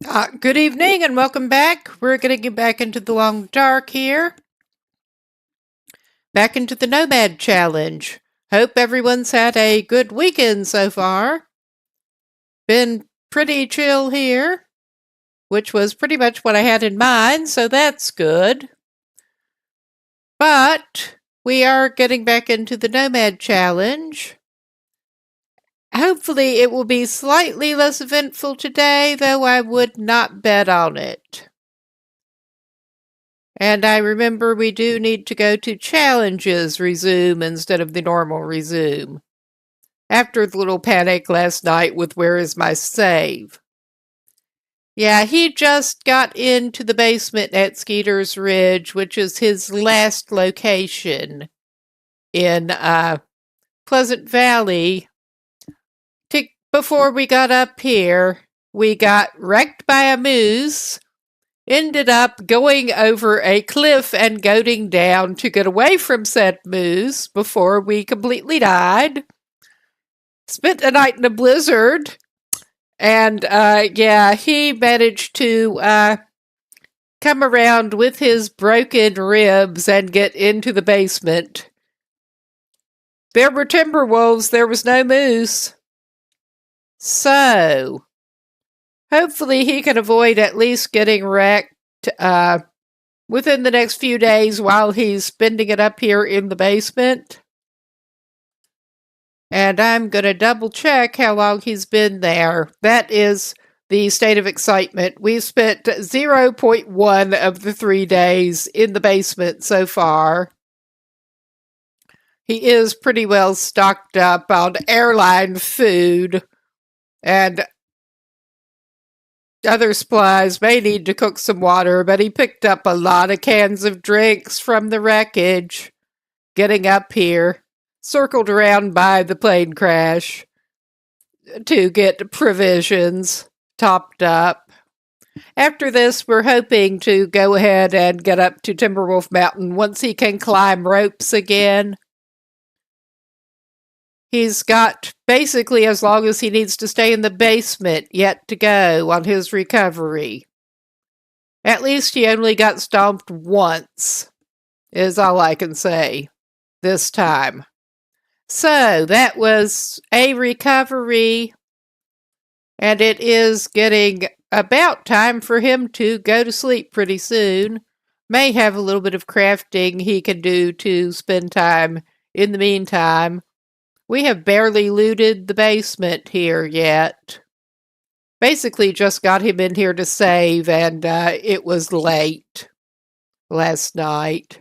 Good evening and welcome back. We're going to get back into the long dark here. Back into the Nomad challenge. Hope everyone's had a good weekend so far. Been pretty chill here, which was pretty much what I had in mind, so that's good. But we are getting back into the Nomad challenge. Hopefully it will be slightly less eventful today, though I would not bet on it. And I remember we do need to go to challenges resume instead of the normal resume. After the little panic last night with where is my save. Yeah, he just got into the basement at Skeeter's Ridge, which is his last location in Pleasant Valley. Before we got up here, we got wrecked by a moose. Ended up going over a cliff and going down to get away from said moose before we completely died. Spent a night in a blizzard. And, he managed to come around with his broken ribs and get into the basement. There were Timberwolves. There was no moose. So hopefully he can avoid at least getting wrecked within the next few days while he's spending it up here in the basement. And I'm going to double check how long he's been there. That is the state of excitement. We've spent 0.1 of the 3 days in the basement so far. He is pretty well stocked up on airline food and other supplies. May need to cook some water, but he picked up a lot of cans of drinks from the wreckage getting up here, circled around by the plane crash to get provisions topped up. After this, we're hoping to go ahead and get up to Timberwolf Mountain once he can climb ropes again. He's got basically as long as he needs to stay in the basement yet to go on his recovery. At least he only got stomped once, is all I can say this time. So that was a recovery, and it is getting about time for him to go to sleep pretty soon. May have a little bit of crafting he can do to spend time in the meantime. We have barely looted the basement here yet. Basically just got him in here to save, and it was late last night.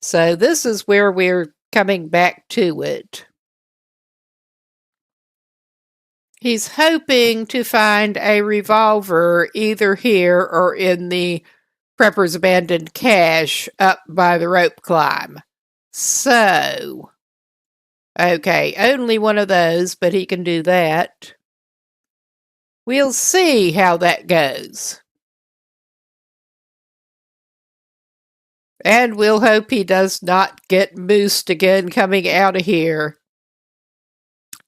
So this is where we're coming back to it. He's hoping to find a revolver either here or in the Prepper's abandoned cache up by the rope climb. So, okay, only one of those, but he can do that. We'll see how that goes. And we'll hope he does not get moosed again coming out of here.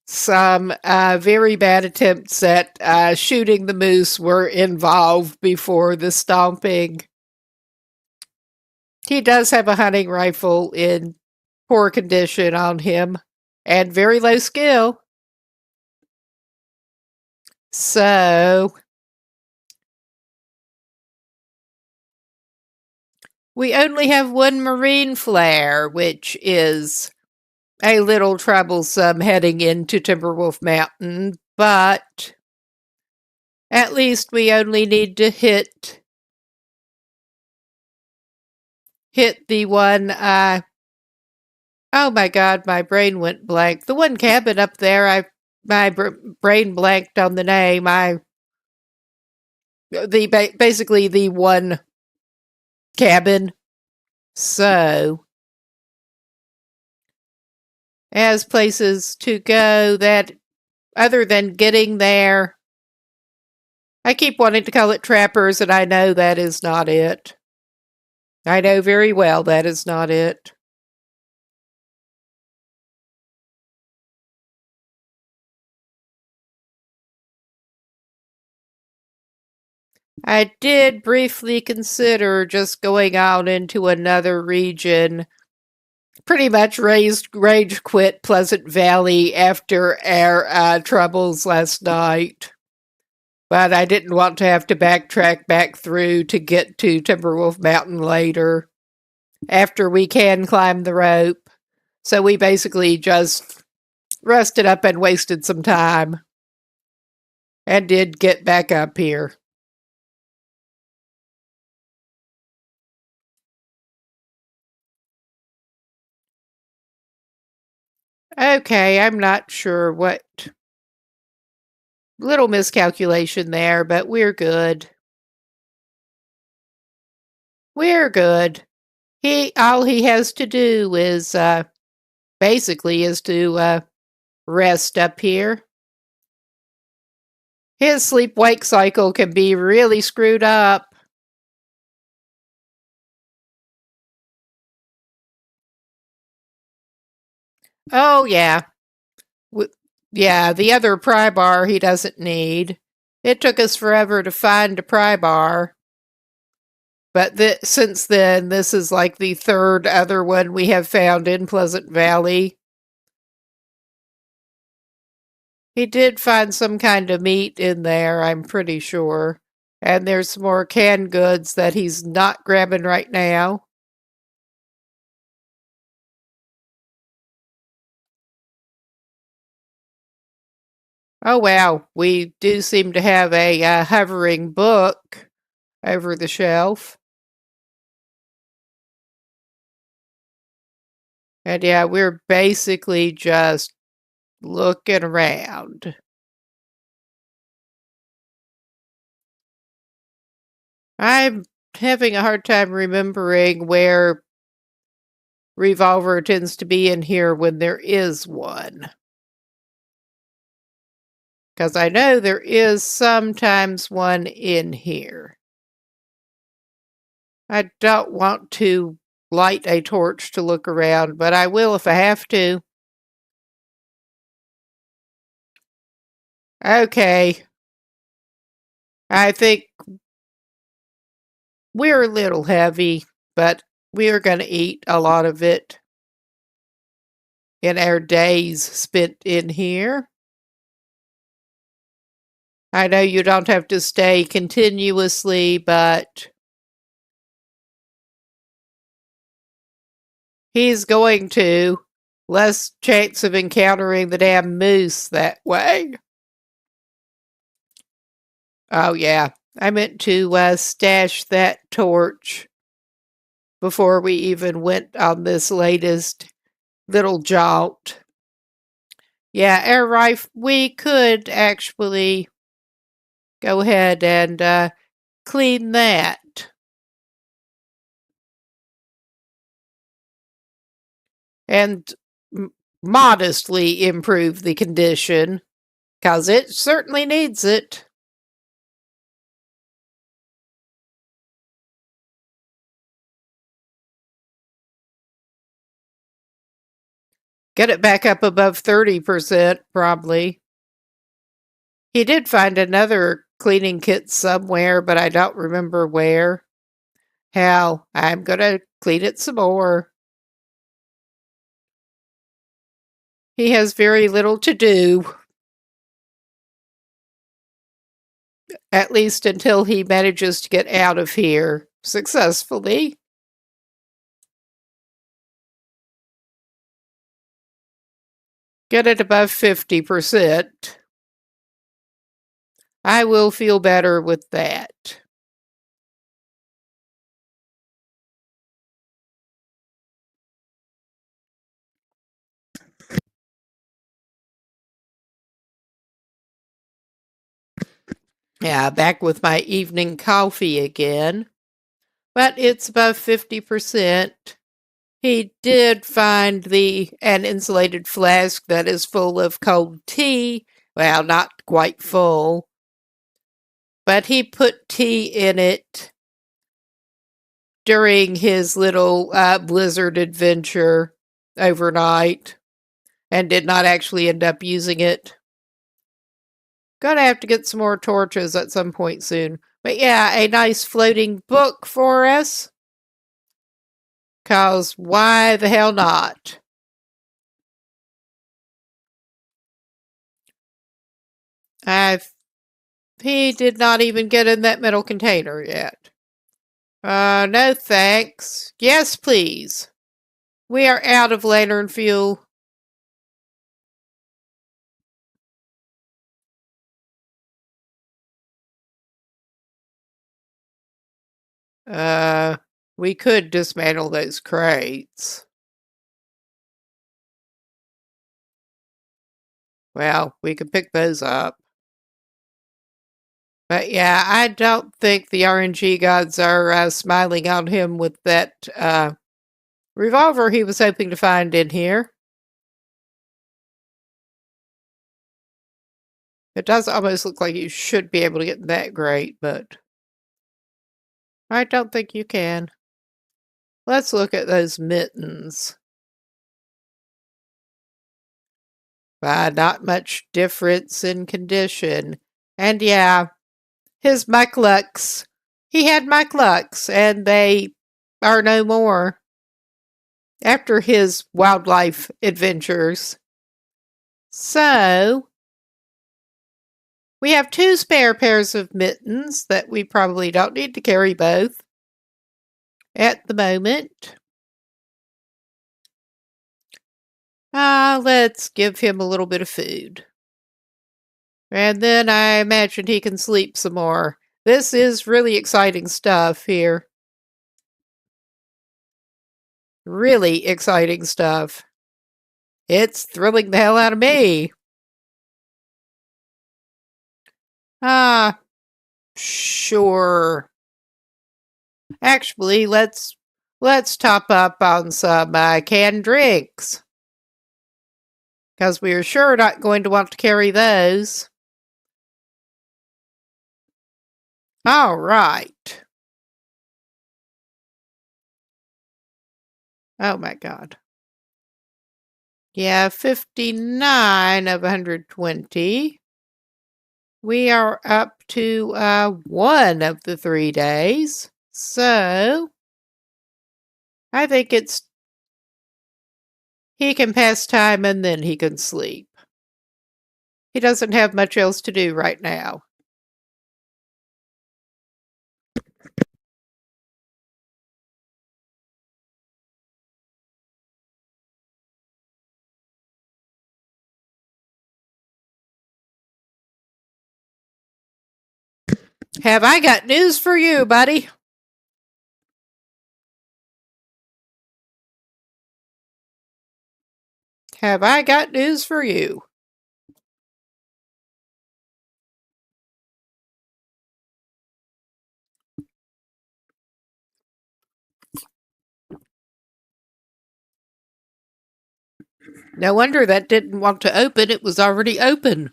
Some very bad attempts at shooting the moose were involved before the stomping. He does have a hunting rifle in poor condition on him and very low skill. So we only have one marine flare, which is a little troublesome heading into Timberwolf Mountain, but at least we only need to hit the one, oh my god, my brain went blank. The one cabin up there, my brain blanked on the name. Basically the one cabin. So, as places to go that, other than getting there, I keep wanting to call it Trappers, and I know that is not it. I know very well that is not it. I did briefly consider just going out into another region. Pretty much rage quit Pleasant Valley after our troubles last night. But I didn't want to have to backtrack back through to get to Timberwolf Mountain later, after we can climb the rope. So we basically just rested up and wasted some time. And did get back up here. Okay, I'm not sure what little miscalculation there, but we're good. We're good. All he has to do is basically is to rest up here. His sleep-wake cycle can be really screwed up. Oh, yeah. Yeah, the other pry bar he doesn't need. It took us forever to find a pry bar. But since then, this is like the third other one we have found in Pleasant Valley. He did find some kind of meat in there, I'm pretty sure. And there's some more canned goods that he's not grabbing right now. Oh, wow. We do seem to have a hovering book over the shelf. And yeah, we're basically just looking around. I'm having a hard time remembering where Revolver tends to be in here when there is one. Because I know there is sometimes one in here. I don't want to light a torch to look around, but I will if I have to. Okay. I think we're a little heavy, but we are going to eat a lot of it in our days spent in here. I know you don't have to stay continuously, but he's going to. Less chance of encountering the damn moose that way. Oh, yeah. I meant to stash that torch before we even went on this latest little jaunt. Yeah, air rifle. We could actually go ahead and clean that. And modestly improve the condition, because it certainly needs it. Get it back up above 30%, probably. He did find another cleaning kit somewhere, but I don't remember where. Hell, I'm gonna clean it some more. He has very little to do. At least until he manages to get out of here successfully. Get it above 50%. I will feel better with that. Yeah, back with my evening coffee again. But it's above 50%. He did find an insulated flask that is full of cold tea. Well, not quite full. But he put tea in it during his little blizzard adventure overnight and did not actually end up using it. Gonna have to get some more torches at some point soon. But yeah, a nice floating book for us. 'Cause why the hell not? He did not even get in that metal container yet. No thanks. Yes, please. We are out of lantern fuel. Uh, we could dismantle those crates. Well, we could pick those up. But yeah, I don't think the RNG gods are smiling on him with that revolver he was hoping to find in here. It does almost look like you should be able to get that great, but I don't think you can. Let's look at those mittens. Not much difference in condition. And yeah, his mucklucks. He had mucklucks, and they are no more after his wildlife adventures. So, we have 2 spare pairs of mittens that we probably don't need to carry both at the moment. Let's give him a little bit of food. And then I imagine he can sleep some more. This is really exciting stuff here. Really exciting stuff. It's thrilling the hell out of me. Ah, sure. Actually, let's top up on some canned drinks. Because we are sure not going to want to carry those. All right. Oh my God. Yeah, 59 of 120. We are up to 1 of the 3 days. So, I think he can pass time and then he can sleep. He doesn't have much else to do right now. Have I got news for you, buddy? Have I got news for you? No wonder that didn't want to open. It was already open.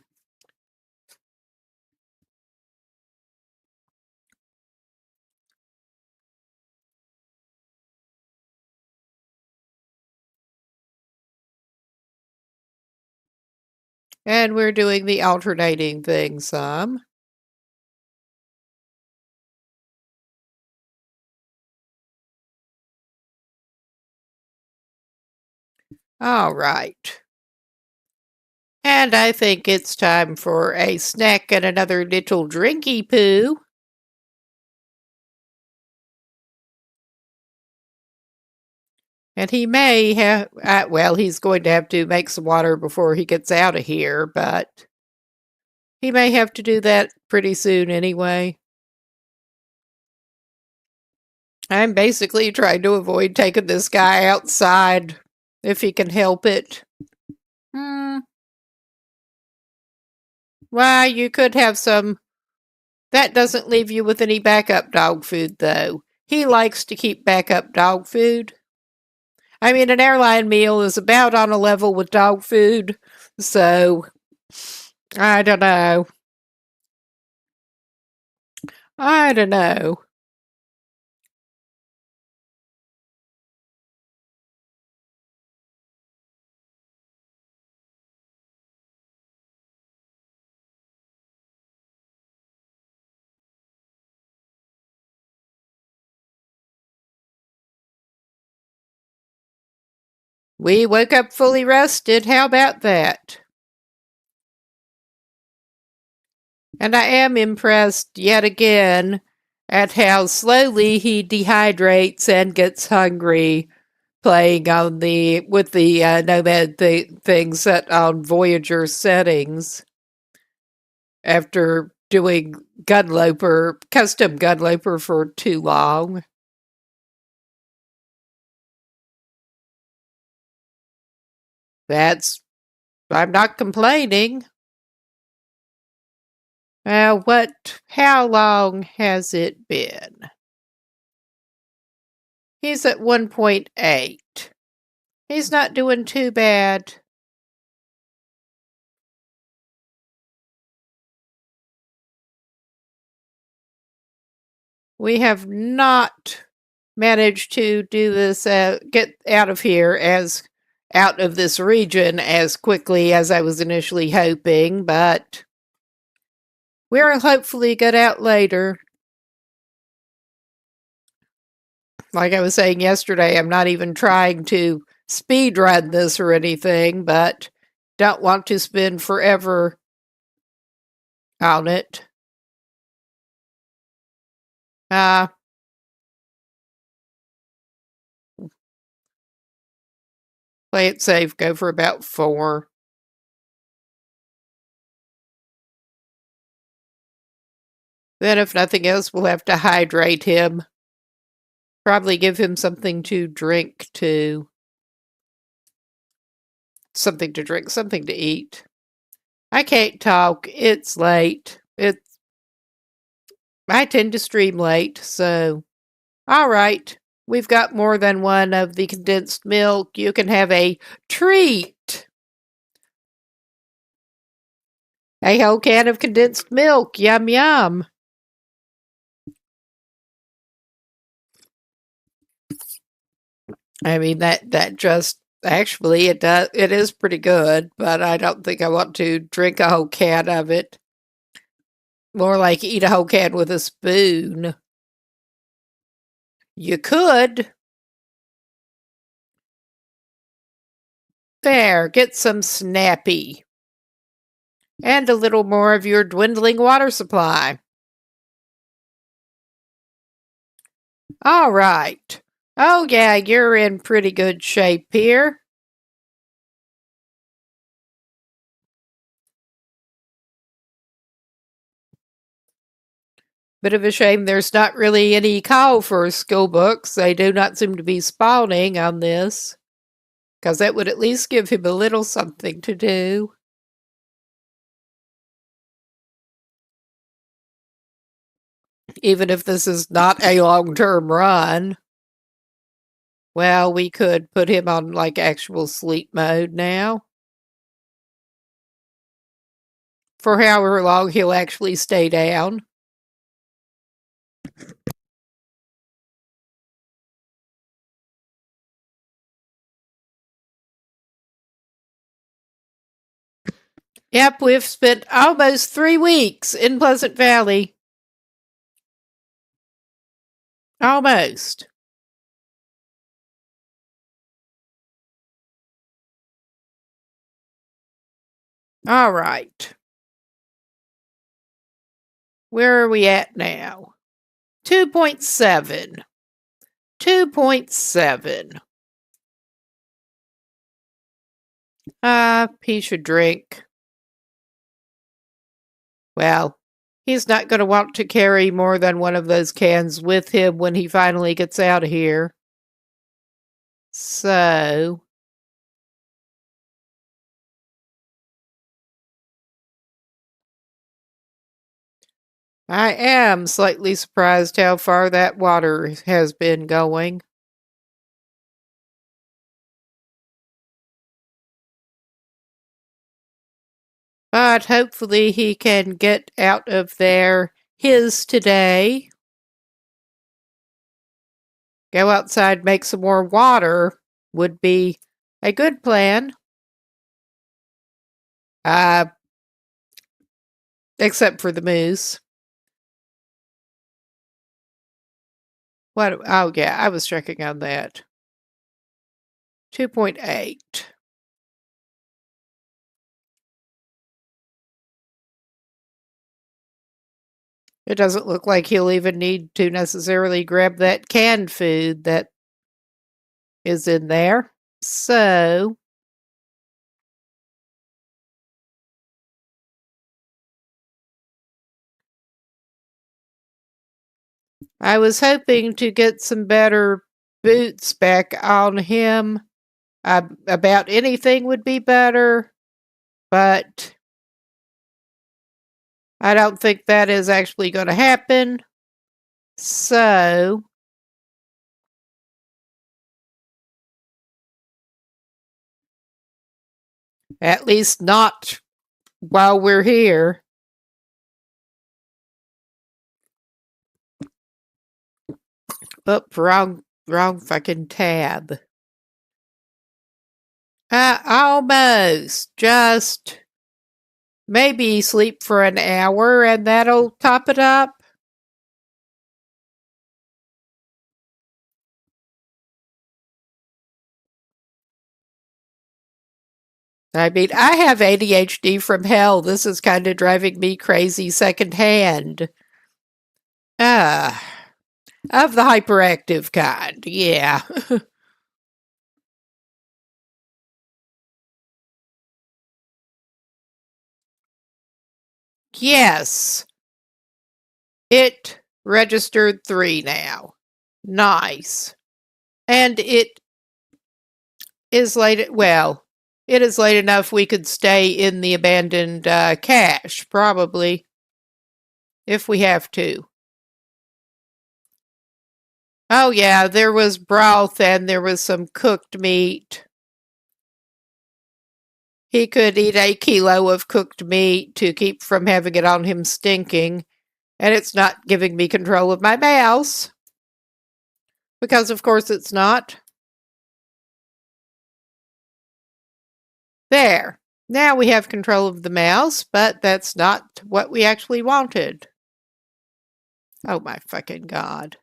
And we're doing the alternating thing some. All right. And I think it's time for a snack and another little drinky poo. And he may have, well, he's going to have to make some water before he gets out of here, but he may have to do that pretty soon anyway. I'm basically trying to avoid taking this guy outside if he can help it. Why, you could have some. That doesn't leave you with any backup dog food, though. He likes to keep backup dog food. I mean, an airline meal is about on a level with dog food, so I don't know. I don't know. We woke up fully rested. How about that? And I am impressed yet again at how slowly he dehydrates and gets hungry playing on with the Nomad thing set on Voyager settings after doing custom Gunloper for too long. I'm not complaining. How long has it been? He's at 1.8. He's not doing too bad. We have not managed to do this, get out of this region as quickly as I was initially hoping, but we'll hopefully get out later. Like I was saying yesterday, I'm not even trying to speed run this or anything, but don't want to spend forever on it. Play it safe, go for about 4. Then if nothing else, we'll have to hydrate him. Probably give him something to drink too. Something to drink, something to eat. I can't talk. It's late. I tend to stream late, so all right. We've got more than one of the condensed milk. You can have a treat. A whole can of condensed milk. Yum yum. I mean that just actually it is pretty good, but I don't think I want to drink a whole can of it. More like eat a whole can with a spoon. You could. There, get some Snappy. And a little more of your dwindling water supply. All right. Oh, yeah, you're in pretty good shape here. Bit of a shame there's not really any call for school books. They do not seem to be spawning on this, because that would at least give him a little something to do. Even if this is not a long-term run. Well, we could put him on, like, actual sleep mode now. For however long he'll actually stay down. Yep, we've spent almost 3 weeks in Pleasant Valley. Almost. All right. Where are we at now? 2.7. 2.7. He should drink. Well, he's not going to want to carry more than one of those cans with him when he finally gets out of here. So, I am slightly surprised how far that water has been going. But hopefully he can get out of there his today. Go outside, make some more water would be a good plan. Except for the moose. What? Oh, yeah, I was checking on that. 2.8. It doesn't look like he'll even need to necessarily grab that canned food that is in there. So I was hoping to get some better boots back on him. About anything would be better, but I don't think that is actually going to happen. So at least not while we're here. Oop, wrong fucking tab. Almost. Just maybe sleep for an hour and that'll top it up. I mean, I have ADHD from hell. This is kind of driving me crazy secondhand. Of the hyperactive kind, yeah. Yes, it registered 3 now. Nice. And it is late, well, it is late enough we could stay in the abandoned cache, probably, if we have to. Oh yeah, there was broth and there was some cooked meat. He could eat a kilo of cooked meat to keep from having it on him stinking, and it's not giving me control of my mouse. Because of course it's not. There. Now we have control of the mouse, but that's not what we actually wanted. Oh my fucking god.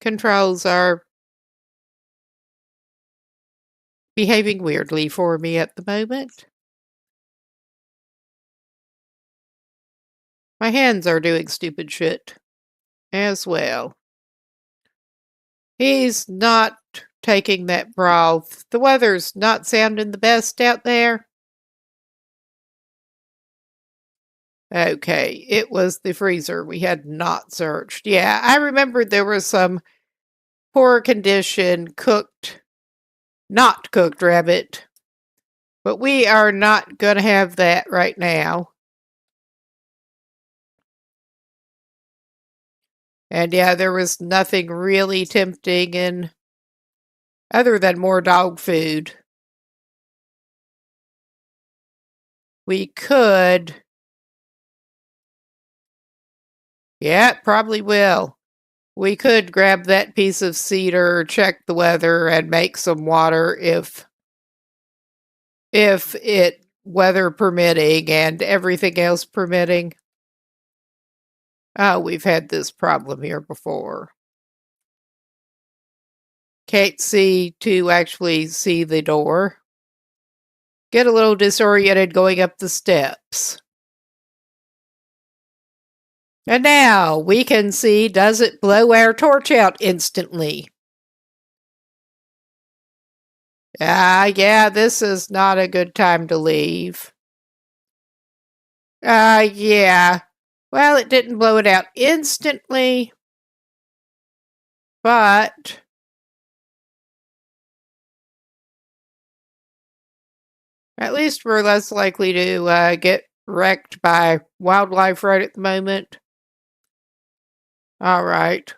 Controls are behaving weirdly for me at the moment. My hands are doing stupid shit as well. He's not taking that broth. The weather's not sounding the best out there. Okay, it was the freezer we had not searched. Yeah, I remembered there was some poor condition not cooked rabbit. But we are not going to have that right now. And yeah, there was nothing really tempting in other than more dog food. We could. Yeah, it probably will. We could grab that piece of cedar, check the weather, and make some water if it weather permitting and everything else permitting. Oh, we've had this problem here before. Can't see to actually see the door. Get a little disoriented going up the steps. And now we can see, does it blow our torch out instantly? Yeah, this is not a good time to leave. Yeah. Well, it didn't blow it out instantly, but at least we're less likely to get wrecked by wildlife right at the moment. All right.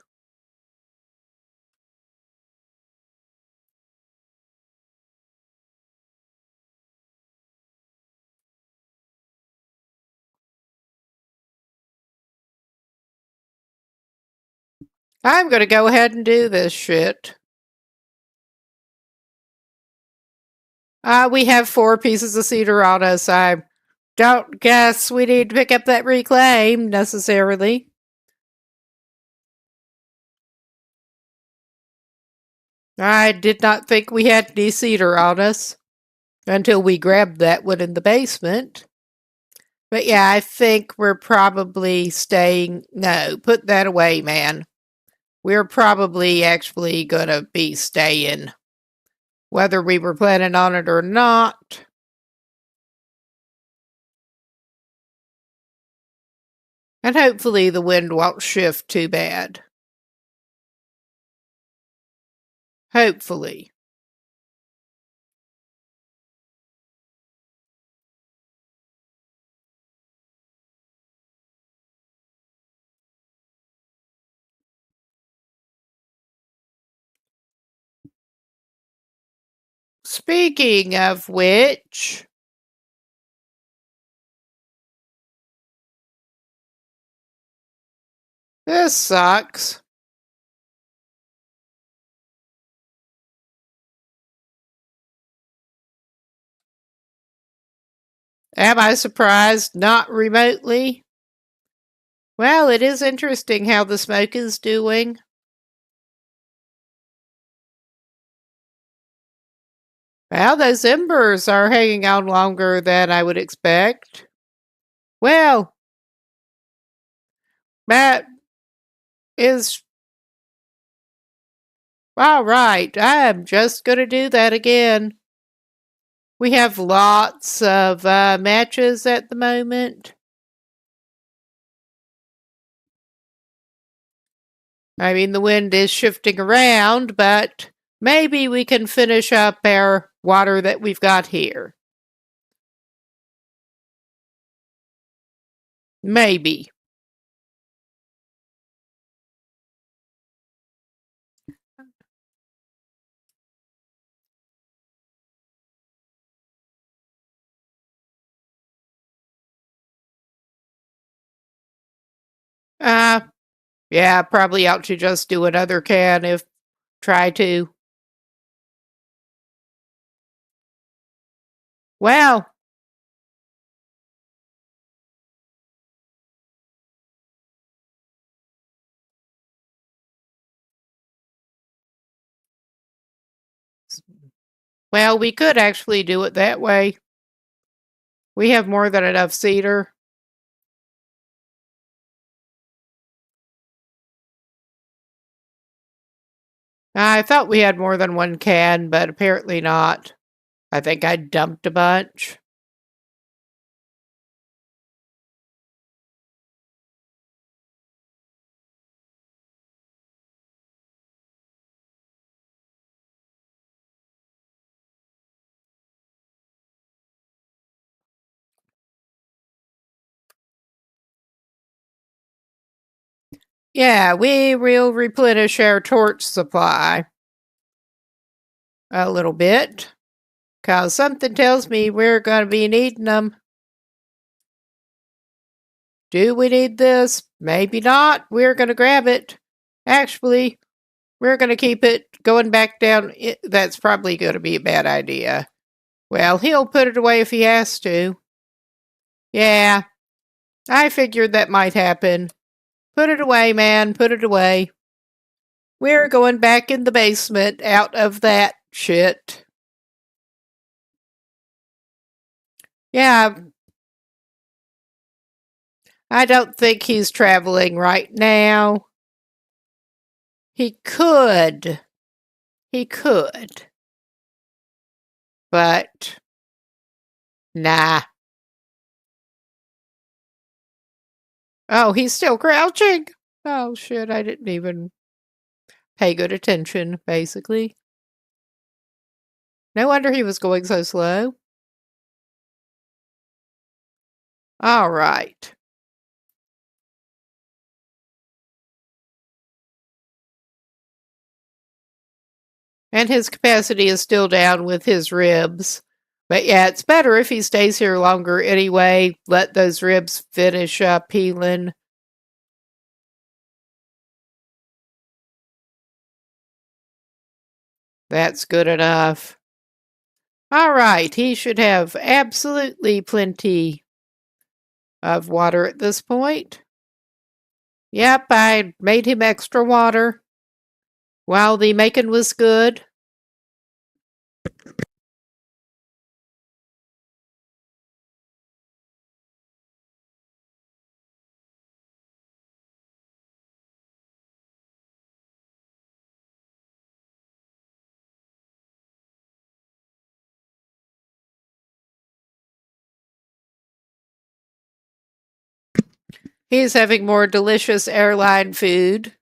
I'm going to go ahead and do this shit. We have 4 pieces of cedar on us. I don't guess we need to pick up that reclaim necessarily. I did not think we had any cedar on us until we grabbed that one in the basement. But yeah, I think we're probably staying. No, put that away, man. We're probably actually gonna be staying, whether we were planning on it or not. And hopefully the wind won't shift too bad. Hopefully. Speaking of which, this sucks. Am I surprised? Not remotely. Well, it is interesting how the smoke is doing. Well, those embers are hanging on longer than I would expect. Well, that is all right. I'm just going to do that again. We have lots of matches at the moment. I mean, the wind is shifting around, but maybe we can finish up our water that we've got here. Maybe. Yeah, probably ought to just do another can if try to. Well, well, we could actually do it that way. We have more than enough cedar. I thought we had more than one can, but apparently not. I think I dumped a bunch. Yeah, we will replenish our torch supply a little bit, 'cause something tells me we're going to be needing them. Do we need this? Maybe not. We're going to grab it. Actually, we're going to keep it going back down. That's probably going to be a bad idea. Well, he'll put it away if he has to. Yeah, I figured that might happen. Put it away, man. Put it away. We're going back in the basement out of that shit. Yeah, I don't think he's traveling right now. He could. He could. But, nah. Oh, he's still crouching? Oh, shit, I didn't even pay good attention, basically. No wonder he was going so slow. All right. And his capacity is still down with his ribs. But yeah, it's better if he stays here longer anyway. Let those ribs finish up healing. That's good enough. All right, he should have absolutely plenty of water at this point. Yep, I made him extra water while the making was good. He's having more delicious airline food.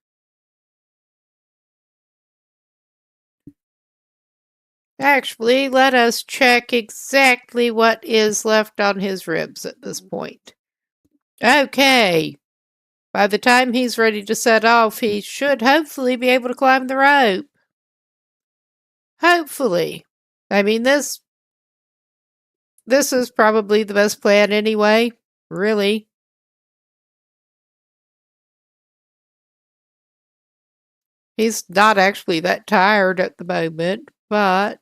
Actually, let us check exactly what is left on his ribs at this point. Okay. By the time he's ready to set off, he should hopefully be able to climb the rope. Hopefully. I mean, this is probably the best plan anyway. Really. He's not actually that tired at the moment, but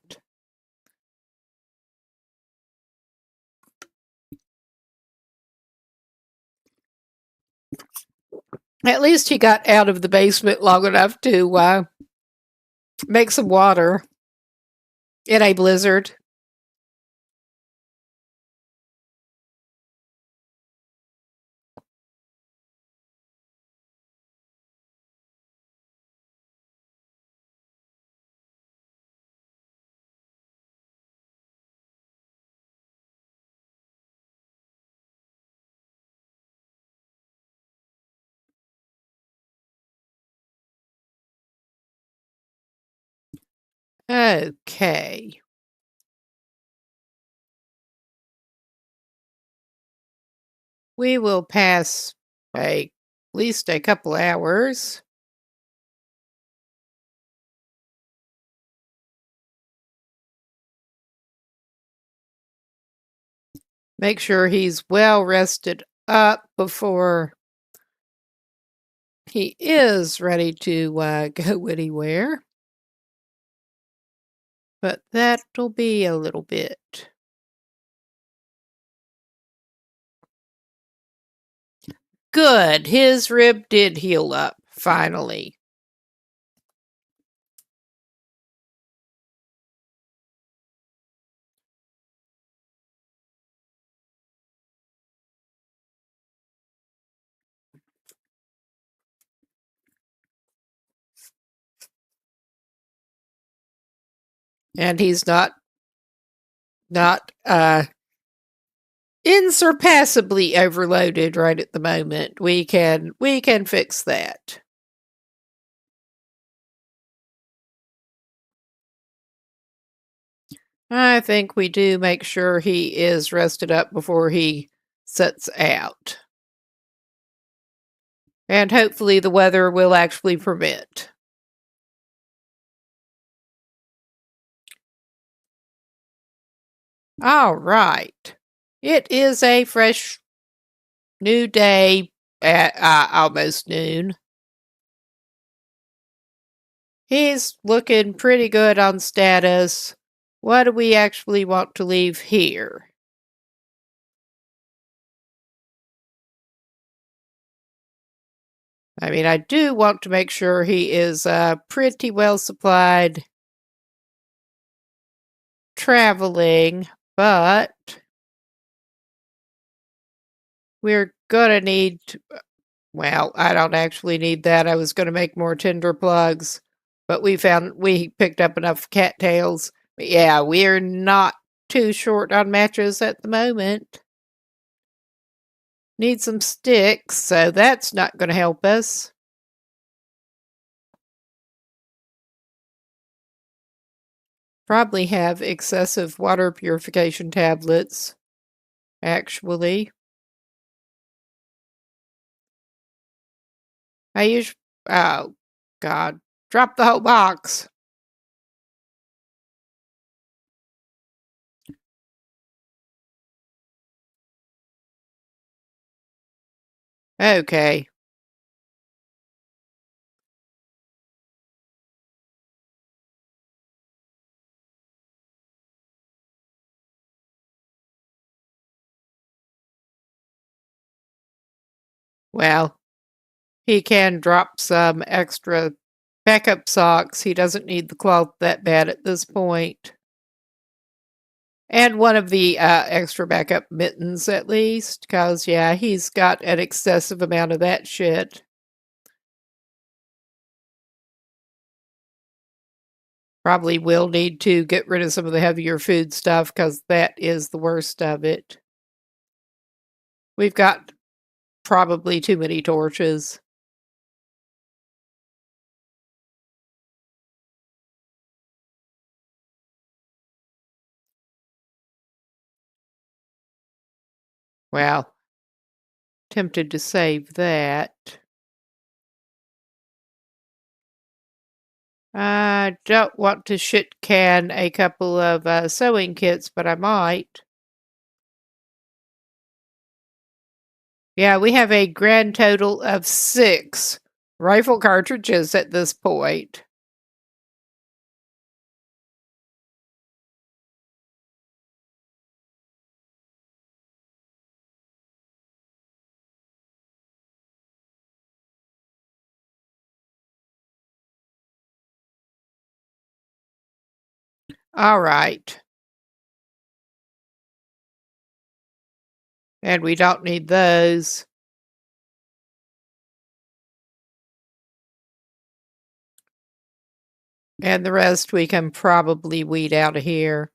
at least he got out of the basement long enough to make some water in a blizzard. Okay. We will pass at least a couple hours. Make sure he's well rested up before he is ready to go anywhere. But that'll be a little bit. Good. His rib did heal up, finally. And he's not insurpassably overloaded right at the moment. We can fix that. I think we do make sure he is rested up before he sets out. And hopefully the weather will actually permit. All right. It is a fresh new day at almost noon. He's looking pretty good on status. What do we actually want to leave here? I mean, I do want to make sure he is pretty well supplied traveling, but we're gonna need well, I don't actually need that. I was gonna make more tinder plugs, but we picked up enough cattails. But yeah, we're not too short on matches at the moment. Need some sticks, so that's not gonna help us. Probably have excessive water purification tablets, actually. I use oh god, drop the whole box. Okay. Well, he can drop some extra backup socks. He doesn't need the cloth that bad at this point. And one of the extra backup mittens, at least, because, yeah, he's got an excessive amount of that shit. Probably will need to get rid of some of the heavier food stuff because that is the worst of it. We've got probably too many torches. Well, tempted to save that. I don't want to shit can a couple of sewing kits, but I might. Yeah, we have a grand total of 6 rifle cartridges at this point. All right. And we don't need those. And the rest we can probably weed out of here.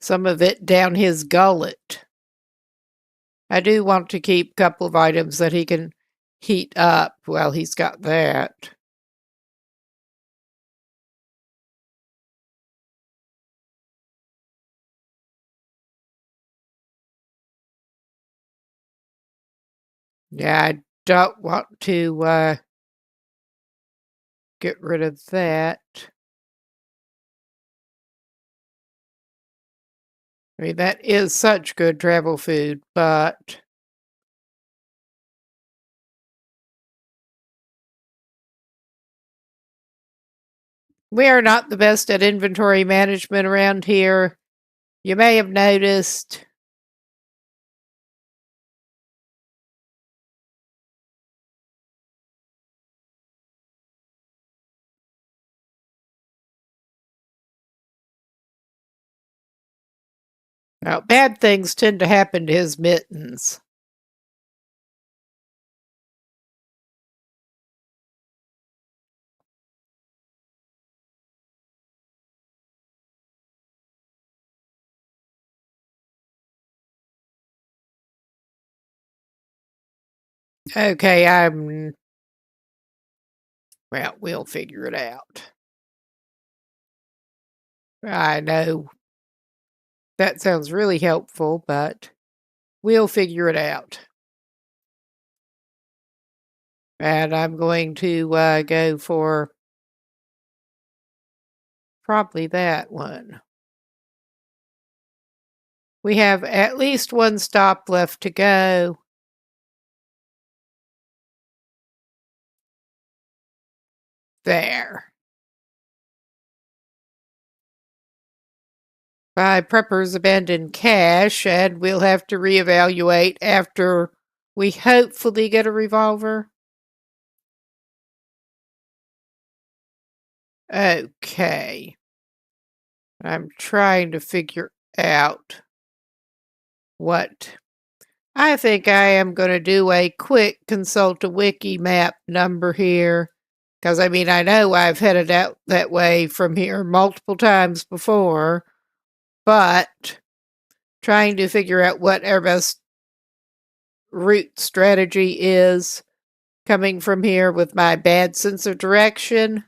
Some of it down his gullet. I do want to keep a couple of items that he can heat up while he's got that. Yeah, I don't want to get rid of that. I mean, that is such good travel food, but we are not the best at inventory management around here. You may have noticed. Well, bad things tend to happen to his mittens. Okay, well, we'll figure it out. I know that sounds really helpful, but we'll figure it out. And I'm going to go for probably that one. We have at least one stop left to go. There. Buy Prepper's Abandoned Cache, and we'll have to reevaluate after we hopefully get a revolver. Okay. I'm trying to figure out what I think I am going to do a quick consult a wiki map number here. Because, I mean, I know I've headed out that way from here multiple times before, but trying to figure out what our best route strategy is coming from here with my bad sense of direction.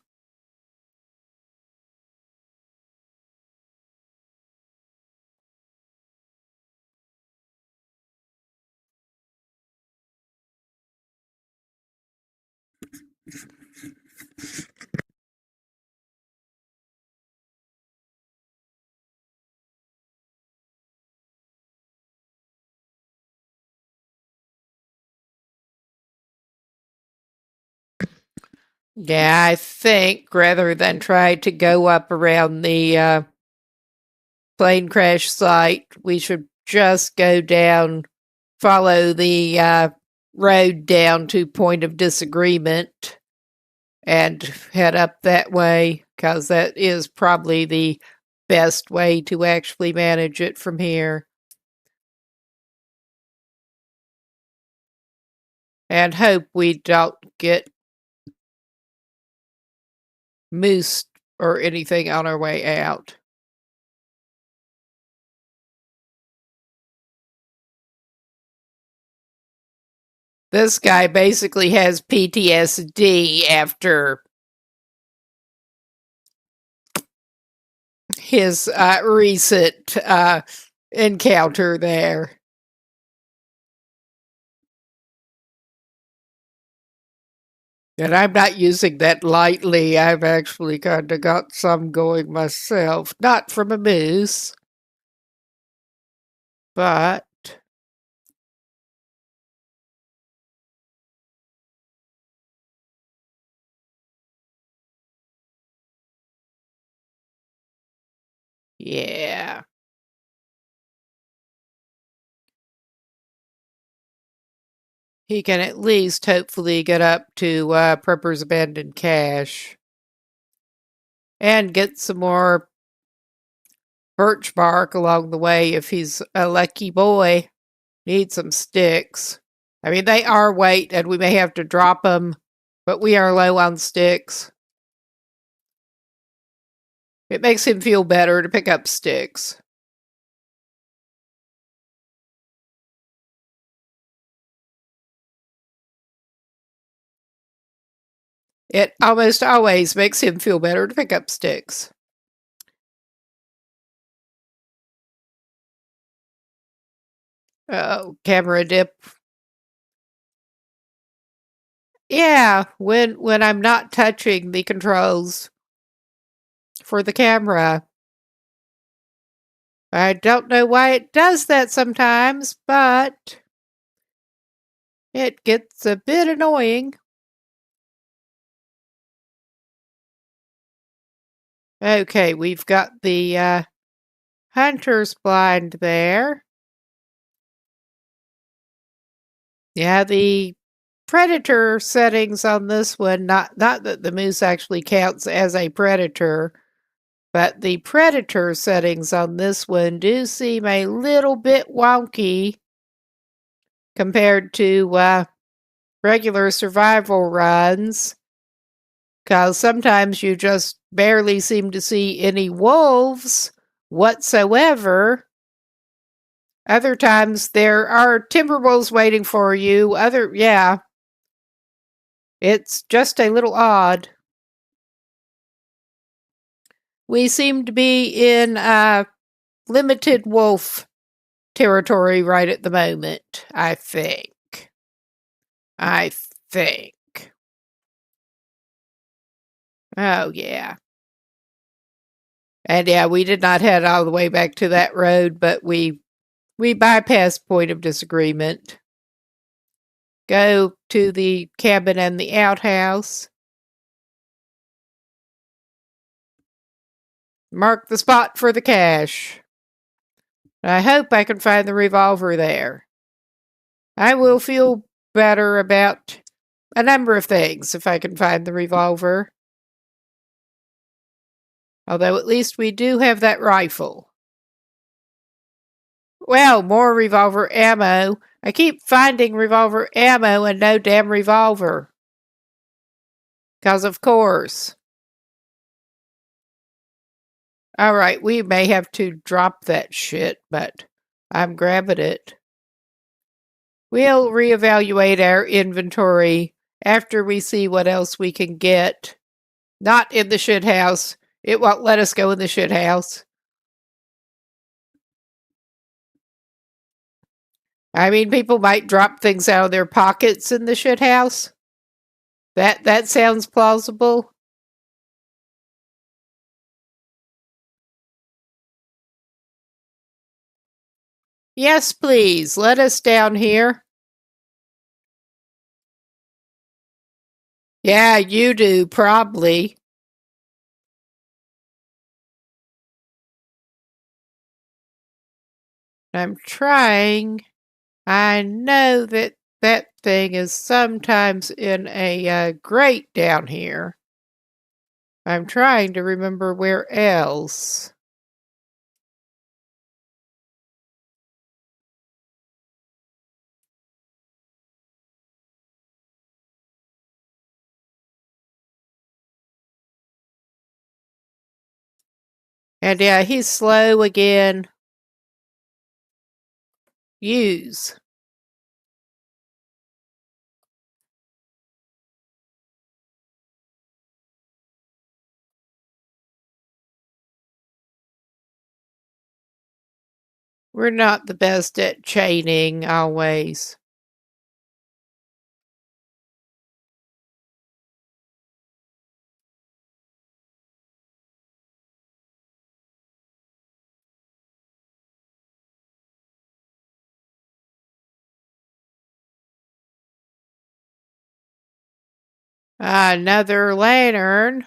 Yeah, I think rather than try to go up around the plane crash site, we should just go down, follow the road down to point of disagreement and head up that way, because that is probably the best way to actually manage it from here. And hope we don't get moose or anything on our way out. This guy basically has PTSD after his recent encounter there. And I'm not using that lightly. I've actually kind of got some going myself. Not from a moose, but yeah. He can at least hopefully get up to Prepper's Abandoned Cache and get some more birch bark along the way if he's a lucky boy. Need some sticks. I mean, they are weight and we may have to drop them, but we are low on sticks. It makes him feel better to pick up sticks. It almost always makes him feel better to pick up sticks. Oh, camera dip. Yeah, when I'm not touching the controls for the camera. I don't know why it does that sometimes, but it gets a bit annoying. Okay, we've got the hunter's blind there. Yeah, the predator settings on this one, not that the moose actually counts as a predator, but the predator settings on this one do seem a little bit wonky compared to regular survival runs, because sometimes you just barely seem to see any wolves whatsoever. Other times there are timberwolves waiting for you. Yeah, it's just a little odd. We seem to be in limited wolf territory right at the moment, I think. I think. Oh, yeah. And yeah, we did not head all the way back to that road, but we bypassed point of disagreement. Go to the cabin and the outhouse. Mark the spot for the cache. I hope I can find the revolver there. I will feel better about a number of things if I can find the revolver. Although at least we do have that rifle. Well, more revolver ammo. I keep finding revolver ammo and no damn revolver. Because of course. Alright, we may have to drop that shit, but I'm grabbing it. We'll reevaluate our inventory after we see what else we can get. Not in the shit house. It won't let us go in the shit house. I mean, people might drop things out of their pockets in the shit house. That sounds plausible. Yes, please. Let us down here. Yeah, you do, probably. I'm trying. I know that thing is sometimes in a grate down here. I'm trying to remember where else. And yeah, he's slow again. Use. We're not the best at chaining always. Another lantern.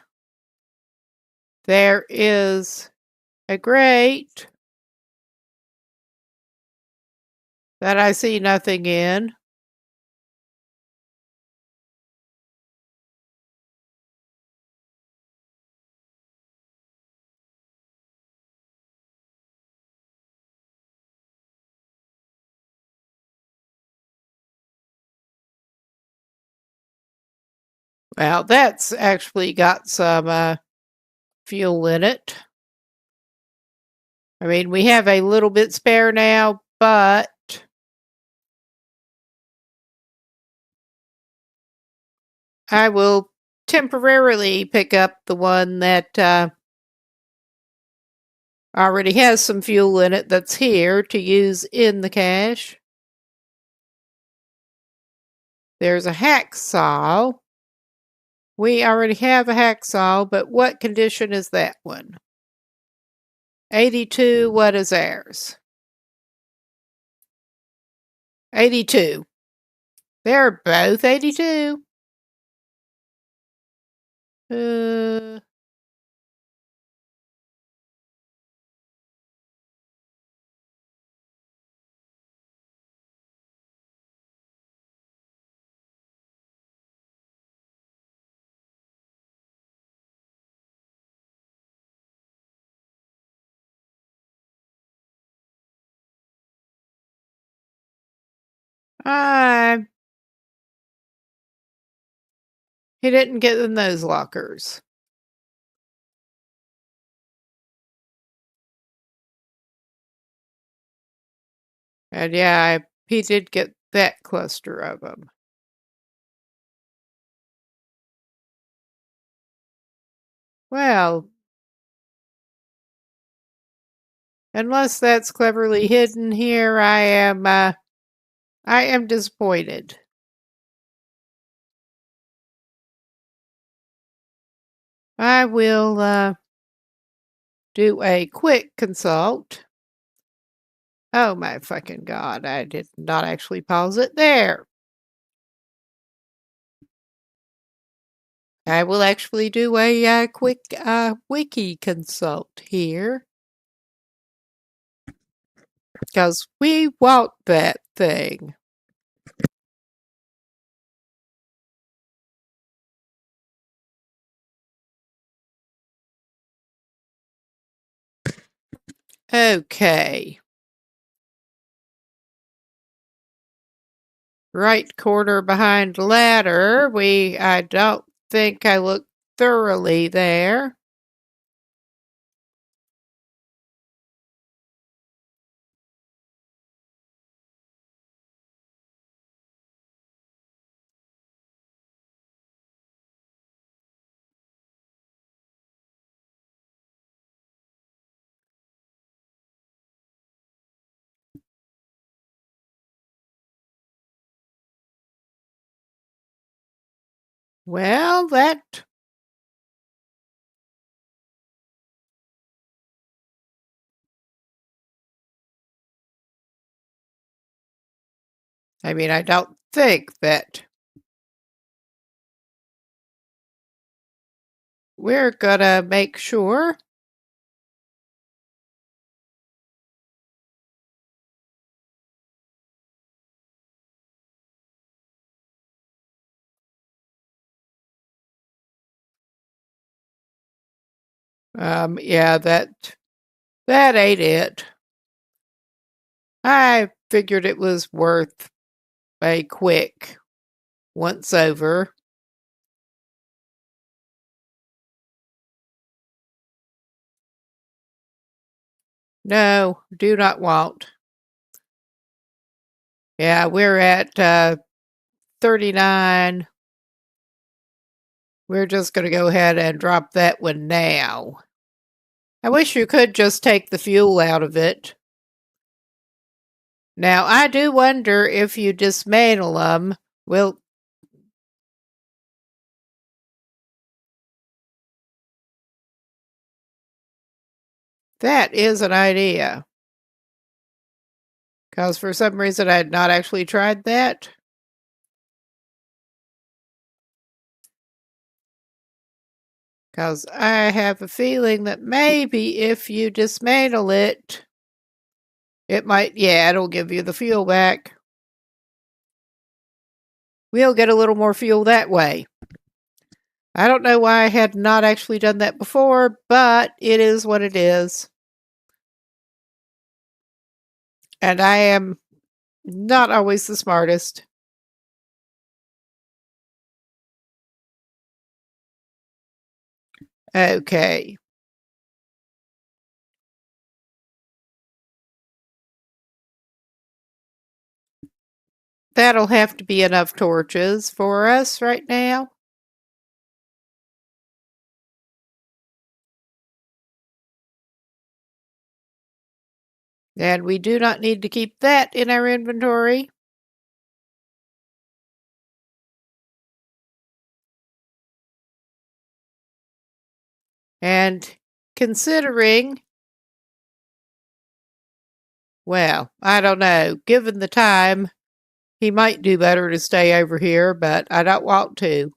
There is a grate that I see nothing in. Well, that's actually got some fuel in it. I mean, we have a little bit spare now, but I will temporarily pick up the one that already has some fuel in it that's here to use in the cache. There's a hacksaw. We already have a hacksaw, but what condition is that one? 82, what is ours? 82. They're both 82. Uh, uh, he didn't get in those lockers. And yeah, he did get that cluster of them. Well, unless that's cleverly hidden here, I am disappointed. I will do a quick consult. Oh my fucking god, I did not actually pause it there. I will actually do a quick wiki consult here. Because we want that thing. Okay. Right corner behind ladder. I don't think I looked thoroughly there. Well, I mean, I don't think that we're gonna make sure. Yeah, that ain't it. I figured it was worth a quick once over. No, do not want. Yeah, we're at 39. We're just going to go ahead and drop that one now. I wish you could just take the fuel out of it. Now, I do wonder if you dismantle them, will that is an idea. Because for some reason I had not actually tried that. Because I have a feeling that maybe if you dismantle it, it might, yeah, it'll give you the fuel back. We'll get a little more fuel that way. I don't know why I had not actually done that before, but it is what it is. And I am not always the smartest. Okay. That'll have to be enough torches for us right now. And we do not need to keep that in our inventory. And considering, well, I don't know, given the time, he might do better to stay over here, but I don't want to.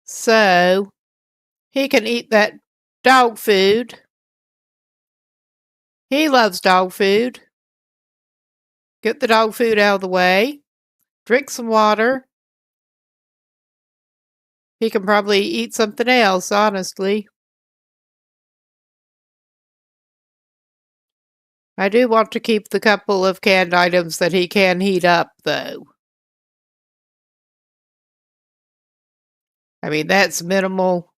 So, he can eat that dog food. He loves dog food. Get the dog food out of the way. Drink some water. He can probably eat something else, honestly. I do want to keep the couple of canned items that he can heat up, though. I mean, that's minimal.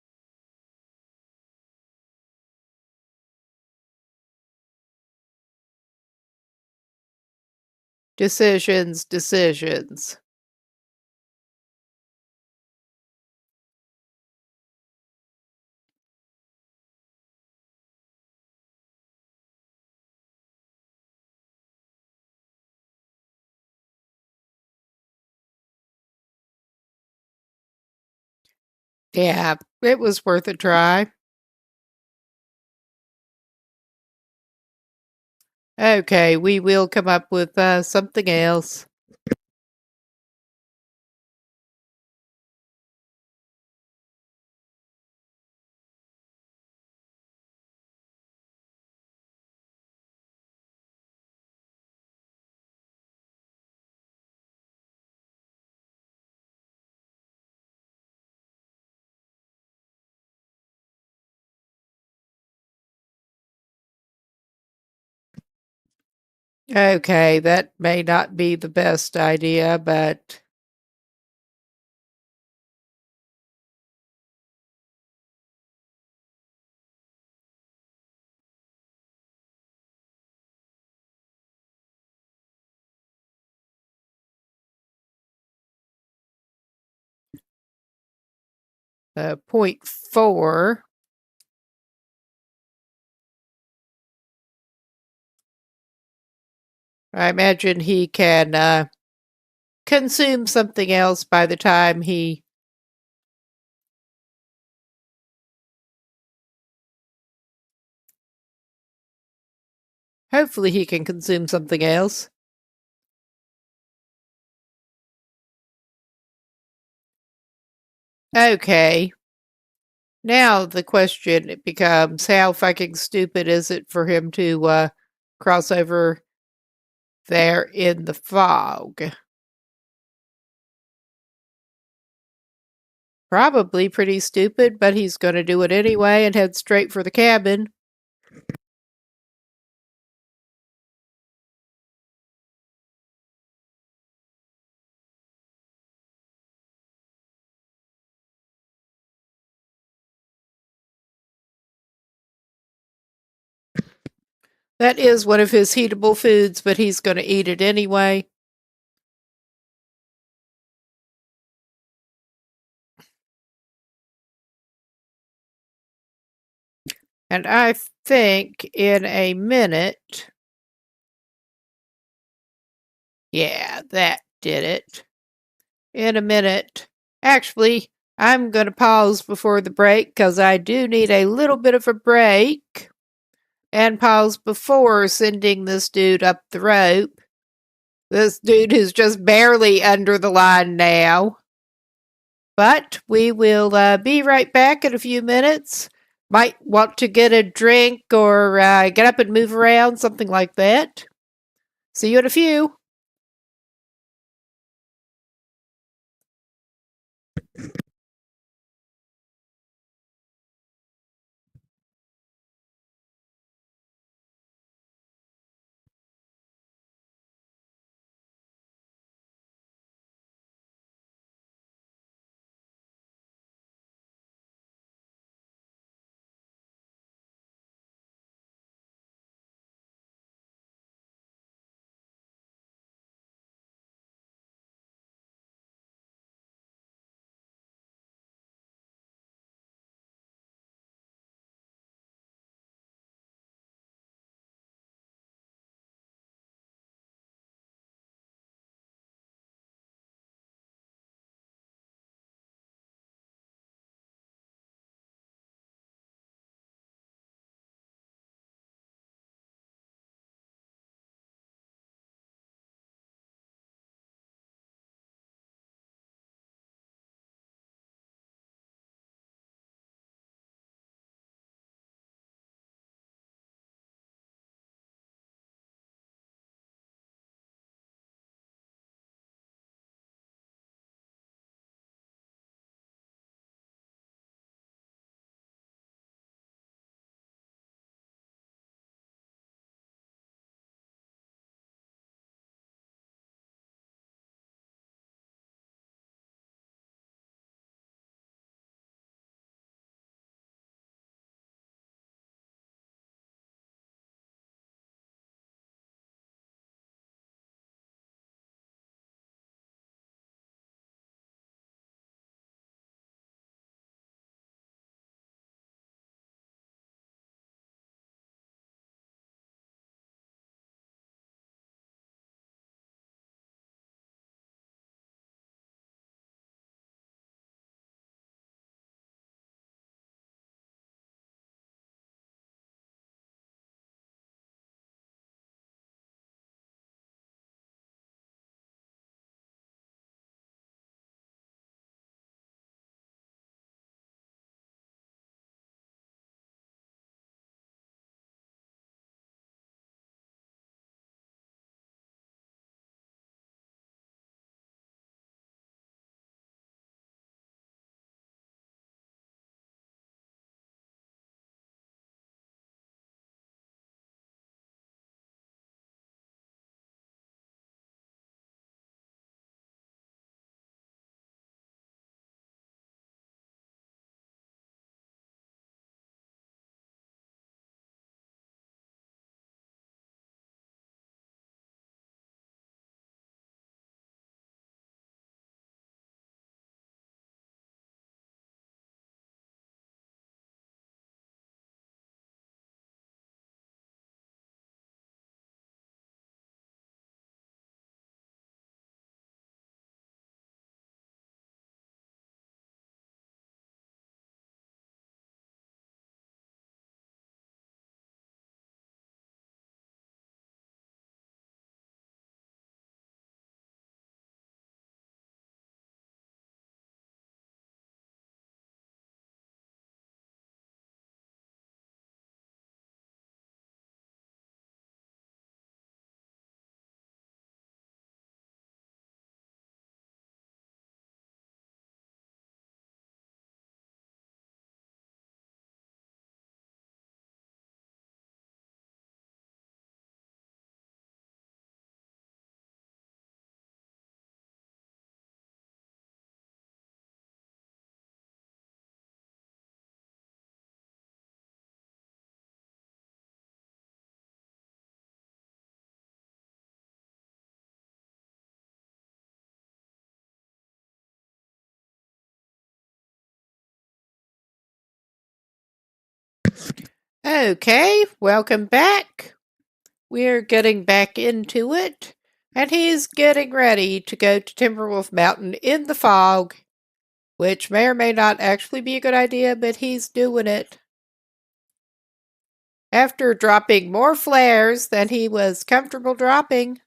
Decisions, decisions. Yeah, it was worth a try. Okay, we will come up with something else. Okay, that may not be the best idea, but point 4. I imagine he can consume something else by the time he. Hopefully, he can consume something else. Okay. Now the question becomes how fucking stupid is it for him to cross over there in the fog? Probably pretty stupid, but he's going to do it anyway and head straight for the cabin. That is one of his heatable foods, but he's going to eat it anyway. And I think in a minute, yeah, that did it. In a minute. Actually, I'm going to pause before the break because I do need a little bit of a break and pause before sending this dude up the rope. This dude is just barely under the line now. But we will be right back in a few minutes. Might want to get a drink or get up and move around, something like that. See you in a few. Okay, welcome back. We're getting back into it, and he's getting ready to go to Timberwolf Mountain in the fog, which may or may not actually be a good idea, but he's doing it. After dropping more flares than he was comfortable dropping.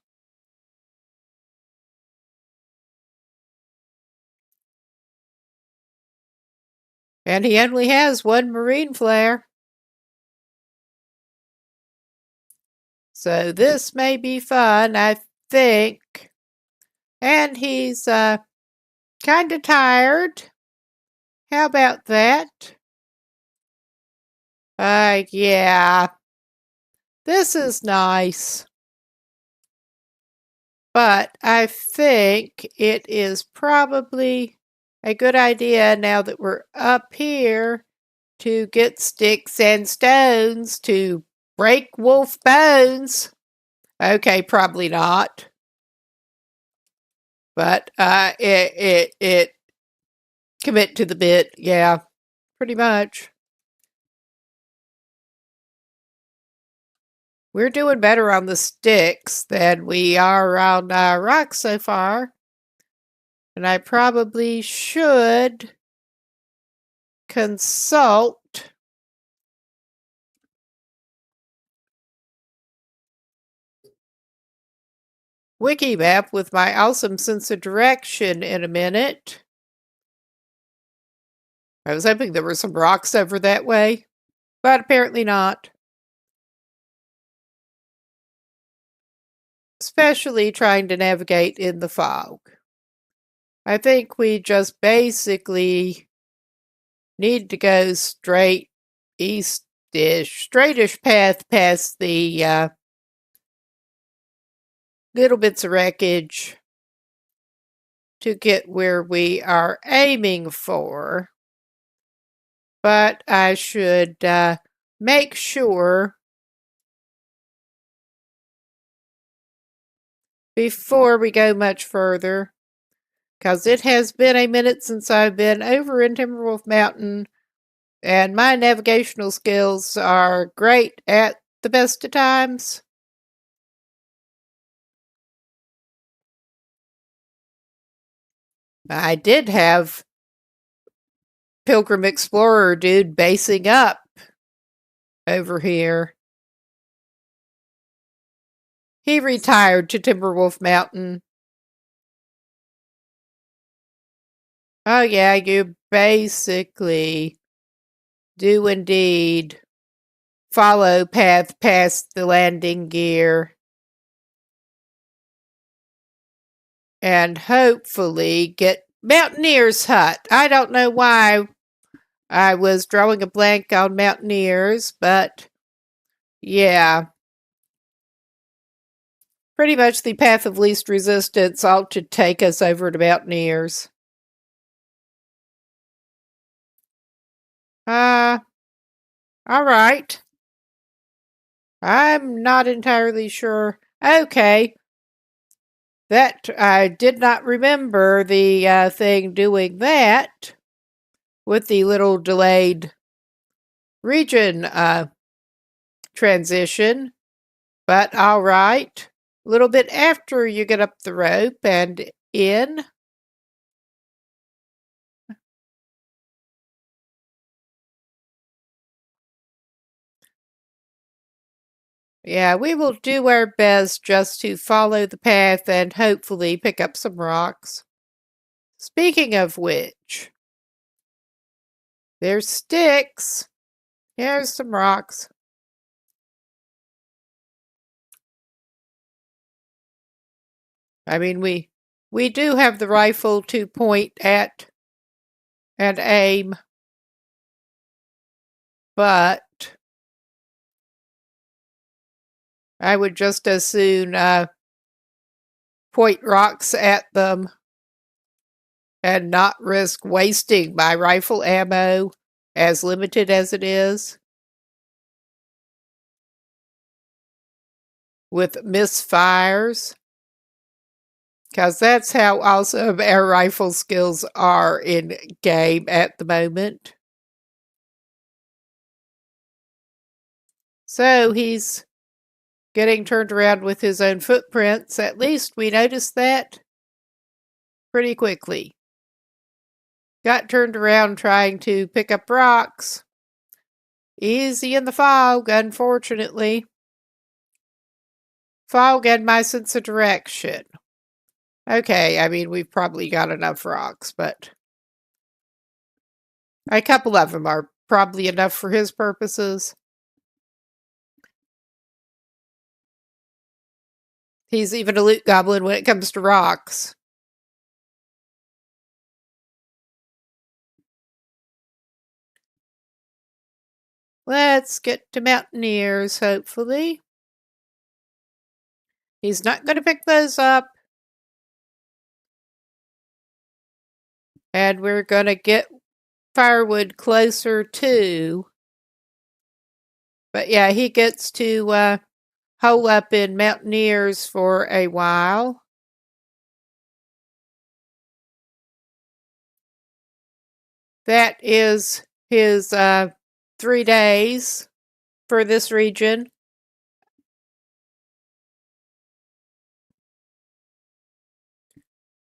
And he only has one marine flare. So this may be fun, I think. And he's kind of tired. How about that? Yeah. This is nice. But I think it is probably a good idea now that we're up here to get sticks and stones to break wolf bones. Okay, probably not. But it commit to the bit, yeah, pretty much. We're doing better on the sticks than we are on rocks so far. And I probably should consult Wikimap with my awesome sense of direction in a minute. I was hoping there were some rocks over that way, but apparently not. Especially trying to navigate in the fog. I think we just basically need to go straight east-ish, straightish path past the little bits of wreckage to get where we are aiming for. But I should make sure before we go much further, because it has been a minute since I've been over in Timberwolf Mountain, and my navigational skills are great at the best of times. I did have Pilgrim Explorer dude basing up over here. He retired to Timberwolf Mountain. Oh yeah, you basically do indeed follow path past the landing gear. And hopefully get Mountaineer's Hut. I don't know why I was drawing a blank on Mountaineers, but yeah. Pretty much the path of least resistance ought to take us over to Mountaineers. All right. I'm not entirely sure. Okay. That, I did not remember the thing doing that with the little delayed region transition. But all right. A little bit after you get up the rope and in. Yeah, we will do our best just to follow the path and hopefully pick up some rocks. Speaking of which, there's sticks. Here's some rocks. I mean, we do have the rifle to point at and aim, but I would just as soon point rocks at them and not risk wasting my rifle ammo, as limited as it is, with misfires. Because that's how awesome our rifle skills are in game at the moment. So he's getting turned around with his own footprints. At least we noticed that pretty quickly. Got turned around trying to pick up rocks. Easy in the fog, unfortunately. Fog and my sense of direction. Okay, I mean, we've probably got enough rocks, but a couple of them are probably enough for his purposes. He's even a loot goblin when it comes to rocks. Let's get to Mountaineers, hopefully. He's not going to pick those up. And we're going to get firewood closer too. But yeah, he gets to hole up in Mountaineers for a while. That is his 3 days for this region.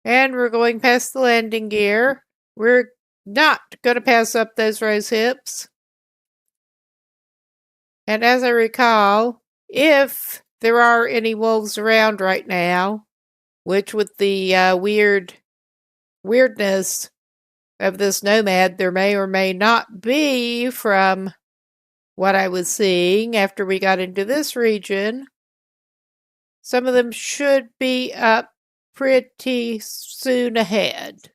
And we're going past the landing gear. We're not going to pass up those rose hips. And as I recall, if there are any wolves around right now, which with the weirdness of this nomad, there may or may not be from what I was seeing after we got into this region. Some of them should be up pretty soon ahead.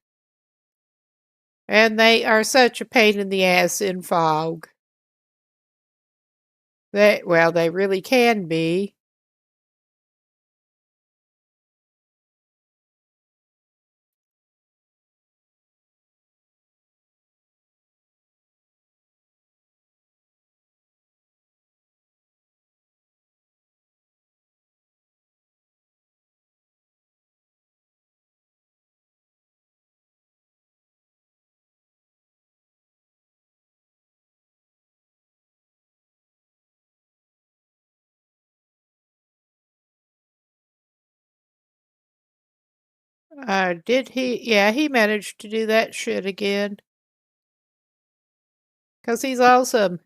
And they are such a pain in the ass in fog. They really can be. Did he? Yeah, he managed to do that shit again. 'Cause he's awesome.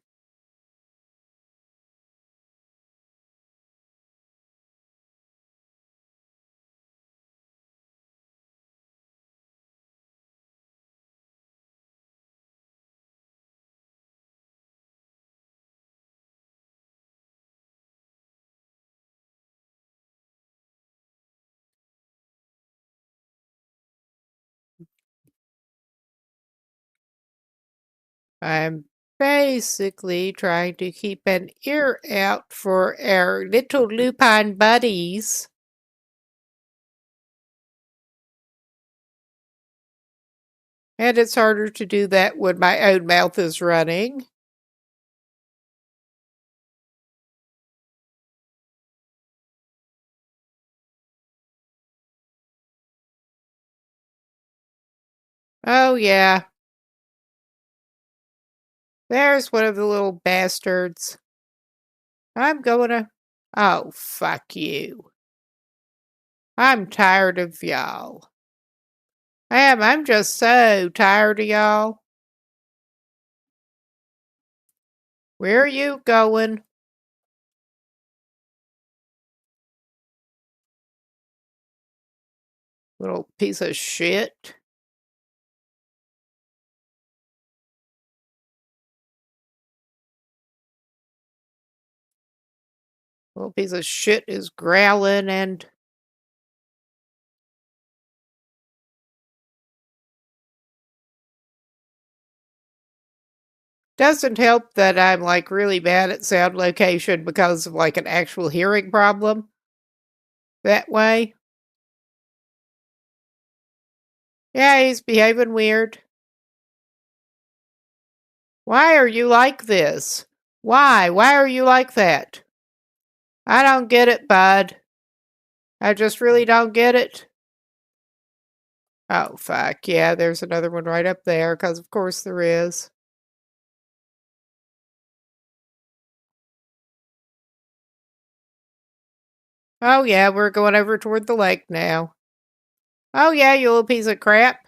I'm basically trying to keep an ear out for our little lupine buddies. And it's harder to do that when my own mouth is running. Oh, yeah. There's one of the little bastards. I'm going to... Oh, fuck you. I'm tired of y'all. I'm just so tired of y'all. Where are you going? Little piece of shit. Little piece of shit is growling and... Doesn't help that I'm like really bad at sound location because of like an actual hearing problem. That way. Yeah, he's behaving weird. Why are you like this? Why? Why are you like that? I don't get it, bud. I just really don't get it. Oh, fuck. Yeah, there's another one right up there, because of course there is. Oh, yeah, we're going over toward the lake now. Oh, yeah, you little piece of crap.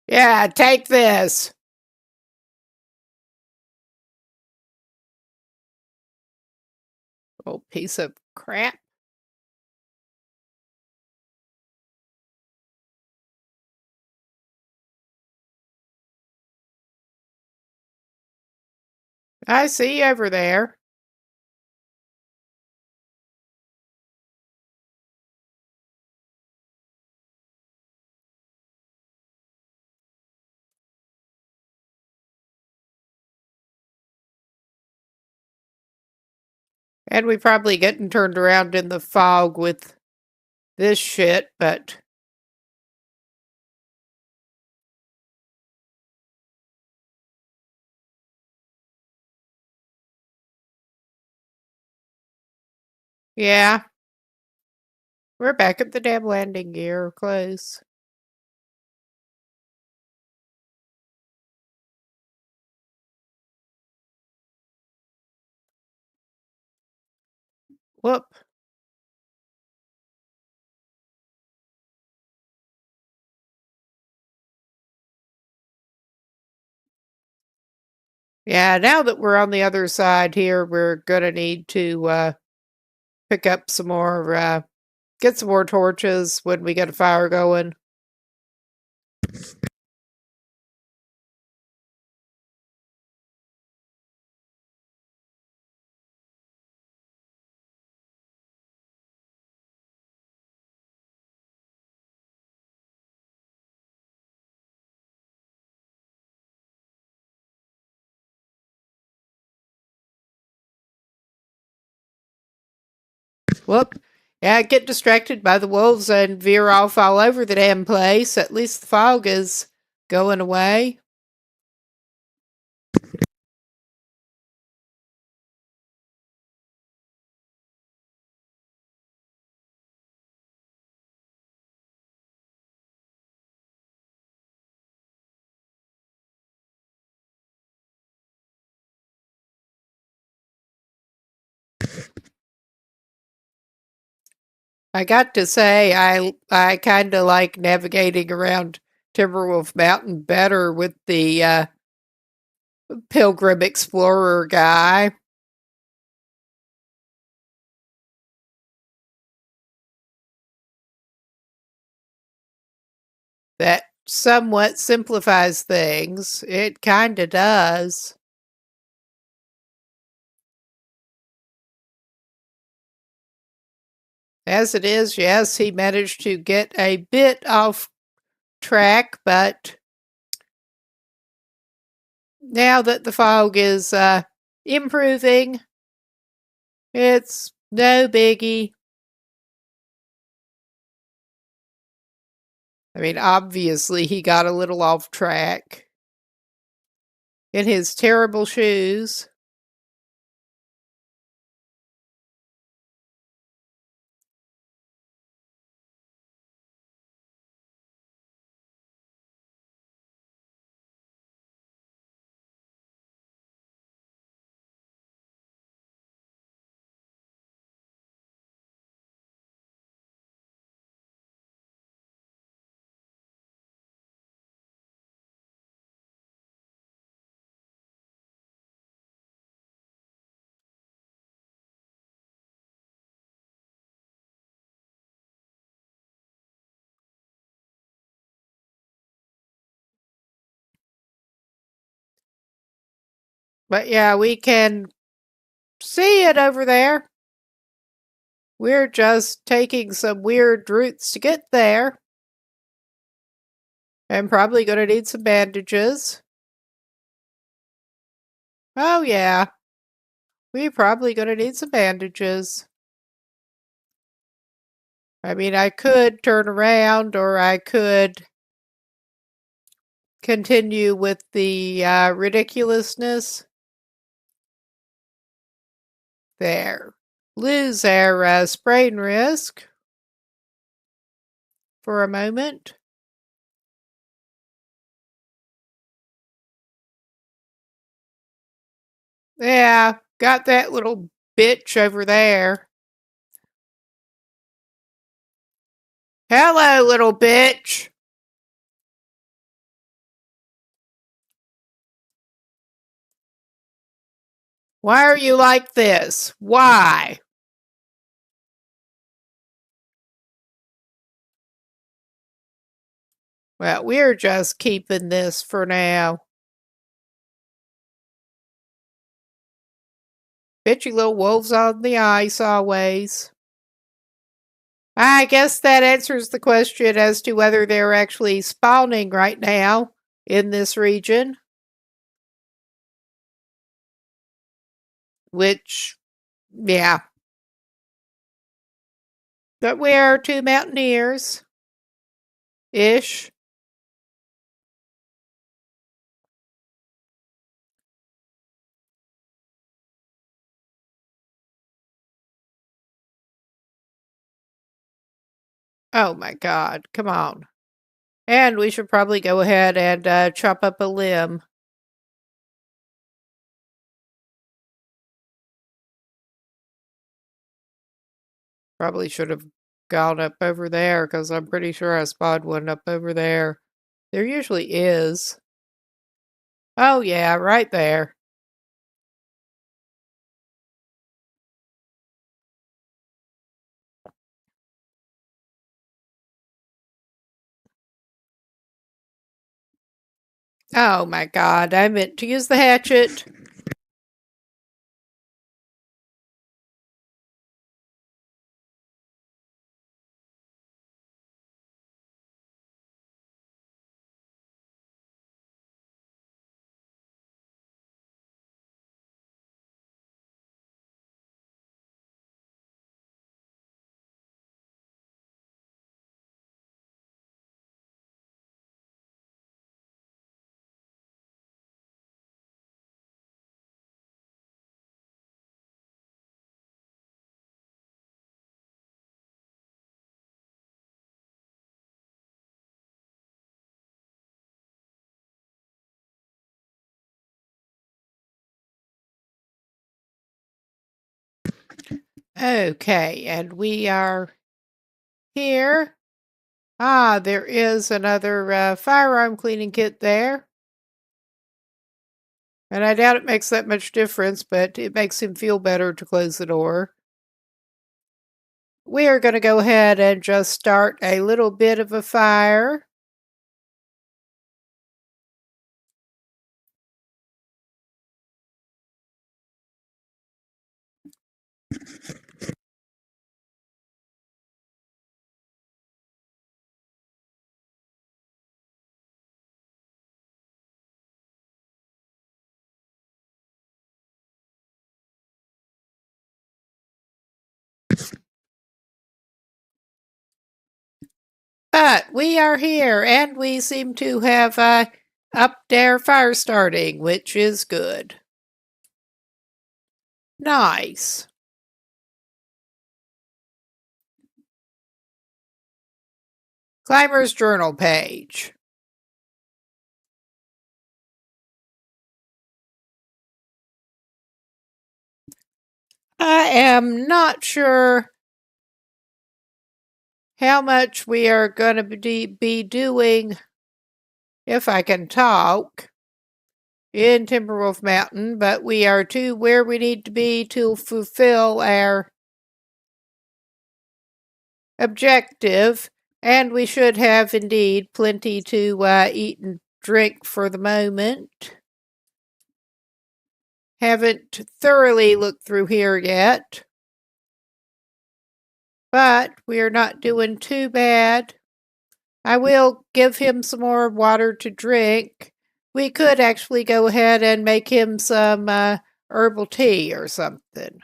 Yeah, take this. Little piece of crap. I see you over there. And we probably getting turned around in the fog with this shit, but yeah, we're back at the damn landing gear. Close. Whoop. Yeah, now that we're on the other side here, we're gonna need to pick up some more, get some more torches when we get a fire going. Whoop. Yeah, get distracted by the wolves and veer off all over the damn place. At least the fog is going away. I got to say, I kind of like navigating around Timberwolf Mountain better with the Pilgrim Explorer guy. That somewhat simplifies things. It kind of does. As it is, yes, he managed to get a bit off track, but now that the fog is improving, it's no biggie. I mean, obviously, he got a little off track in his terrible shoes. But yeah, we can see it over there. We're just taking some weird routes to get there. I'm probably going to need some bandages. Oh, yeah. We're probably going to need some bandages. I mean, I could turn around or I could continue with the ridiculousness. There. Lose our sprain risk for a moment. Yeah, got that little bitch over there. Hello, little bitch. Why are you like this? Why? Well, we're just keeping this for now. Bitchy little wolves on the ice always. I guess that answers the question as to whether they're actually spawning right now in this region. Which, yeah. But we are two mountaineers. Ish. Oh my god, come on. And we should probably go ahead and chop up a limb. Probably should have gone up over there because I'm pretty sure I spotted one up over there. There usually is. Oh, yeah, right there. Oh my god, I meant to use the hatchet. Okay, and we are here. Ah, there is another firearm cleaning kit there. And I doubt it makes that much difference, but it makes him feel better to close the door. We are going to go ahead and just start a little bit of a fire. But we are here, and we seem to have upped our fire starting, which is good. Nice. Climber's journal page. I am not sure how much we are going to be doing, if I can talk, in Timberwolf Mountain, but we are to where we need to be to fulfill our objective, and we should have indeed plenty to eat and drink for the moment. Haven't thoroughly looked through here yet, but we are not doing too bad. I will give him some more water to drink. We could actually go ahead and make him some herbal tea or something.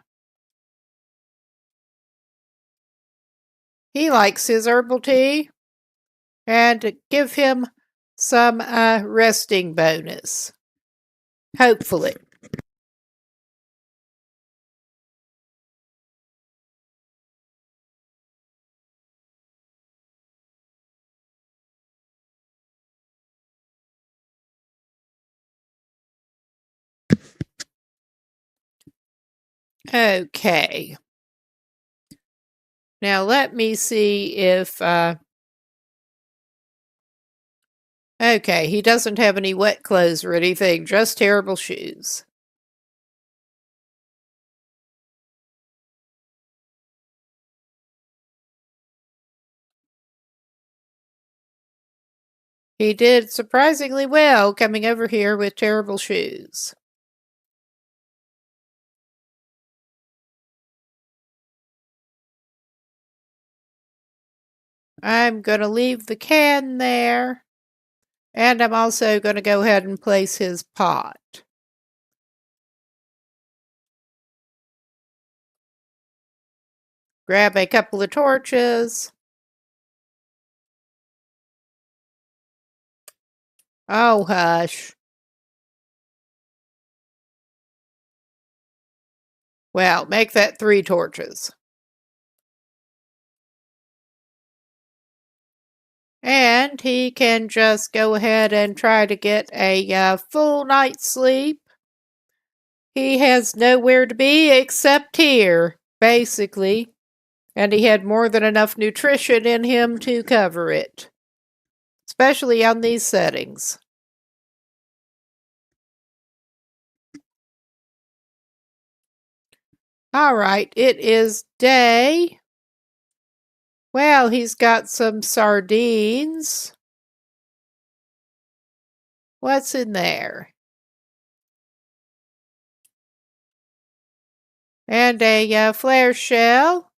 He likes his herbal tea. And give him some resting bonus. Hopefully. Okay. Now let me see if, okay, he doesn't have any wet clothes or anything, just terrible shoes. He did surprisingly well coming over here with terrible shoes. I'm going to leave the can there, and I'm also going to go ahead and place his pot. Grab a couple of torches. Oh, hush. Well, make that 3 torches. And he can just go ahead and try to get a full night's sleep. He has nowhere to be except here, basically. And he had more than enough nutrition in him to cover it, especially on these settings. All right, it is day. Well, he's got some sardines. What's in there? And a flare shell.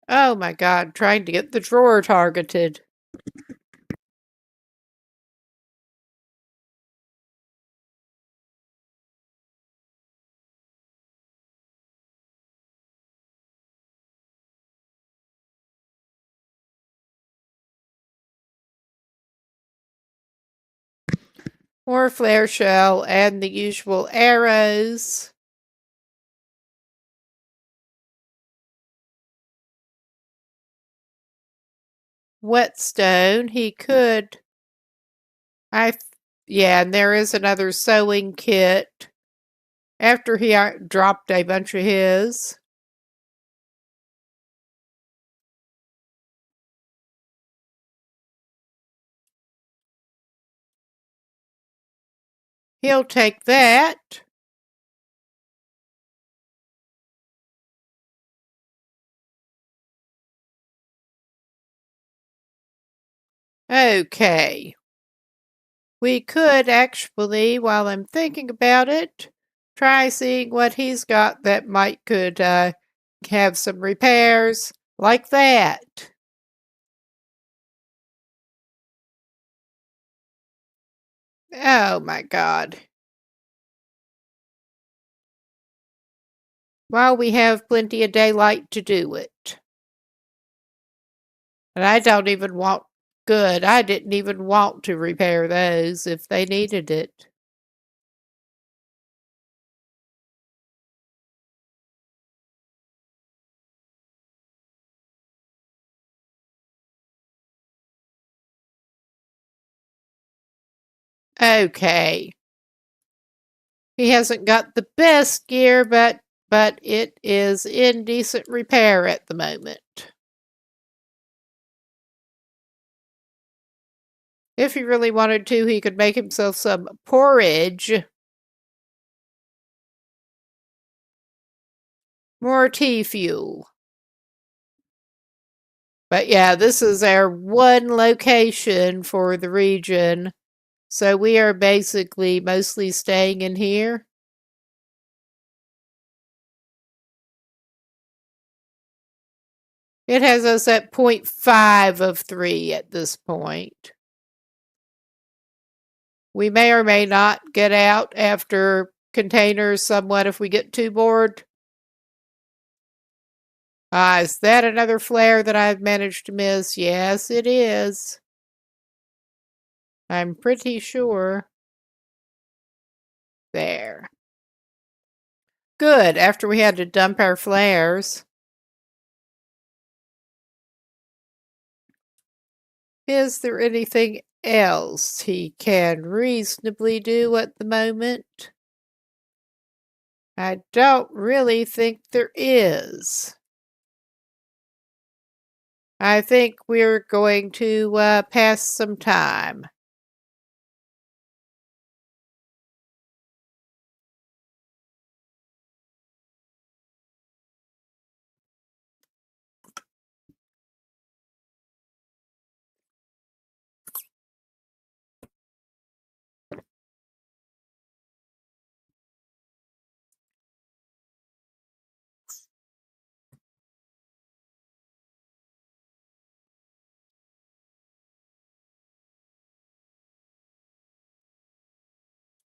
Oh my God, trying to get the drawer targeted. More flare shell and the usual arrows. Whetstone, he could. Yeah, and there is another sewing kit after he dropped a bunch of his. He'll take that. Okay. We could actually, while I'm thinking about it, try seeing what he's got that might could have some repairs like that. Oh my God. Well, we have plenty of daylight to do it. And I don't even want good. I didn't even want to repair those if they needed it. Okay. He hasn't got the best gear, but it is in decent repair at the moment. If he really wanted to, he could make himself some porridge. More tea fuel. But yeah, this is our one location for the region. So we are basically mostly staying in here. It has us at 0.5 of 3 at this point. We may or may not get out after containers somewhat if we get too bored. Is that another flare that I've managed to miss? Yes, it is. I'm pretty sure. There. Good, after we had to dump our flares. Is there anything else he can reasonably do at the moment? I don't really think there is. I think we're going to pass some time.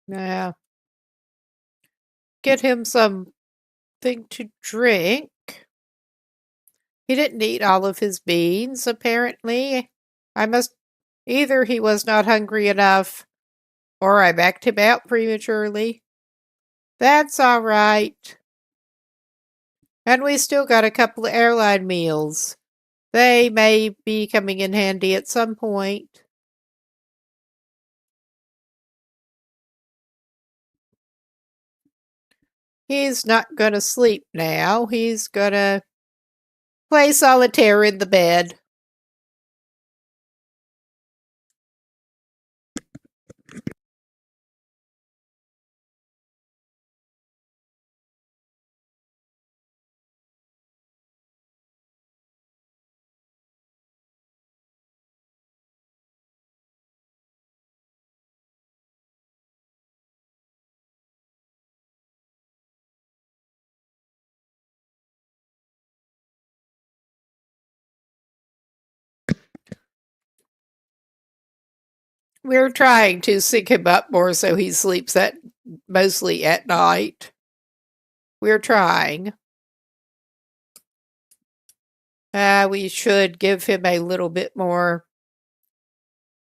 Now, get him something to drink. He didn't eat all of his beans, apparently. Either he was not hungry enough, or I backed him out prematurely. That's all right. And we still got a couple of airline meals. They may be coming in handy at some point. He's not going to sleep now. He's going to play solitaire in the bed. We're trying to sync him up more so he sleeps mostly at night. We're trying. We should give him a little bit more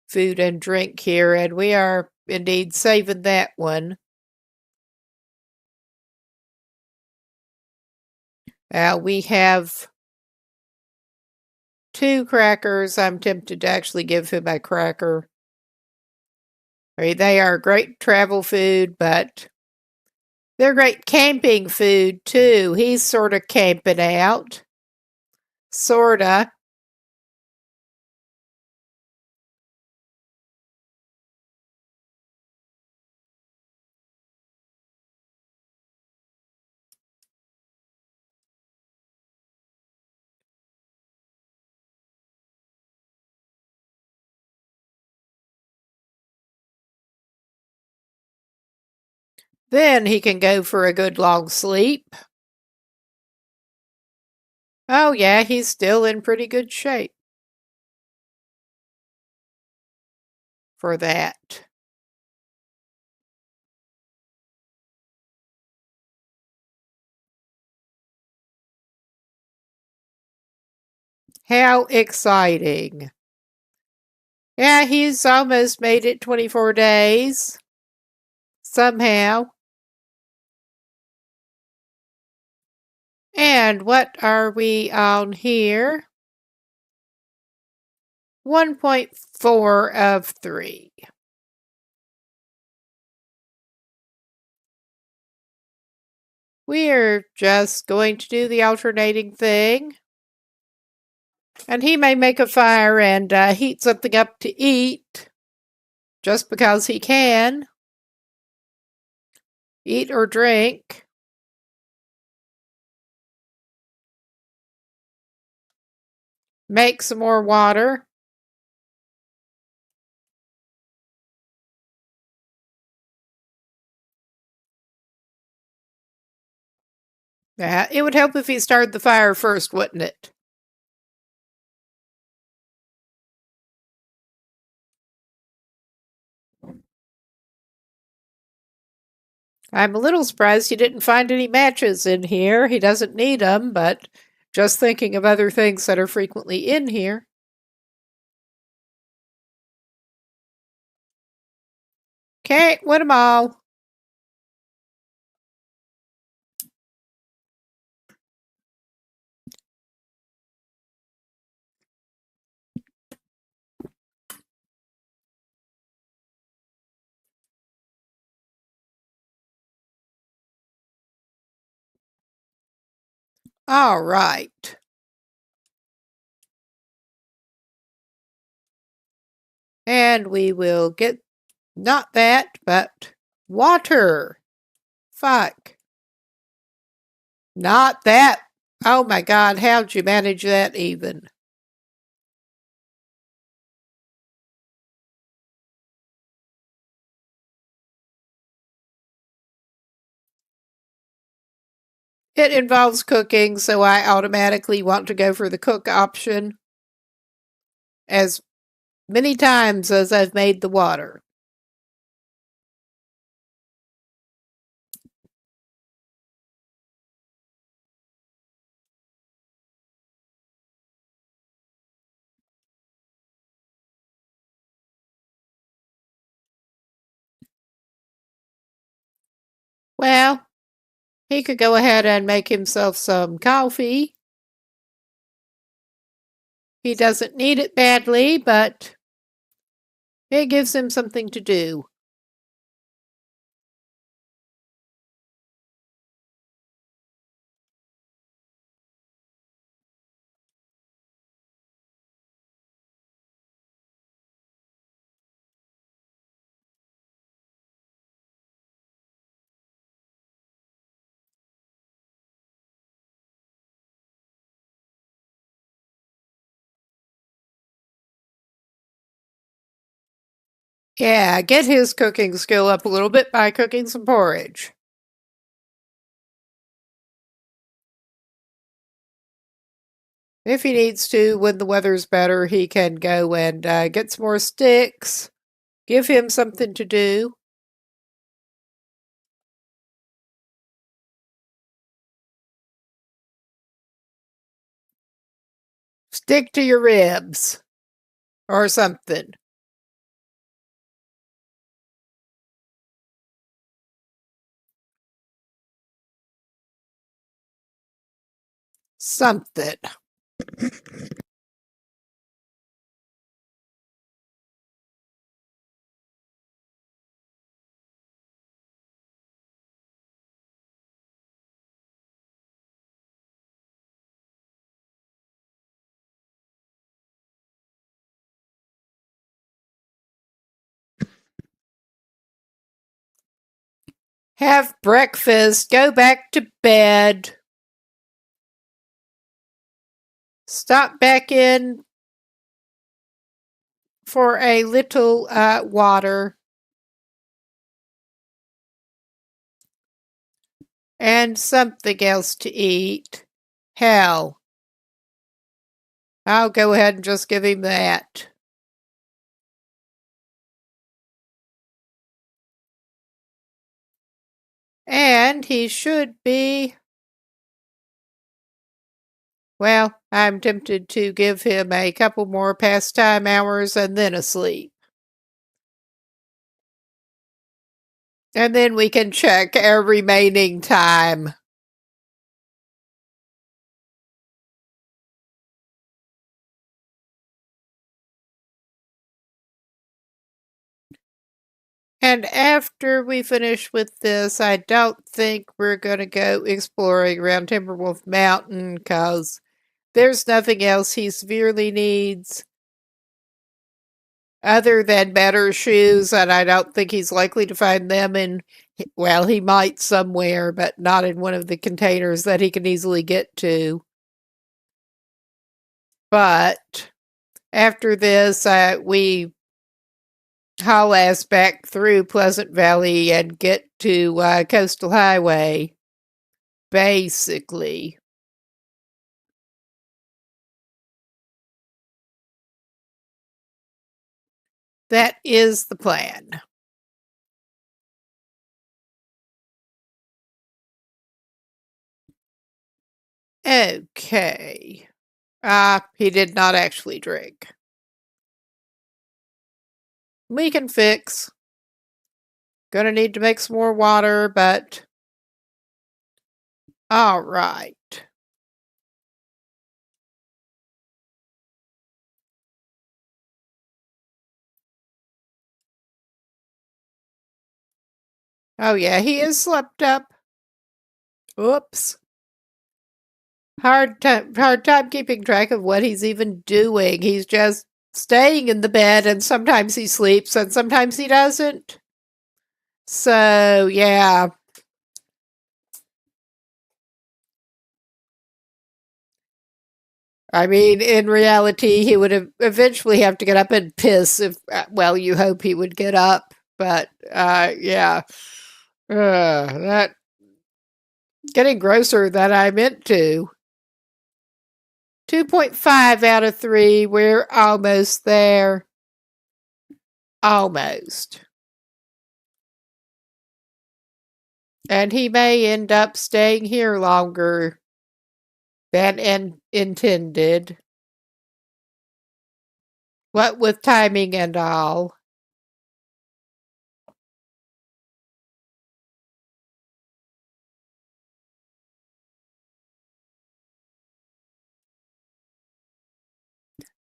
food and drink here, and we are indeed saving that one. We have 2 crackers. I'm tempted to actually give him a cracker. I mean, they are great travel food, but they're great camping food too. He's sort of camping out. Sorta. Then he can go for a good long sleep. Oh, yeah, he's still in pretty good shape for that. How exciting. Yeah, he's almost made it 24 days. Somehow. And what are we on here? 1.4 of 3. We're just going to do the alternating thing. And he may make a fire and heat something up to eat just because he can. Eat or drink. Make some more water. Yeah, it would help if he started the fire first, wouldn't it? I'm a little surprised he didn't find any matches in here. He doesn't need them, but just thinking of other things that are frequently in here. Can't win 'em all. All right. And we will get not that, but water. Fuck. Not that. Oh my God, how'd you manage that even? It involves cooking, so I automatically want to go for the cook option as many times as I've made the water. Well, he could go ahead and make himself some coffee. He doesn't need it badly, but it gives him something to do. Yeah, get his cooking skill up a little bit by cooking some porridge. If he needs to, when the weather's better, he can go and get some more sticks. Give him something to do. Stick to your ribs or something. Something. Have breakfast. Go back to bed. Stop back in for a little water. And something else to eat. Hell, I'll go ahead and just give him that. And he should be. Well, I'm tempted to give him a couple more pastime hours and then a sleep. And then we can check our remaining time. And after we finish with this, I don't think we're going to go exploring around Timberwolf Mountain because there's nothing else he severely needs other than better shoes, and I don't think he's likely to find them in, well, he might somewhere, but not in one of the containers that he can easily get to. But after this, we haul ass back through Pleasant Valley and get to Coastal Highway, basically. That is the plan. Okay. He did not actually drink. We can fix. Gonna need to make some more water, but all right. Oh yeah, he is slept up. Oops. hard time keeping track of what he's even doing. He's just staying in the bed, and sometimes he sleeps and sometimes he doesn't. So, yeah. I mean, in reality, he would eventually have to get up and piss if, well, you hope he would get up. But, yeah. That getting grosser than I meant to. 2.5 out of 3. We're almost there. Almost. And he may end up staying here longer than intended. What with timing and all.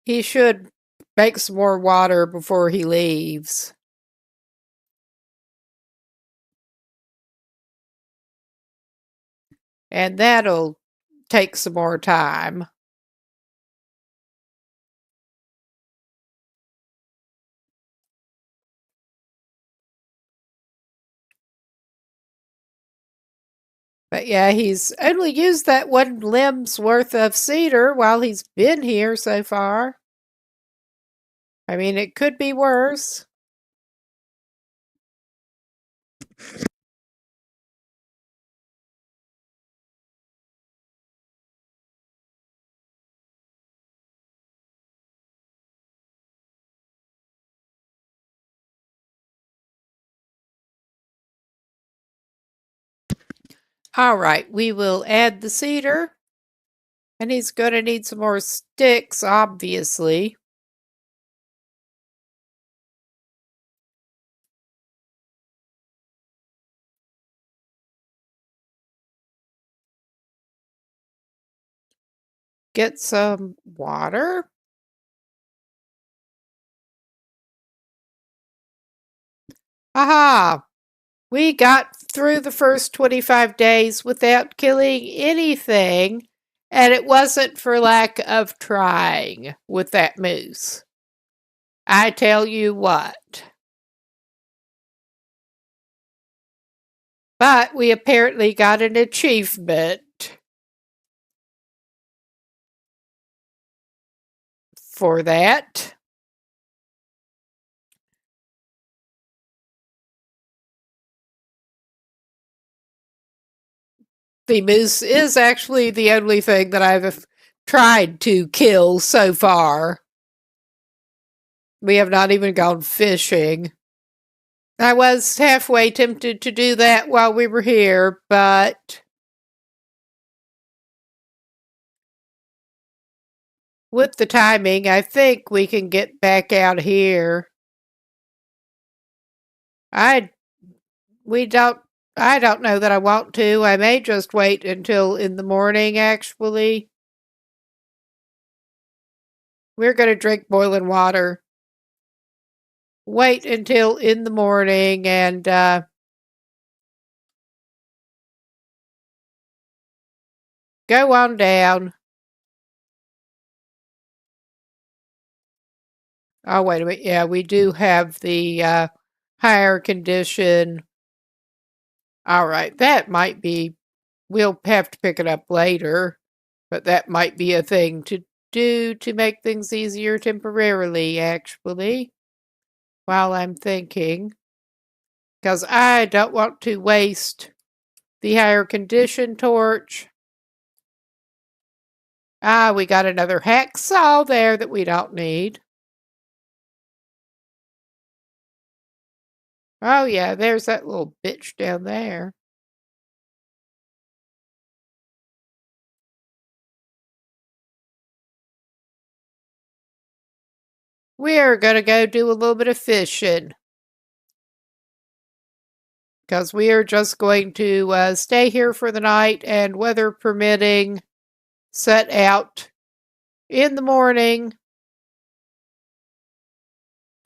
He should make some more water before he leaves. And that'll take some more time. But yeah, he's only used that one limb's worth of cedar while he's been here so far. I mean, it could be worse. All right, we will add the cedar. And he's going to need some more sticks, obviously. Get some water. Aha! We got through the first 25 days without killing anything, and it wasn't for lack of trying with that moose. I tell you what. But we apparently got an achievement for that. The moose is actually the only thing that I've tried to kill so far. We have not even gone fishing. I was halfway tempted to do that while we were here, but with the timing, I think we can get back out here. I don't know that I want to. I may just wait until in the morning, actually. We're going to drink boiling water. Wait until in the morning and go on down. Oh, wait a minute. Yeah, we do have the higher condition. All right, that might be, we'll have to pick it up later, but that might be a thing to do to make things easier temporarily, actually, while I'm thinking. Because I don't want to waste the higher condition torch. Ah, we got another hacksaw there that we don't need. Oh, yeah, there's that little bitch down there. We're going to go do a little bit of fishing. Because we are just going to stay here for the night and, weather permitting, set out in the morning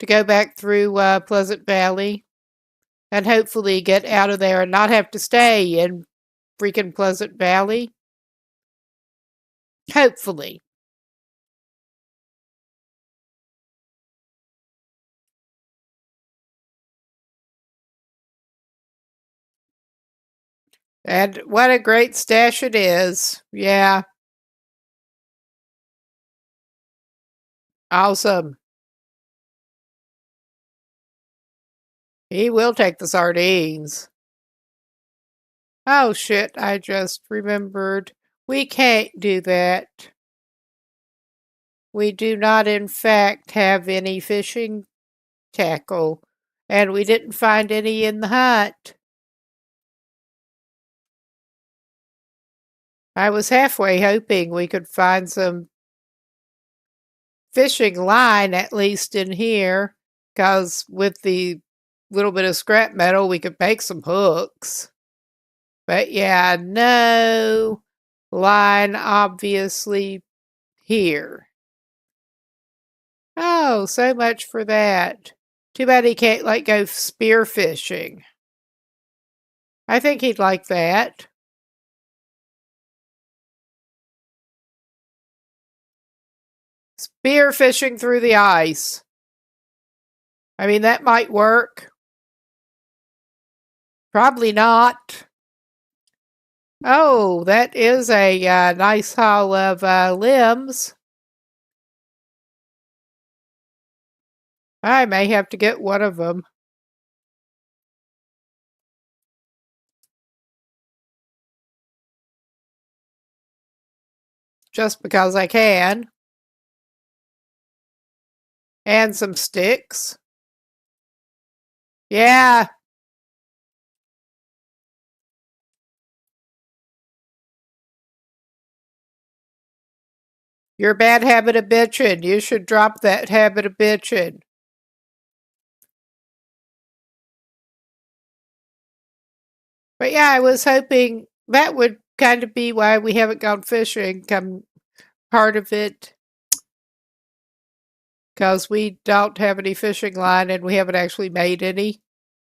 to go back through Pleasant Valley and hopefully get out of there and not have to stay in freaking Pleasant Valley. Hopefully. And what a great stash it is. Yeah, awesome. He will take the sardines. Oh shit, I just remembered. We can't do that. We do not, in fact, have any fishing tackle, and we didn't find any in the hut. I was halfway hoping we could find some fishing line, at least in here, because with the little bit of scrap metal, we could make some hooks. But yeah, no line obviously here. Oh, so much for that. Too bad he can't, like, go spear fishing. I think he'd like that. Spear fishing through the ice. I mean, that might work. Probably not. Oh, that is a nice haul of limbs. I may have to get one of them. Just because I can. And some sticks. Yeah. Your bad habit of bitching. You should drop that habit of bitching. But yeah, I was hoping that would kind of be why we haven't gone fishing. Come part of it. Because we don't have any fishing line and we haven't actually made any.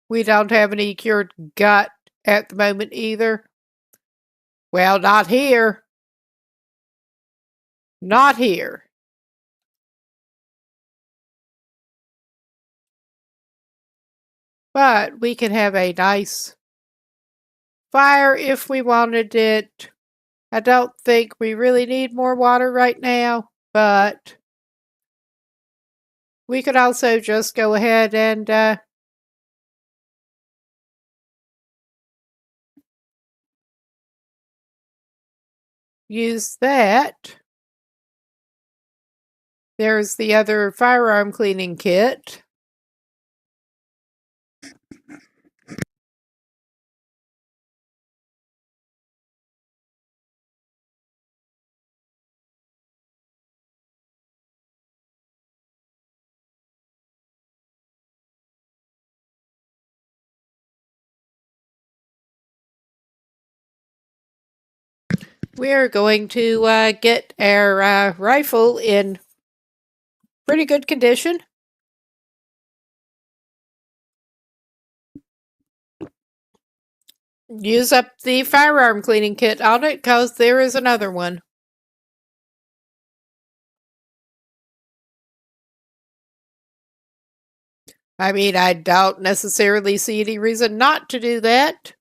We don't have any cured gut at the moment either. Well, not here. Not here. But we can have a nice fire if we wanted it. I don't think we really need more water right now, but we could also just go ahead and use that. There's the other firearm cleaning kit. We're going to get our rifle in pretty good condition. Use up the firearm cleaning kit on it because there is another one. I mean, I don't necessarily see any reason not to do that.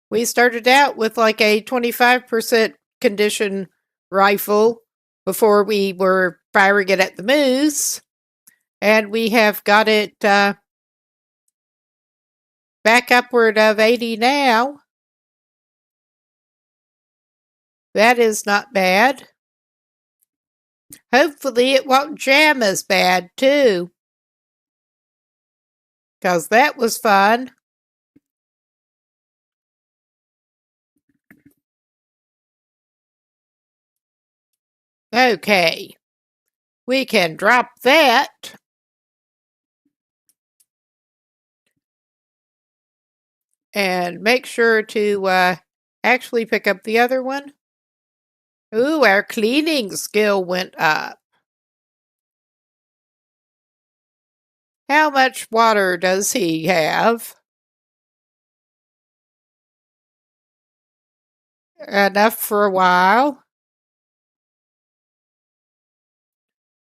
We started out with like a 25% condition rifle before we were firing it at the moose, and we have got it back upward of 80 now. That is not bad. Hopefully it won't jam as bad too, because that was fun. Okay, we can drop that. And make sure to actually pick up the other one. Ooh, our cleaning skill went up. How much water does he have? enough for a while.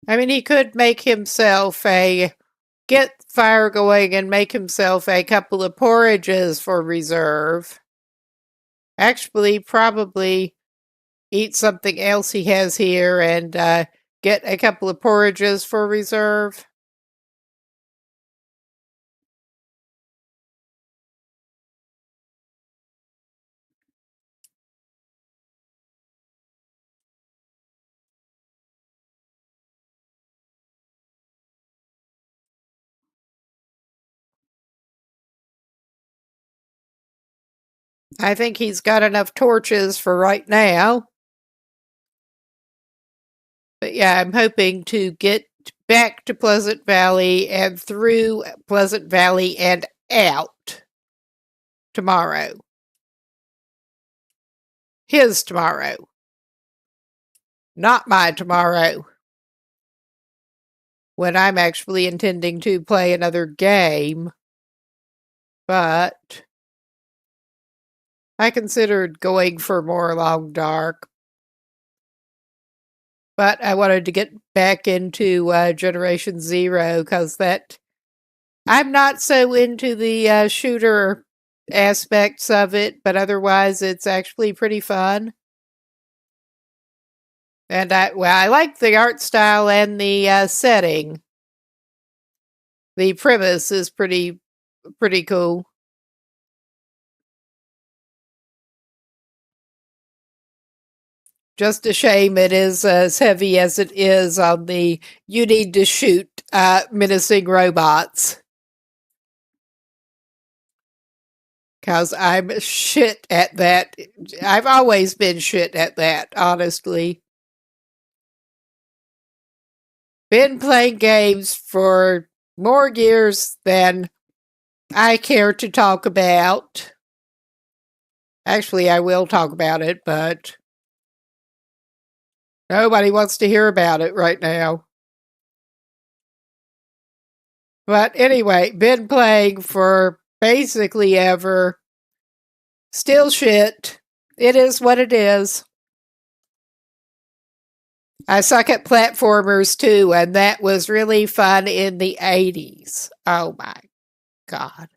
I mean, he could make himself get fire going and make himself a couple of porridges for reserve. Actually, probably eat something else he has here and get a couple of porridges for reserve. I think he's got enough torches for right now. But yeah, I'm hoping to get back to Pleasant Valley and through Pleasant Valley and out tomorrow. His tomorrow. Not my tomorrow. When I'm actually intending to play another game. But I considered going for more long dark. But I wanted to get back into Generation Zero because I'm not so into the shooter aspects of it, but otherwise it's actually pretty fun. And I like the art style and the setting. The premise is pretty cool. Just a shame it is as heavy as it is on the you need to shoot menacing robots. Because I'm shit at that. I've always been shit at that, honestly. Been playing games for more years than I care to talk about. Actually, I will talk about it, but nobody wants to hear about it right now. But anyway, been playing for basically ever. Still shit. It is what it is. I suck at platformers too, and that was really fun in the 80s. Oh my God.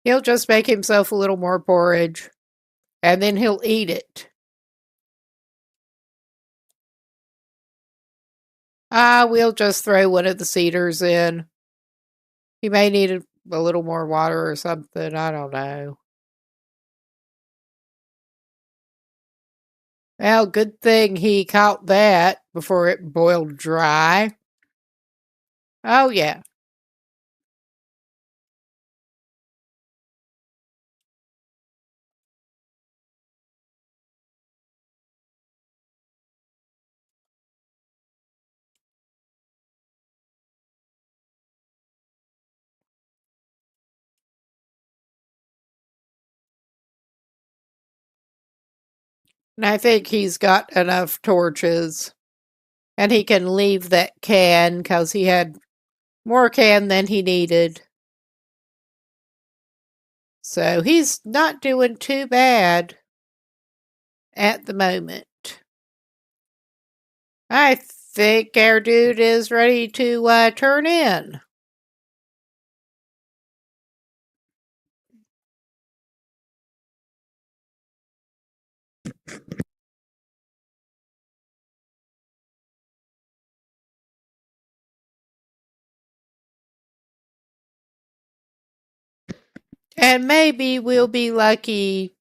He'll just make himself a little more porridge, and then he'll eat it. We'll just throw one of the cedars in. He may need a little more water or something. I don't know. Well, good thing he caught that before it boiled dry. Oh, yeah. And I think he's got enough torches. And he can leave that can because he had more can than he needed. So he's not doing too bad at the moment. I think our dude is ready to turn in. And maybe we'll be lucky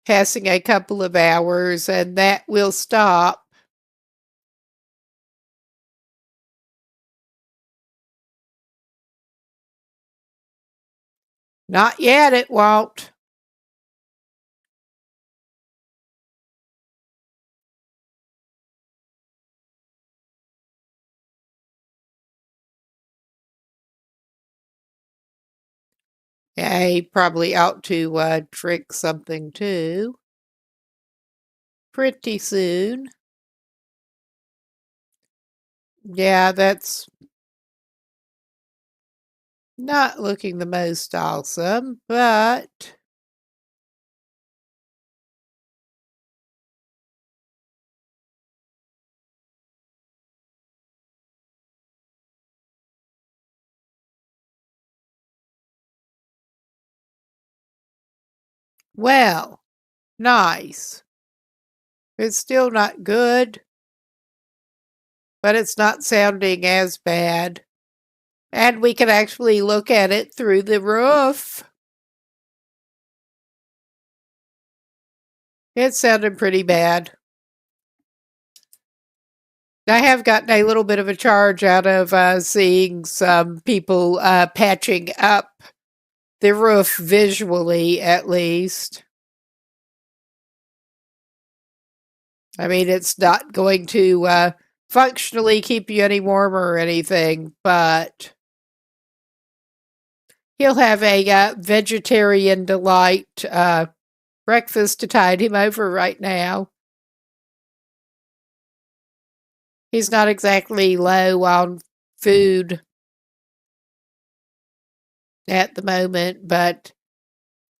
passing a couple of hours and that will stop. Not yet, it won't. Yeah, he probably ought to drink something too. Pretty soon. Yeah, that's not looking the most awesome, but well, nice. It's still not good, but it's not sounding as bad. And we can actually look at it through the roof. It sounded pretty bad. I have gotten a little bit of a charge out of seeing some people patching up the roof visually, at least. I mean, it's not going to functionally keep you any warmer or anything, but he'll have a vegetarian delight breakfast to tide him over right now. He's not exactly low on food at the moment, but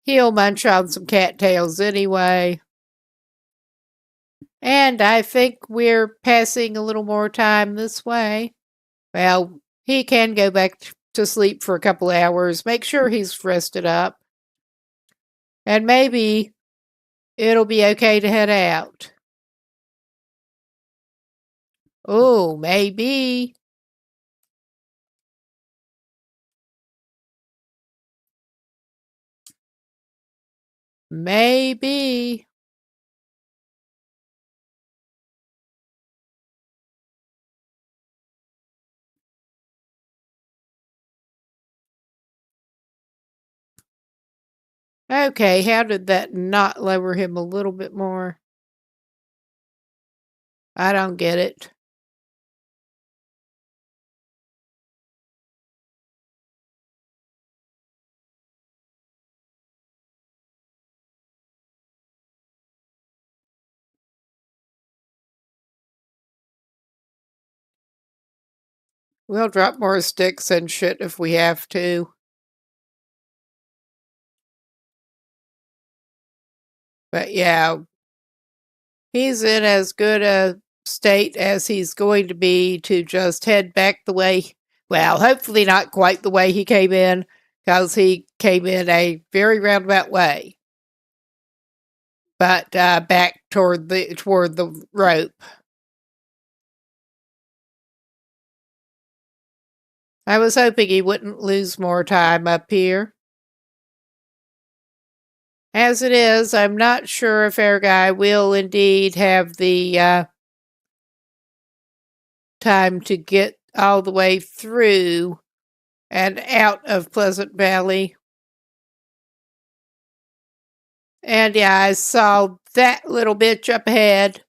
he'll munch on some cattails anyway. And I think we're passing a little more time this way. Well, he can go back to sleep for a couple hours, make sure he's rested up, and maybe it'll be okay to head out. Oh, maybe. Maybe. Okay, how did that not lower him a little bit more? I don't get it. We'll drop more sticks and shit if we have to. But yeah, he's in as good a state as he's going to be to just head back the way, well, hopefully not quite the way he came in, because he came in a very roundabout way. But back toward the rope. I was hoping he wouldn't lose more time up here. As it is, I'm not sure if our guy will indeed have the time to get all the way through and out of Pleasant Valley. And yeah, I saw that little bitch up ahead.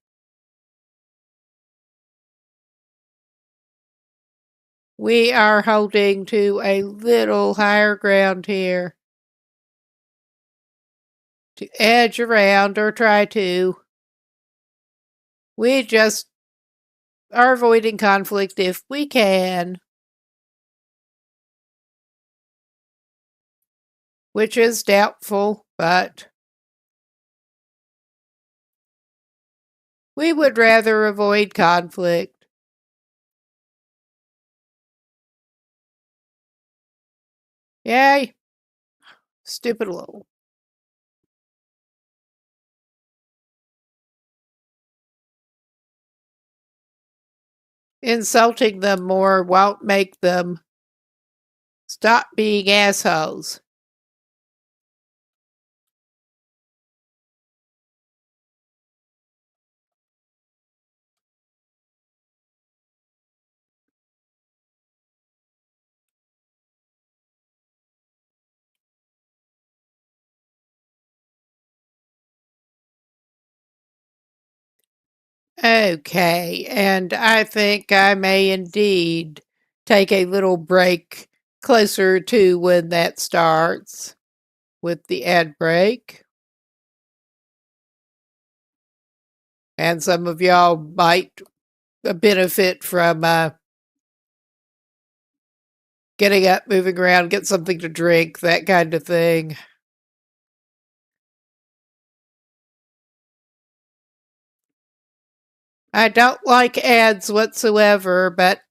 We are holding to a little higher ground here to edge around or try to. We just are avoiding conflict if we can, which is doubtful, but we would rather avoid conflict. Yay, stupid little. Insulting them more won't make them stop being assholes. Okay, and I think I may indeed take a little break closer to when that starts. with the ad break. And some of y'all might benefit from getting up, moving around, get something to drink, that kind of thing. I don't like ads whatsoever, but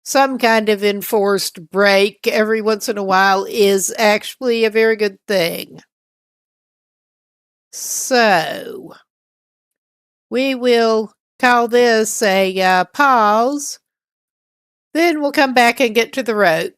some kind of enforced break every once in a while is actually a very good thing. So, we will call this a pause. Then we'll come back and get to the rope.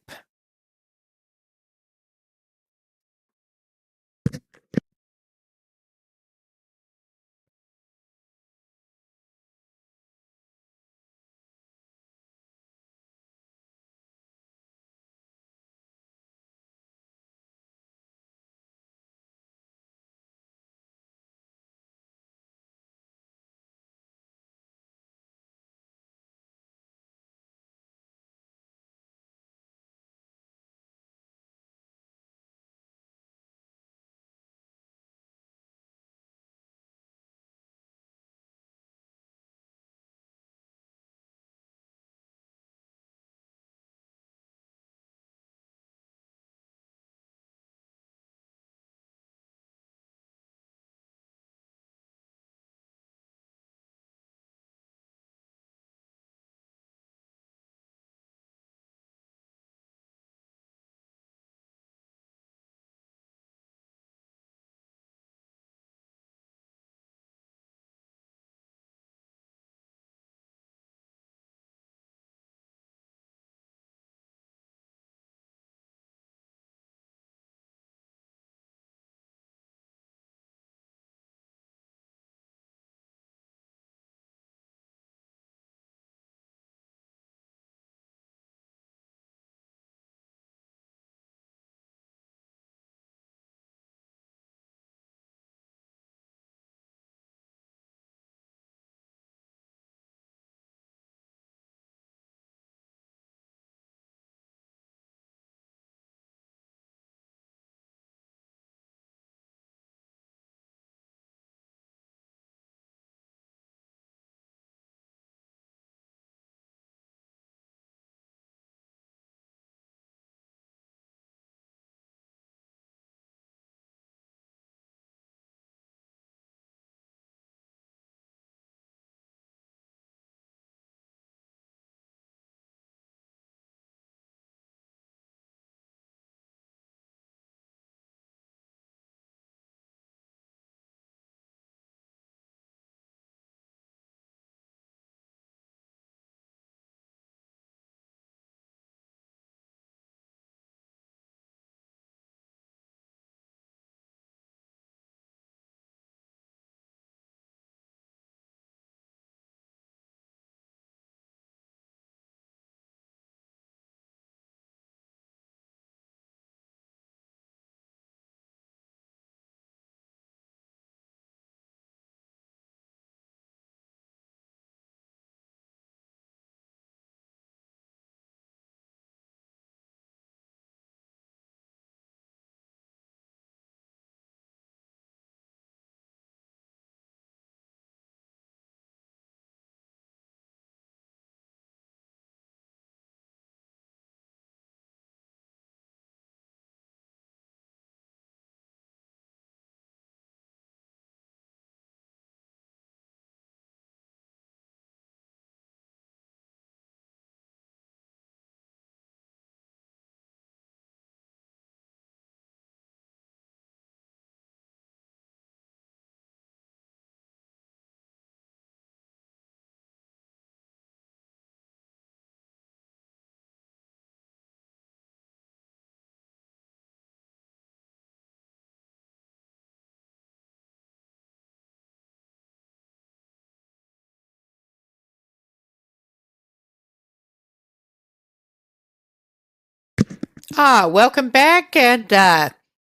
Welcome back, and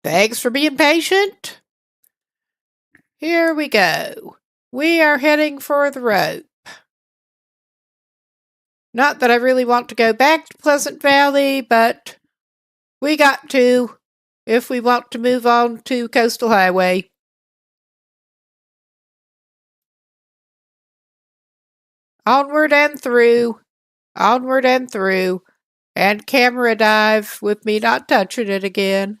thanks for being patient. Here we go. We are heading for the rope. Not that I really want to go back to Pleasant Valley, but we got to. if we want to move on to Coastal Highway. Onward and through, onward and through, and camera dive with me not touching it again.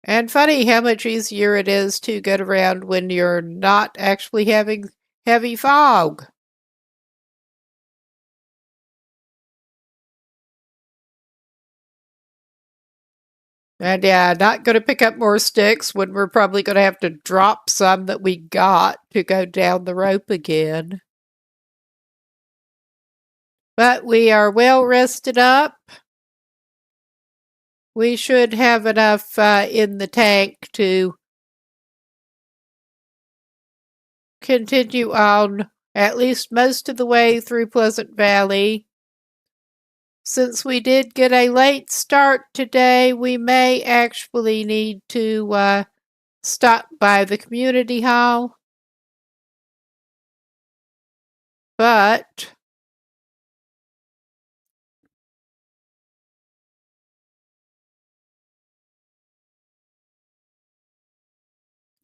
And funny how much easier it is to get around when you're not actually having heavy fog. And yeah, not going to pick up more sticks when we're probably going to have to drop some that we got to go down the rope again. But we are well rested up. We should have enough in the tank to continue on at least most of the way through Pleasant Valley. Since we did get a late start today, we may actually need to stop by the community hall. But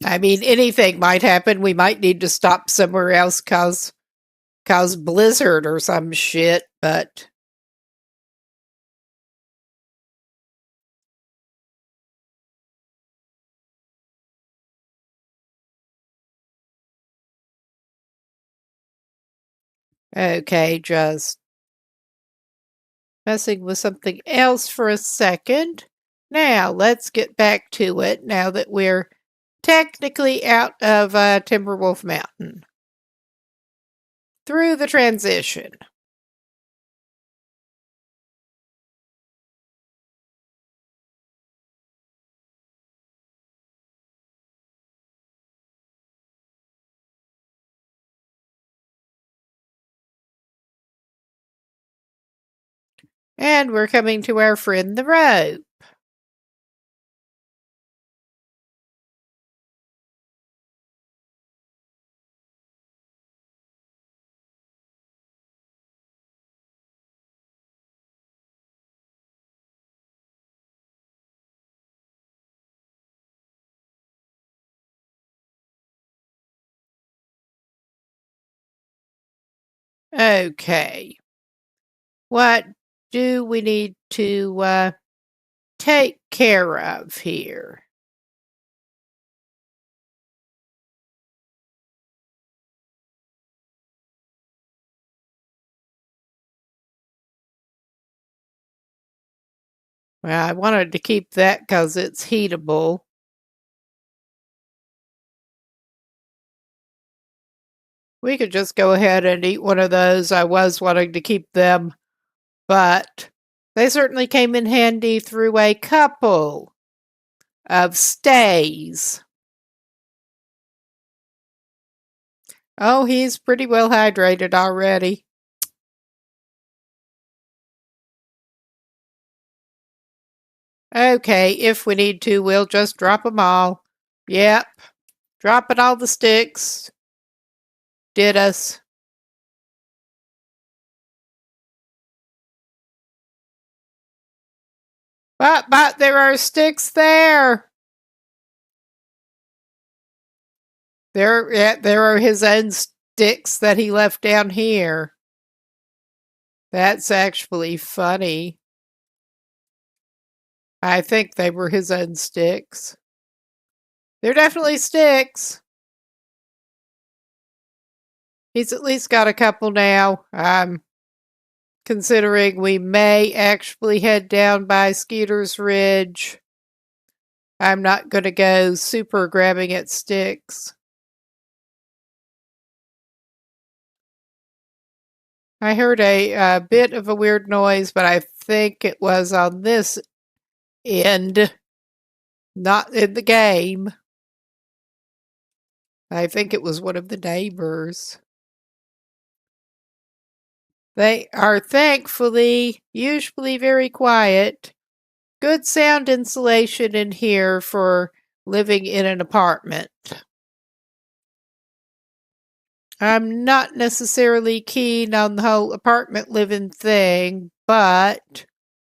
I mean, anything might happen. We might need to stop somewhere else cause blizzard or some shit, but okay, just messing with something else for a second. Now, let's get back to it now that we're technically out of Timberwolf Mountain. Through the transition. And we're coming to our friend the rope. Okay. What do we need to take care of here? Well, I wanted to keep that because it's heatable. We could just go ahead and eat one of those. I was wanting to keep them, but they certainly came in handy through a couple of stays. Oh, he's pretty well hydrated already. Okay, if we need to, we'll just drop them all. Yep, dropping all the sticks. Did us. But there are sticks there. There are his own sticks that he left down here. That's actually funny. I think they were his own sticks. They're definitely sticks. He's at least got a couple now. Considering we may actually head down by Skeeter's Ridge. I'm not going to go super grabbing at sticks. I heard a bit of a weird noise, but I think it was on this end, not in the game. I think it was one of the neighbors. They are thankfully usually very quiet. good sound insulation in here for living in an apartment. I'm not necessarily keen on the whole apartment living thing, but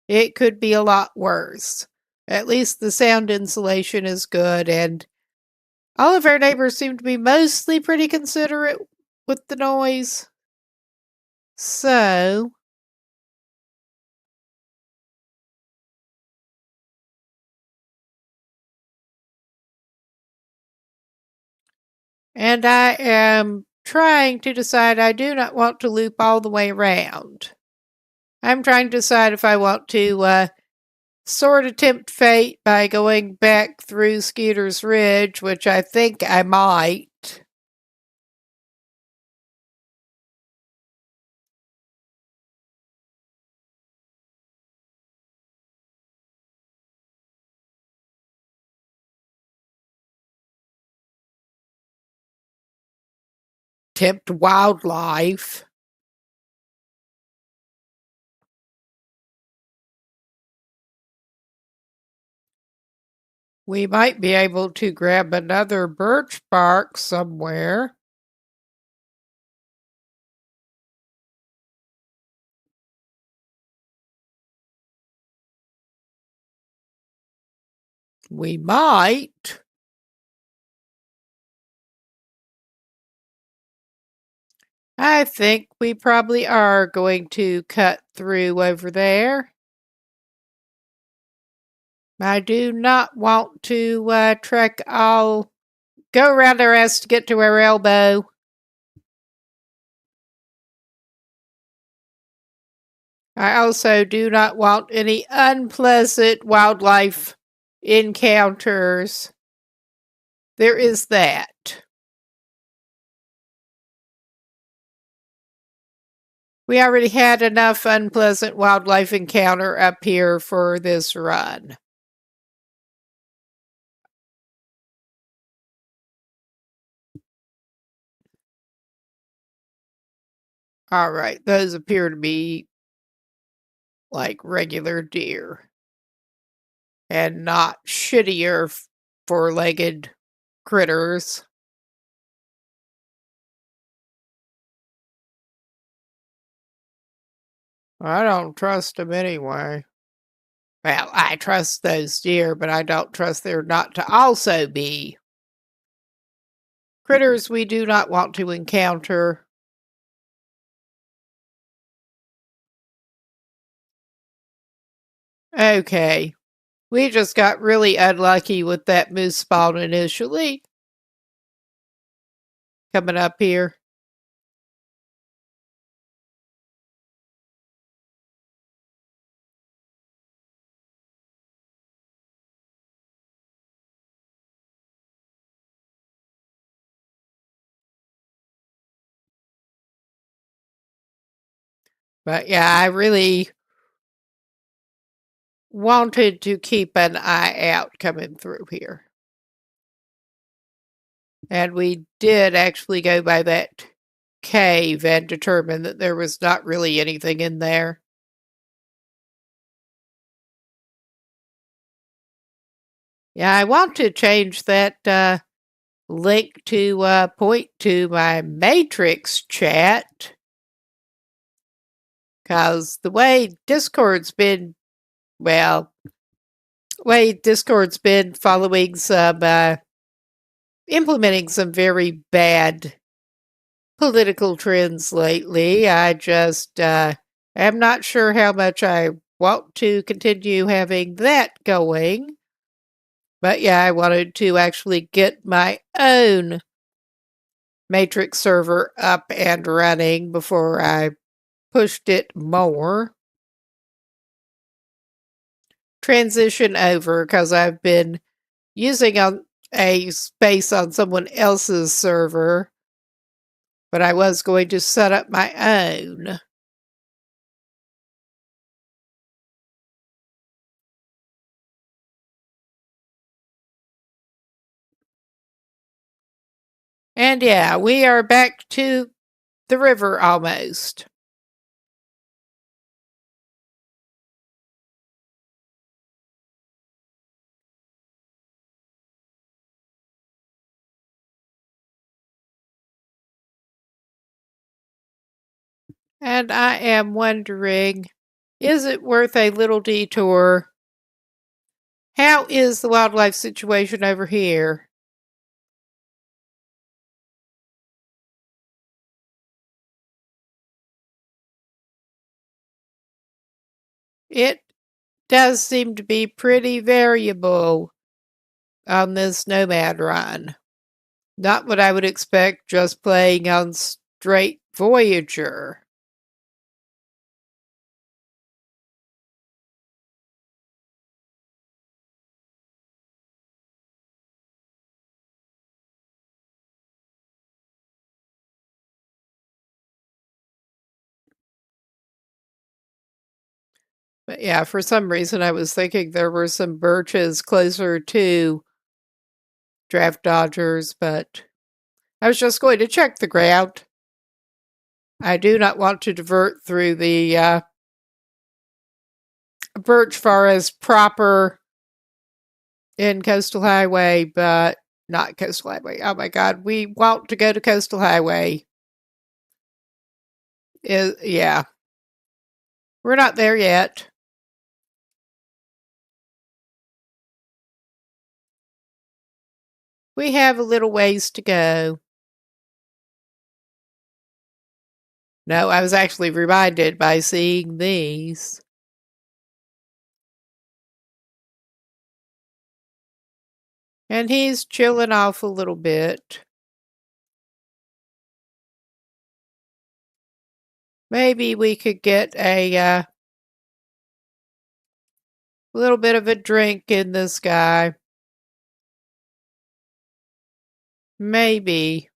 it could be a lot worse. At least the sound insulation is good, and all of our neighbors seem to be mostly pretty considerate with the noise. So, and I am trying to decide I do not want to loop all the way around. I'm trying to decide if I want to sort of tempt fate by going back through Skeeter's Ridge, which I think I might. Tempt wildlife. We might be able to grab another birch bark somewhere. We might. I think we probably are going to cut through over there. I do not want to trek all, go around our ass to get to our elbow. I also do not want any unpleasant wildlife encounters. There is that. We already had enough unpleasant wildlife encounter up here for this run. All right, those appear to be like regular deer and not shittier four-legged critters. I don't trust them anyway. Well, I trust those deer, but I don't trust there not to also be critters we do not want to encounter. Okay, we just got really unlucky with that moose spawn initially. Coming up here. But yeah, I really wanted to keep an eye out coming through here. And we did actually go by that cave and determine that there was not really anything in there. Yeah, I want to change that link to point to my Matrix chat. Because the way Discord's been, well, way Discord's been following some, implementing some very bad political trends lately. I just am not sure how much I want to continue having that going. But yeah, I wanted to actually get my own Matrix server up and running before I pushed it more. Transition over because I've been using a space on someone else's server, but I was going to set up my own. And yeah, we are back to the river almost. And I am wondering, is it worth a little detour? How is the wildlife situation over here? It does seem to be pretty variable on this Nomad run. Not what I would expect just playing on straight Voyager. But yeah, for some reason I was thinking there were some birches closer to draft dodgers, but I was just going to check the ground. I do not want to divert through the birch forest proper in Coastal Highway, but not Coastal Highway. Oh my God, we want to go to Coastal Highway. Yeah, we're not there yet. We have a little ways to go. No, I was actually reminded by seeing these. And he's chilling off a little bit. Maybe we could get a little bit of a drink in this guy. Maybe.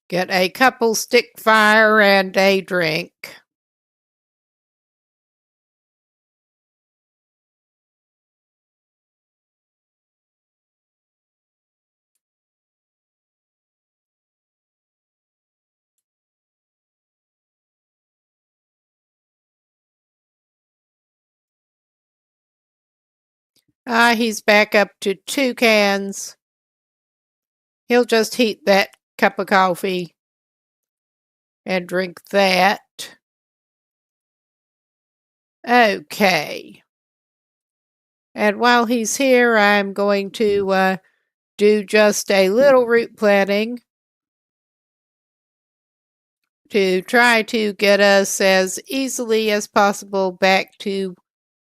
Get a couple stick fire and a drink. He's back up to 2 cans. He'll just heat that cup of coffee and drink that. Okay. And while he's here, I'm going to do just a little route planning to try to get us as easily as possible back to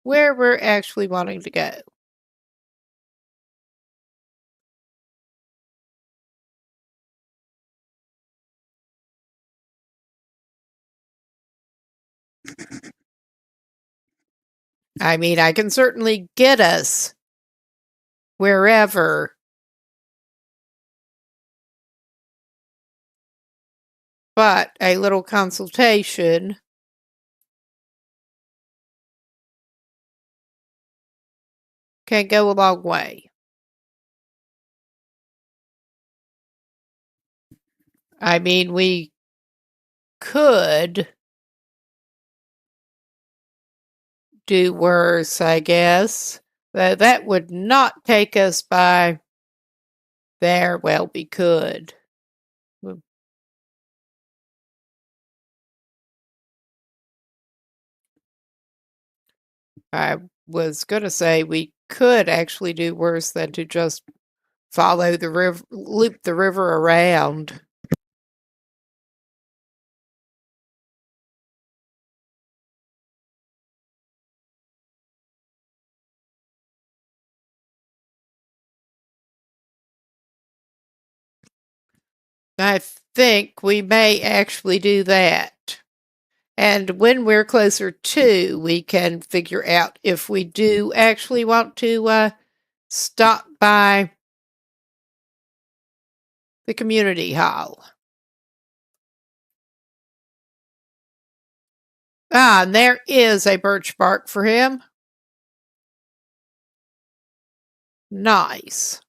where we're actually wanting to go. I mean, I can certainly get us wherever, but a little consultation can go a long way. I mean, we could do worse, I guess. But that would not take us by there. Well, we could. I was going to say we could actually do worse than to just follow the river, loop the river around. I think we may actually do that. And when we're closer to, we can figure out if we do actually want to stop by the community hall. And there is a birch bark for him. Nice.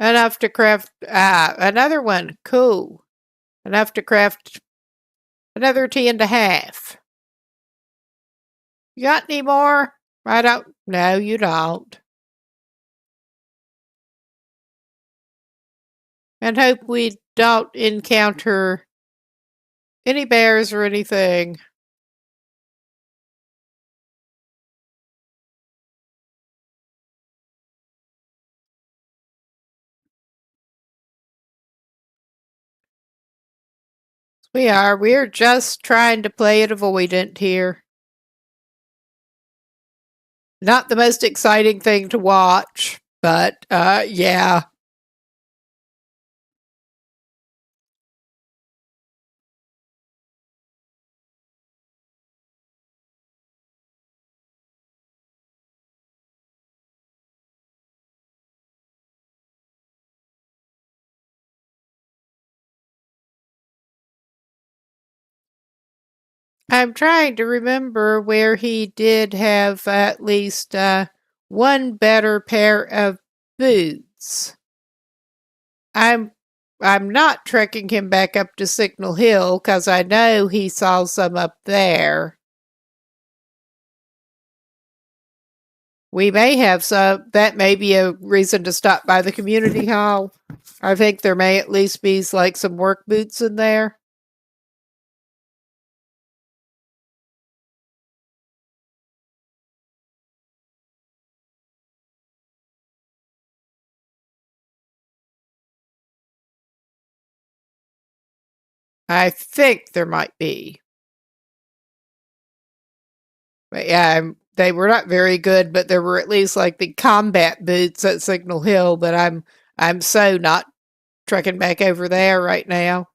Enough to craft another one. Cool. Enough to craft another tea and a half. You got any more? I don't. No, you don't. And hope we don't encounter any bears or anything. We are. We're just trying to play it avoidant here. Not the most exciting thing to watch, but yeah. I'm trying to remember where he did have at least one better pair of boots. I'm not trekking him back up to Signal Hill because I know he saw some up there. We may have some. That may be a reason to stop by the community hall. I think there may at least be like some work boots in there. I think there might be. But yeah, they were not very good, but there were at least like the combat boots at Signal Hill, but I'm so not trekking back over there right now.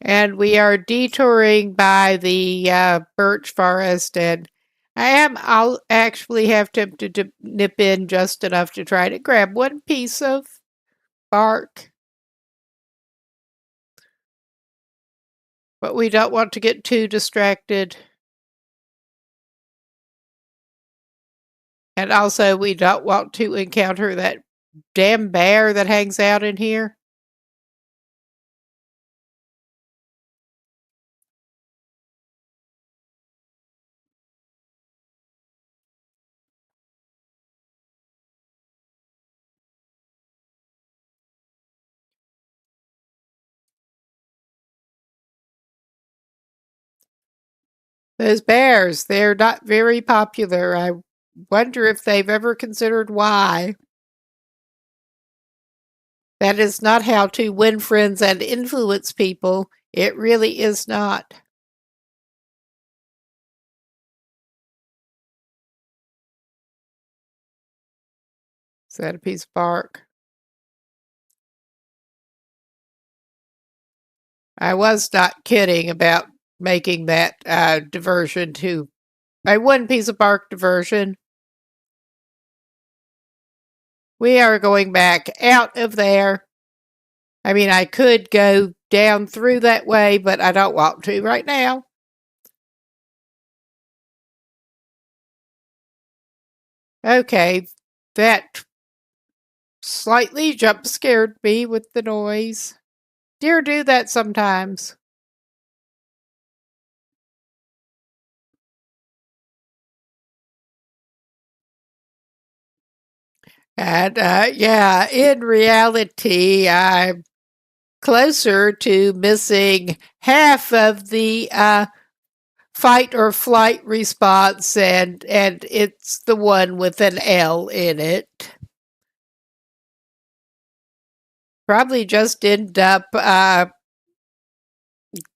And we are detouring by the birch forest, and I'll actually have tempted to nip in just enough to try to grab one piece of bark. But we don't want to get too distracted. And also, we don't want to encounter that damn bear that hangs out in here. Those bears, they're not very popular. I wonder if they've ever considered why. That is not how to win friends and influence people. It really is not. Is that a piece of bark? I was not kidding about making that diversion to a one piece of bark diversion. We are going back out of there. I mean, I could go down through that way, but I don't want to right now. Okay, that slightly jump scared me with the noise. Deer do that sometimes. And yeah, in reality, I'm closer to missing half of the fight or flight response, and it's the one with an L in it. Probably just end up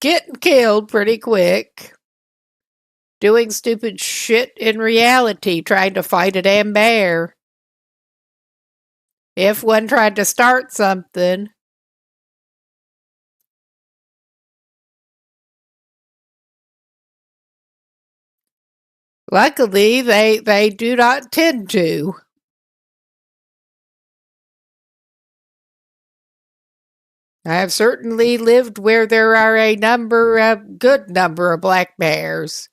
getting killed pretty quick. Doing stupid shit in reality, trying to fight a damn bear. If one tried to start something. Luckily, they do not tend to. I have certainly lived where there are a good number of black bears.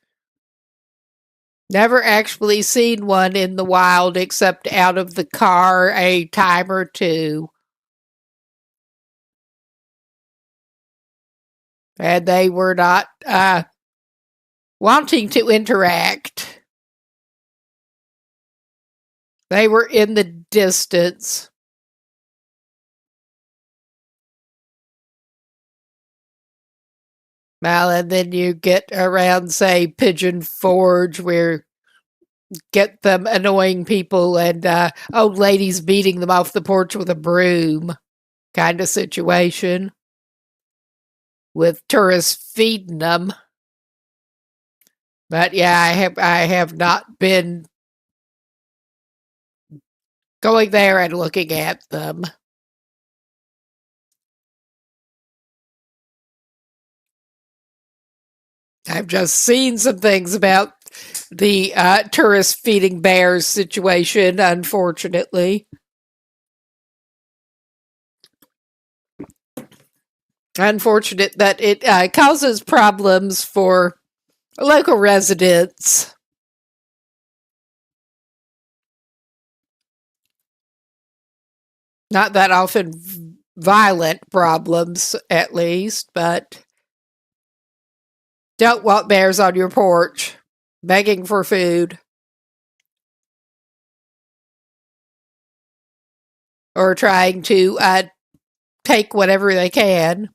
Never actually seen one in the wild except out of the car a time or two. And they were not wanting to interact. They were in the distance. Well, and then you get around, say, Pigeon Forge, where get them annoying people and old ladies beating them off the porch with a broom kind of situation with tourists feeding them. But yeah, I have not been going there and looking at them. I've just seen some things about the tourist feeding bears situation, unfortunately. Unfortunate that it causes problems for local residents. Not that often violent problems, at least, but don't want bears on your porch begging for food or trying to take whatever they can.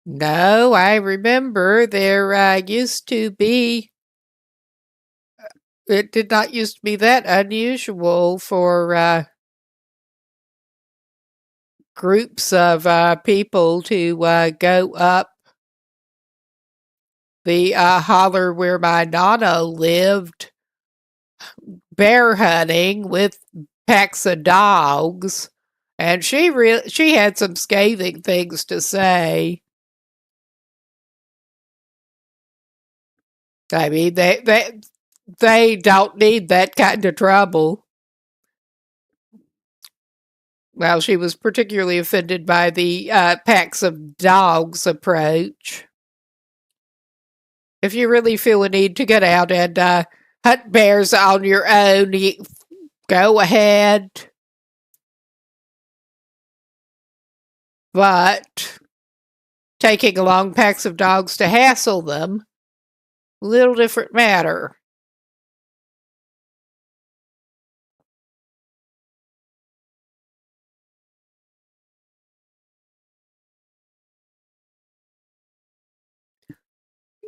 No, I remember there used to be, it did not used to be that unusual for groups of people to go up the holler where my nana lived, bear hunting with packs of dogs, and she had some scathing things to say. I mean, they don't need that kind of trouble. Well, she was particularly offended by the packs of dogs approach. If you really feel a need to get out and hunt bears on your own, go ahead. But taking along packs of dogs to hassle them, little different matter.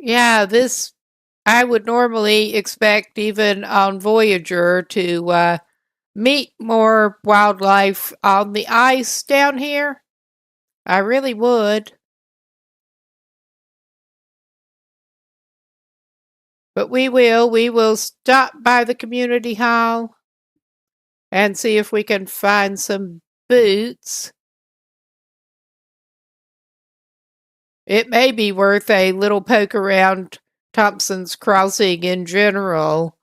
Yeah, this I would normally expect even on Voyager to meet more wildlife on the ice down here. I really would. But we will. We will stop by the community hall and see if we can find some boots. It may be worth a little poke around Thompson's Crossing in general,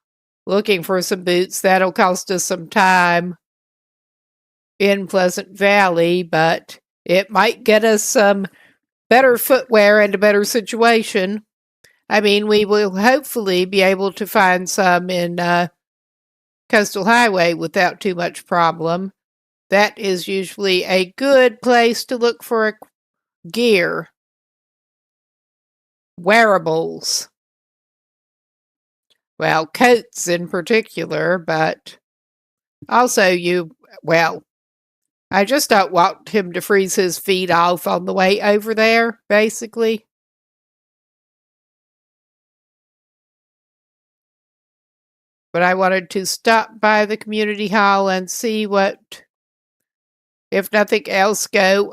looking for some boots. That'll cost us some time in Pleasant Valley, but it might get us some better footwear and a better situation. I mean, we will hopefully be able to find some in Coastal Highway without too much problem. That is usually a good place to look for gear, wearables. Well, coats in particular, but also well, I just don't want him to freeze his feet off on the way over there, basically. But I wanted to stop by the community hall and see what, if nothing else, go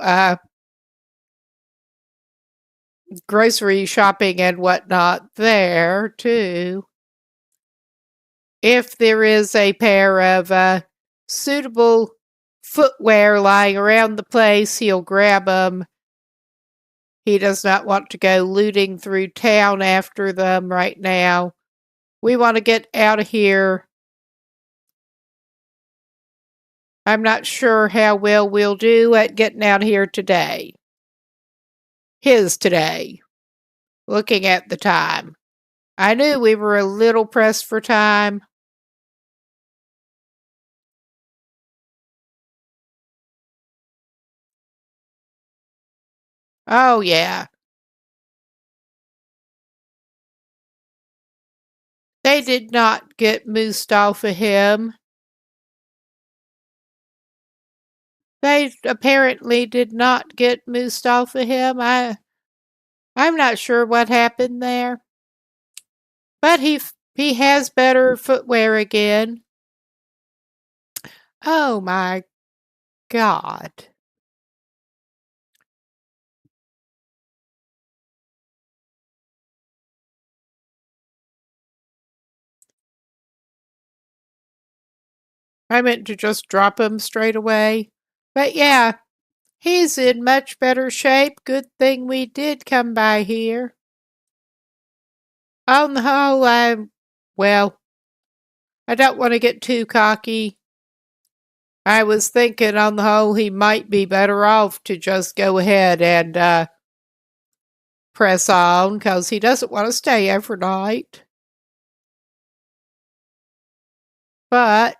grocery shopping and whatnot there too. If there is a pair of suitable footwear lying around the place, he'll grab them. He does not want to go looting through town after them right now. We want to get out of here. I'm not sure how well we'll do at getting out of here today. Today. Looking at the time. I knew we were a little pressed for time. Oh, yeah. They did not get moosed off of him. They apparently did not get moosed off of him. I'm not sure what happened there. But he has better footwear again. Oh my God. I meant to just drop him straight away. But yeah, he's in much better shape. Good thing we did come by here. On the whole, well, I don't want to get too cocky. I was thinking on the whole he might be better off to just go ahead and press on because he doesn't want to stay overnight. But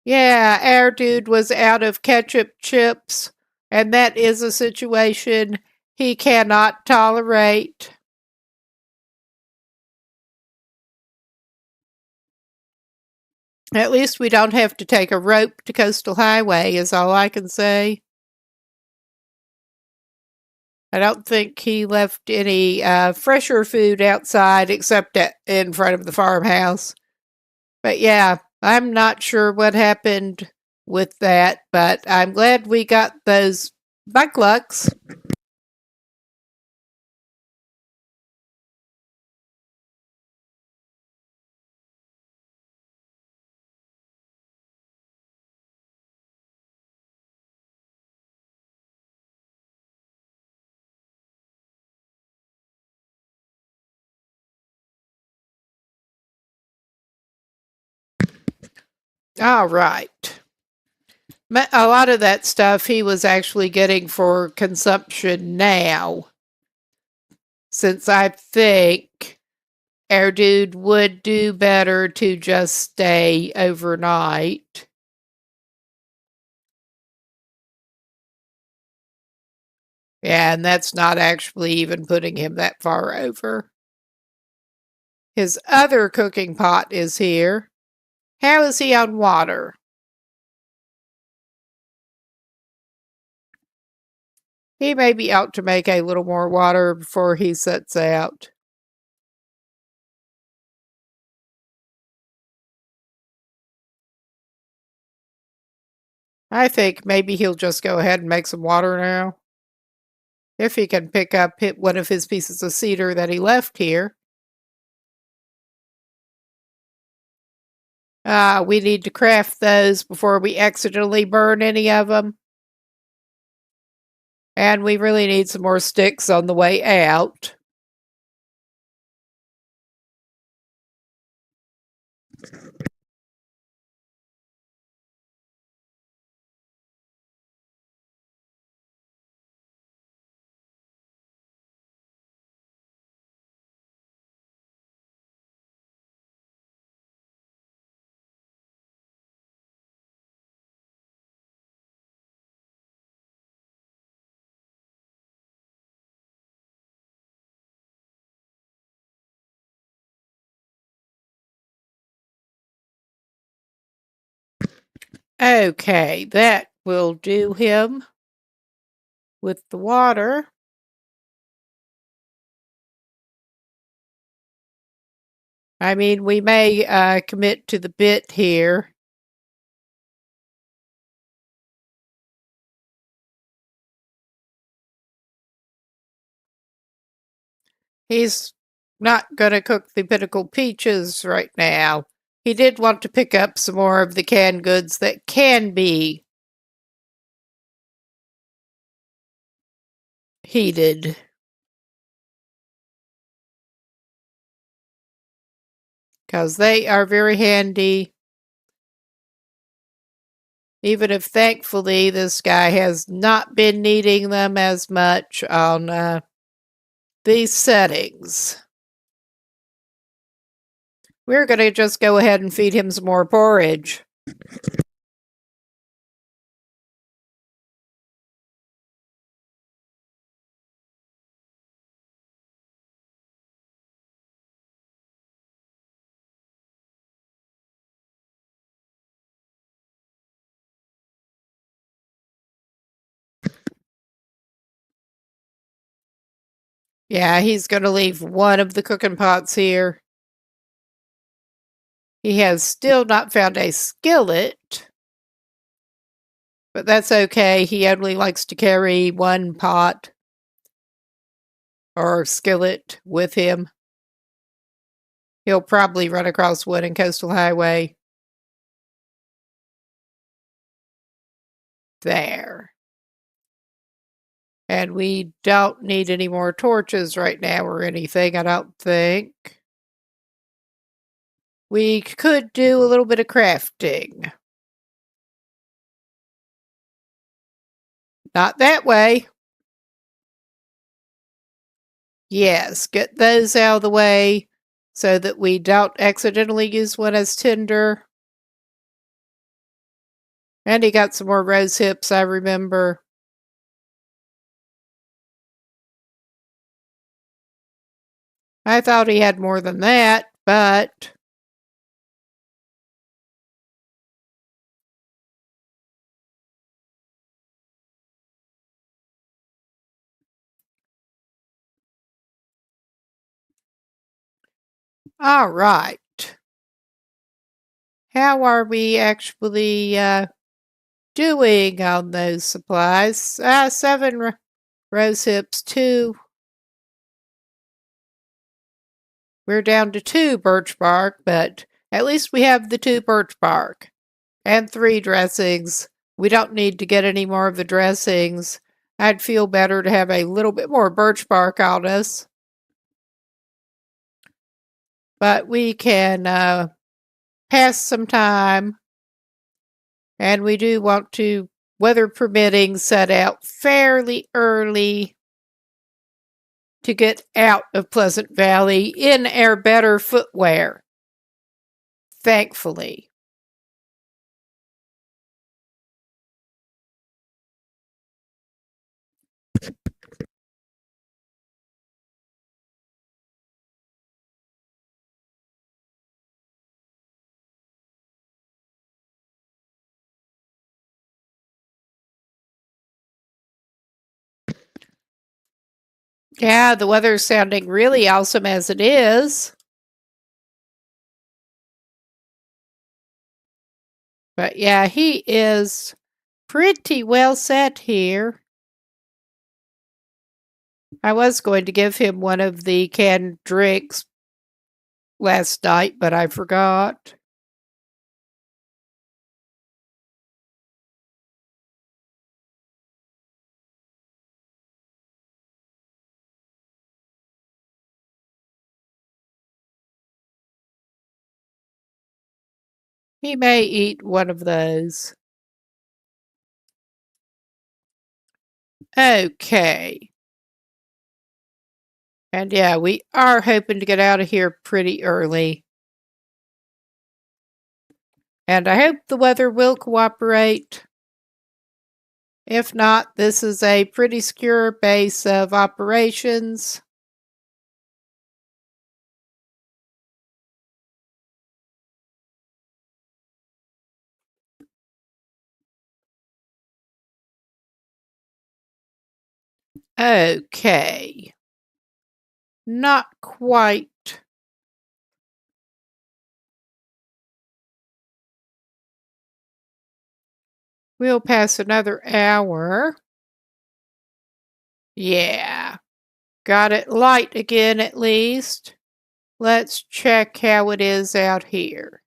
yeah, our dude was out of ketchup chips, and that is a situation he cannot tolerate. At least we don't have to take a rope to Coastal Highway, is all I can say. I don't think he left any fresher food outside except in front of the farmhouse. But yeah, I'm not sure what happened with that, but I'm glad we got those bucklucks. All right. A lot of that stuff he was actually getting for consumption now, since I think our dude would do better to just stay overnight. Yeah, and that's not actually even putting him that far over. His other cooking pot is here. How is he on water? He may be out to make a little more water before he sets out. I think maybe he'll just go ahead and make some water now. If he can pick up one of his pieces of cedar that he left here. We need to craft those before we accidentally burn any of them. And we really need some more sticks on the way out. Okay, that will do him with the water. I mean, we may commit to the bit here. He's not going to cook the pinnacle peaches right now. He did want to pick up some more of the canned goods that can be heated. Because they are very handy. Even if thankfully this guy has not been needing them as much on these settings. We're going to just go ahead and feed him some more porridge. Yeah, he's going to leave one of the cooking pots here. He has still not found a skillet, but that's okay. He only likes to carry one pot or skillet with him. He'll probably run across one in Coastal Highway. There. And we don't need any more torches right now or anything, I don't think. We could do a little bit of crafting. Not that way. Yes, get those out of the way so that we don't accidentally use one as tinder. And he got some more rose hips, I remember. I thought he had more than that, but all right. How are we actually doing on those supplies? 7 rose hips, 2. We're down to 2 birch bark, but at least we have the 2 birch bark. And 3 dressings. We don't need to get any more of the dressings. I'd feel better to have a little bit more birch bark on us. But we can pass some time. And we do want to, weather permitting, set out fairly early to get out of Pleasant Valley in our better footwear. Thankfully. Yeah, the weather's sounding really awesome as it is. But yeah, he is pretty well set here. I was going to give him one of the canned drinks last night, but I forgot. He may eat one of those. Okay. And yeah, we are hoping to get out of here pretty early. And I hope the weather will cooperate. If not, this is a pretty secure base of operations. Okay. Not quite We'll pass another hour. Yeah. Got it light again at least. Let's check how it is out here.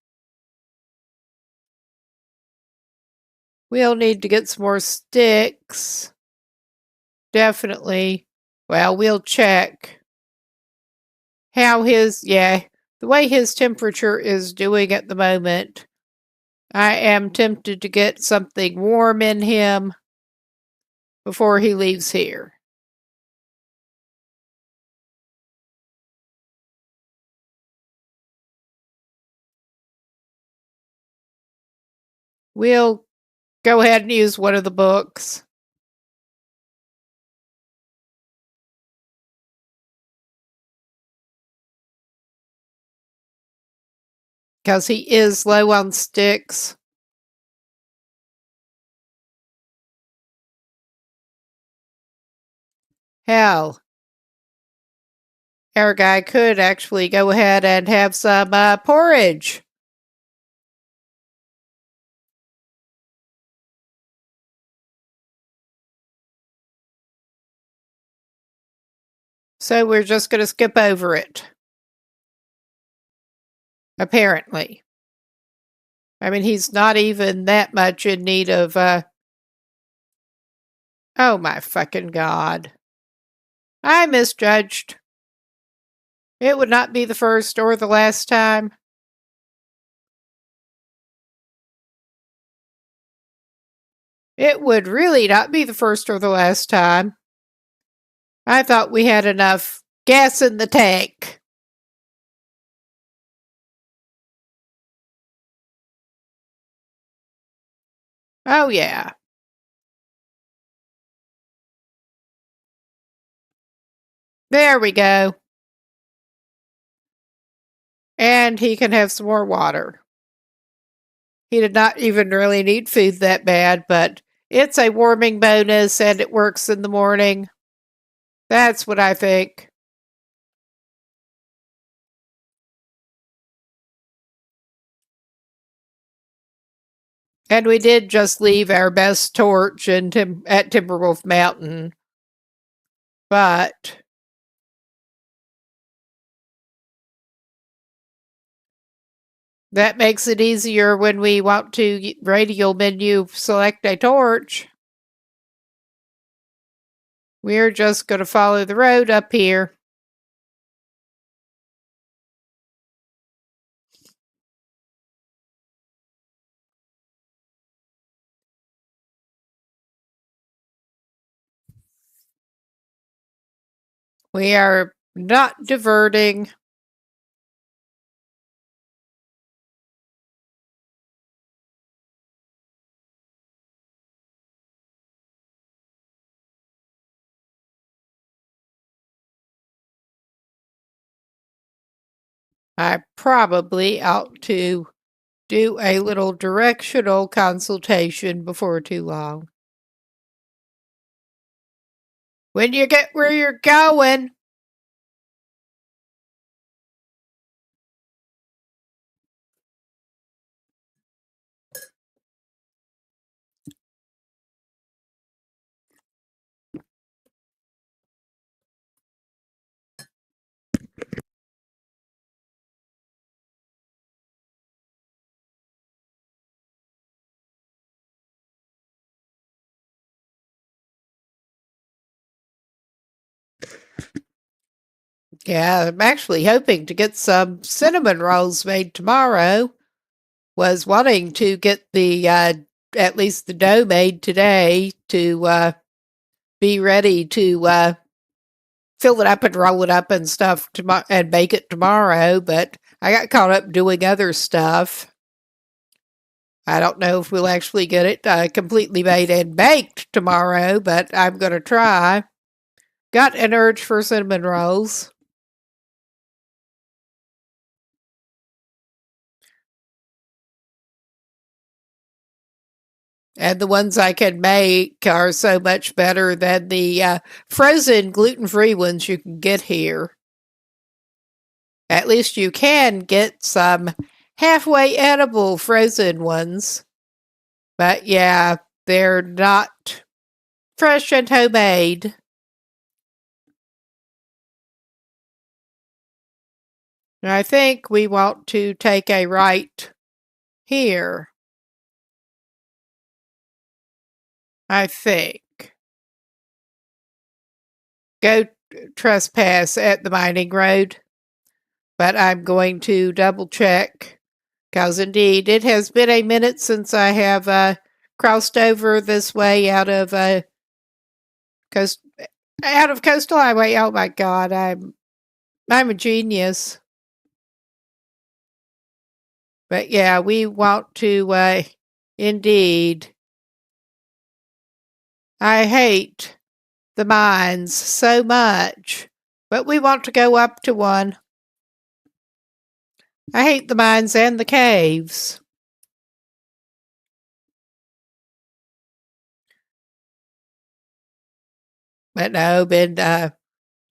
We'll need to get some more sticks. Definitely. Well, we'll check how the way his temperature is doing at the moment. I am tempted to get something warm in him before he leaves here. We'll go ahead and use one of the books. Because he is low on sticks. Hell, our guy could actually go ahead and have some porridge. So we're just going to skip over it. Apparently. I mean, he's not even that much in need of, oh my fucking God. I misjudged. It would not be the first or the last time. It would really not be the first or the last time. I thought we had enough gas in the tank. Oh, yeah. There we go. And he can have some more water. He did not even really need food that bad, but it's a warming bonus and it works in the morning. That's what I think. And we did just leave our best torch at Timberwolf Mountain. But that makes it easier when we want to radial menu select a torch. We're just going to follow the road up here. We are not diverting. I probably ought to do a little directional consultation before too long. When you get where you're going. Yeah, I'm actually hoping to get some cinnamon rolls made tomorrow. Was wanting to get the at least the dough made today to be ready to fill it up and roll it up and stuff and bake it tomorrow, but I got caught up doing other stuff. I don't know if we'll actually get it completely made and baked tomorrow, but I'm going to try. Got an urge for cinnamon rolls. And the ones I can make are so much better than the frozen gluten-free ones you can get here. At least you can get some halfway edible frozen ones. But yeah, they're not fresh and homemade. And I think we want to take a right here. I think. Go trespass at the mining road, but I'm going to double check because indeed it has been a minute since I have crossed over this way out of Coastal Highway. Oh my God, I'm a genius. But yeah, we want to indeed. I hate the mines so much, but we want to go up to one. I hate the mines and the caves. But no, been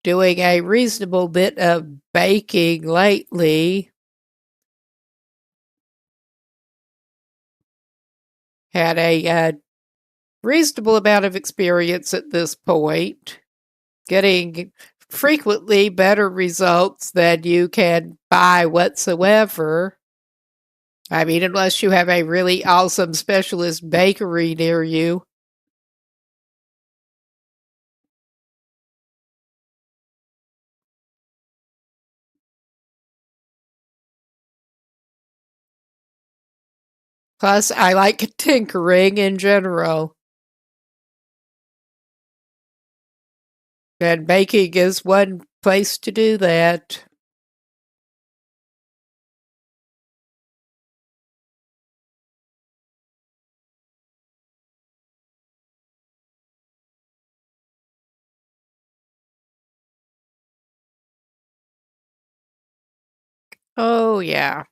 doing a reasonable bit of baking lately. Had a reasonable amount of experience at this point, getting frequently better results than you can buy whatsoever. I mean, unless you have a really awesome specialist bakery near you. Plus, I like tinkering in general. And baking is one place to do that. Oh, yeah.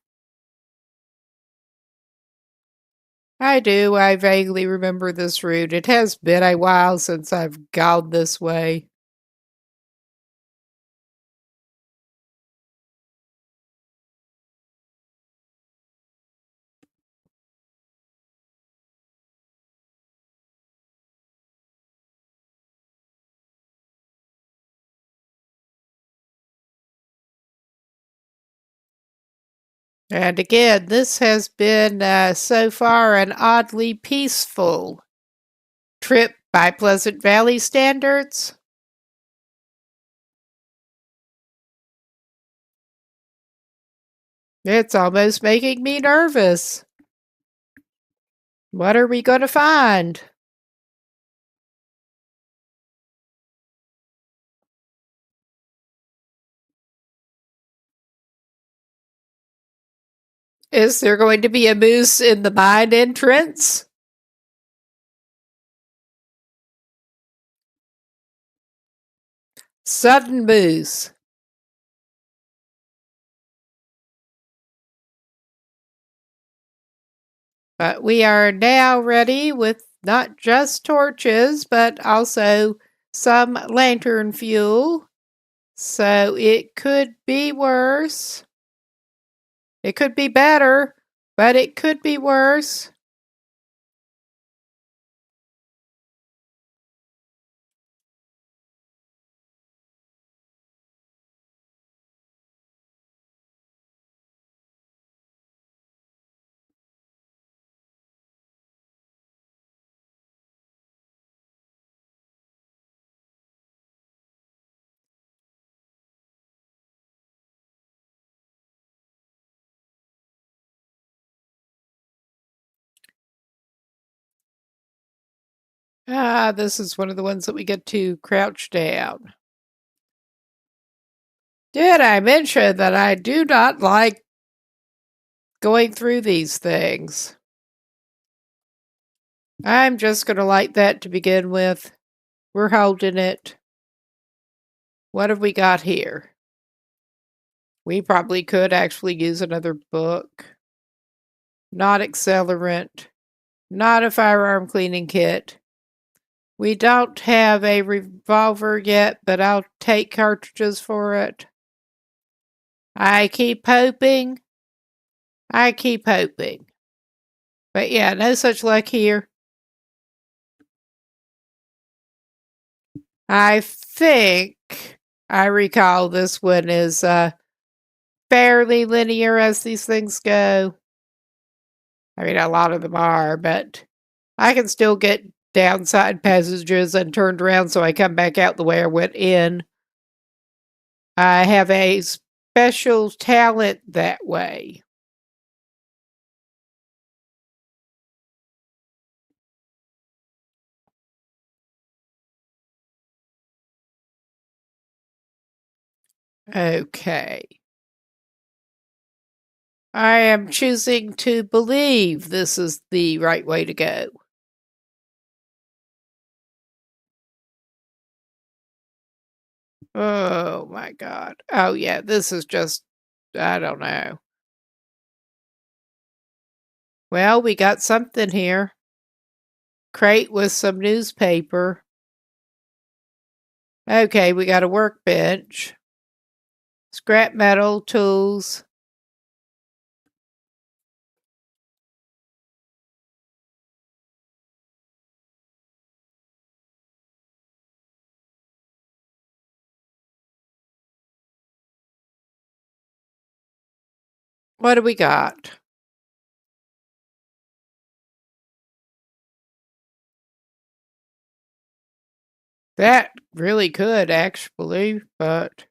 I do. I vaguely remember this route. It has been a while since I've gone this way. And again, this has been so far an oddly peaceful trip by Pleasant Valley standards. It's almost making me nervous. What are we going to find? Is there going to be a moose in the mine entrance? Sudden moose. But we are now ready with not just torches, but also some lantern fuel. So it could be worse. It could be better, but it could be worse. Ah, this is one of the ones that we get to crouch down. Did I mention that I do not like going through these things? I'm just going to light that to begin with. We're holding it. What have we got here? We probably could actually use another book. Not accelerant. Not a firearm cleaning kit. We don't have a revolver yet, but I'll take cartridges for it. I keep hoping. I keep hoping. But yeah, no such luck here. I think I recall this one is fairly linear as these things go. I mean, a lot of them are, but I can still get downside passages and turned around so I come back out the way I went in. I have a special talent that way. Okay. I am choosing to believe this is the right way to go. Oh my God. Oh yeah, this is just, I don't know. Well, we got something here. Crate with some newspaper. Okay, we got a workbench. Scrap metal, tools. What do we got? That really could actually, but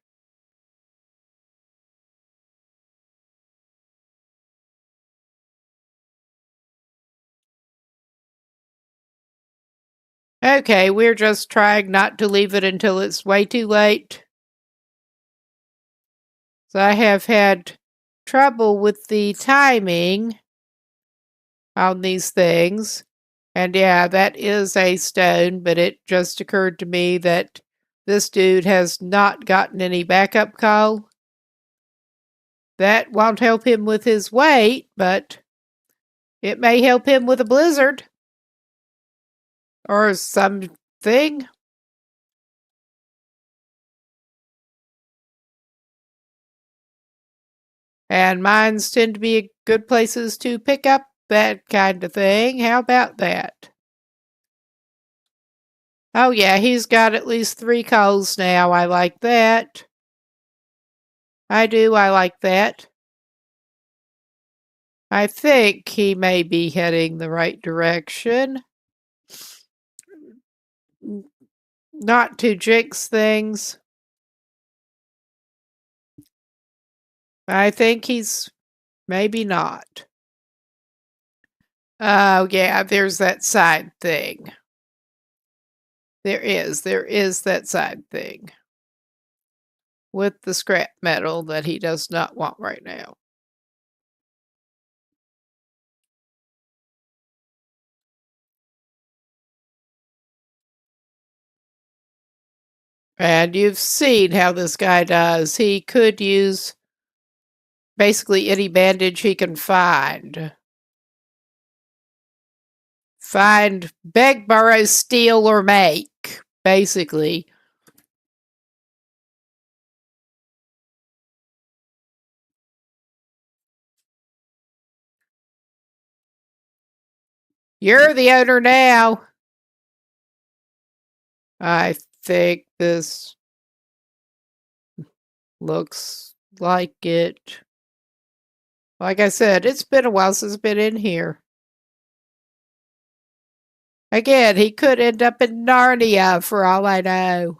okay, we're just trying not to leave it until it's way too late. So I have had trouble with the timing on these things. And yeah, that is a stone, but it just occurred to me that this dude has not gotten any backup call. That won't help him with his weight, but it may help him with a blizzard or something. And mines tend to be good places to pick up that kind of thing. How about that? Oh, yeah, he's got at least 3 calls now. I like that. I do. I like that. I think he may be heading the right direction. Not to jinx things. I think he's maybe not. Oh, yeah, there's that side thing. There is that side thing with the scrap metal that he does not want right now. And you've seen how this guy does. He could use basically any bandage he can find. Find, beg, borrow, steal, or make, basically. You're the owner now. I think this looks like it. Like I said, it's been a while since I've been in here. Again, he could end up in Narnia for all I know.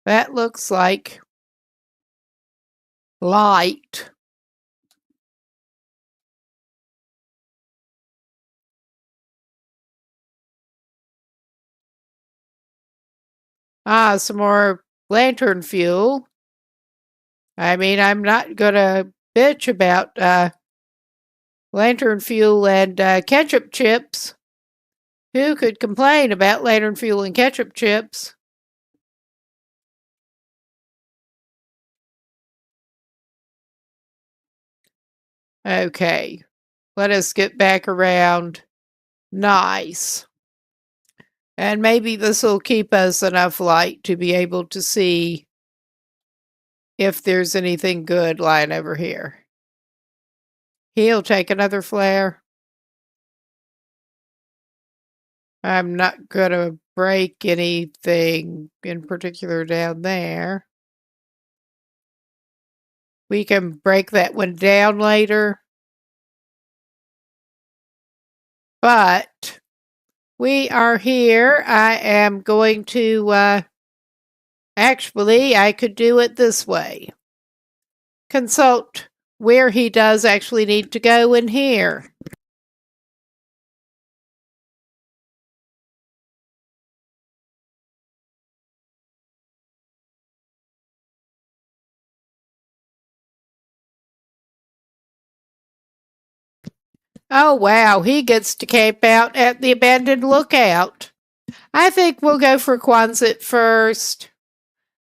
That looks like light. Ah, some more lantern fuel. I mean, I'm not gonna bitch about lantern fuel and ketchup chips. Who could complain about lantern fuel and ketchup chips? Okay, let us get back around. Nice. And maybe this will keep us enough light to be able to see if there's anything good lying over here. He'll take another flare. I'm not going to break anything in particular down there. We can break that one down later. But we are here. I am going to, actually, I could do it this way. Consult where he does actually need to go in here. Oh, wow, he gets to camp out at the abandoned lookout. I think we'll go for Quonset first.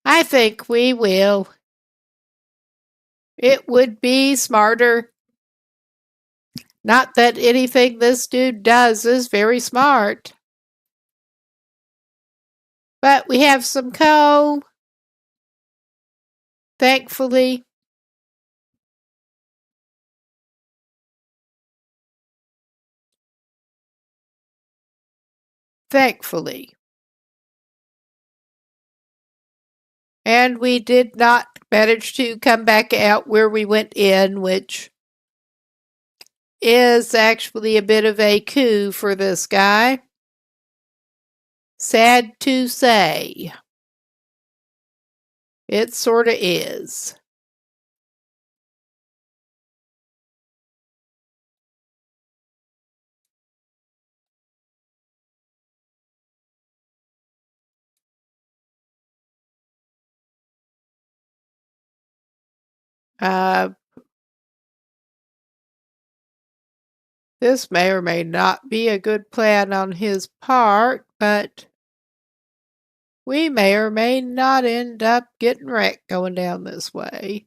I think we will. It would be smarter. Not that anything this dude does is very smart. But we have some coal. Thankfully. Thankfully. And we did not manage to come back out where we went in, which is actually a bit of a coup for this guy. Sad to say. It sorta is. Uh, this may or may not be a good plan on his part, but we may or may not end up getting wrecked going down this way.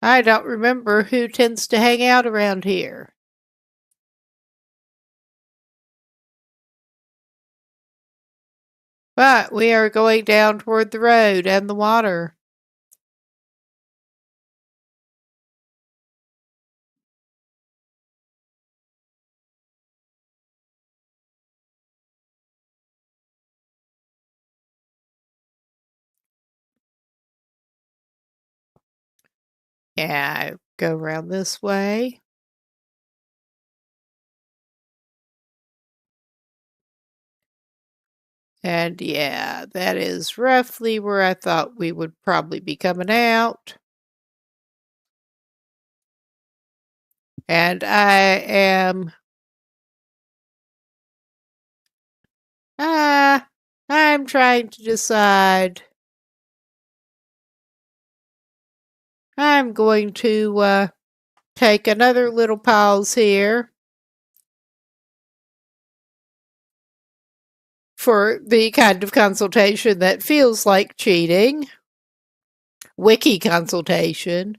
I don't remember who tends to hang out around here. But we are going down toward the road and the water. Yeah, go around this way. And yeah, that is roughly where I thought we would probably be coming out. And I'm trying to decide. I'm going to take another little pause here for the kind of consultation that feels like cheating. Wiki consultation.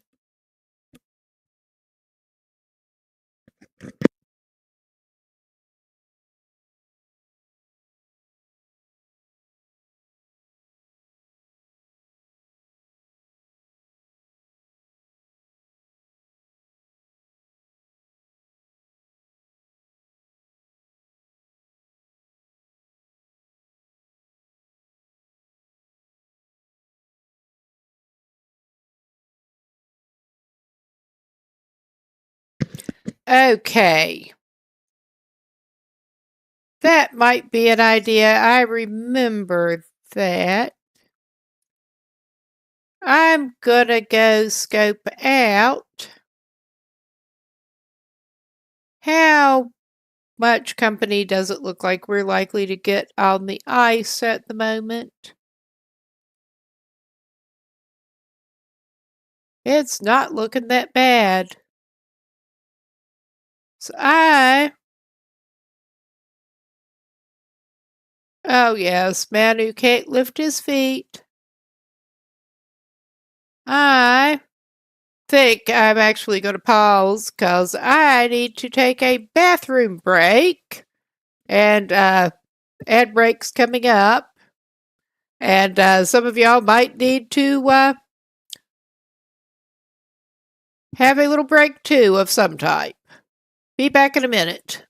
Okay. That might be an idea. I remember that. I'm gonna go scope out how much company does it look like we're likely to get on the ice at the moment. It's not looking that bad. So oh yes, man who can't lift his feet. I think I'm actually going to pause because I need to take a bathroom break. And ad breaks coming up. And some of y'all might need to have a little break too of some type. Be back in a minute.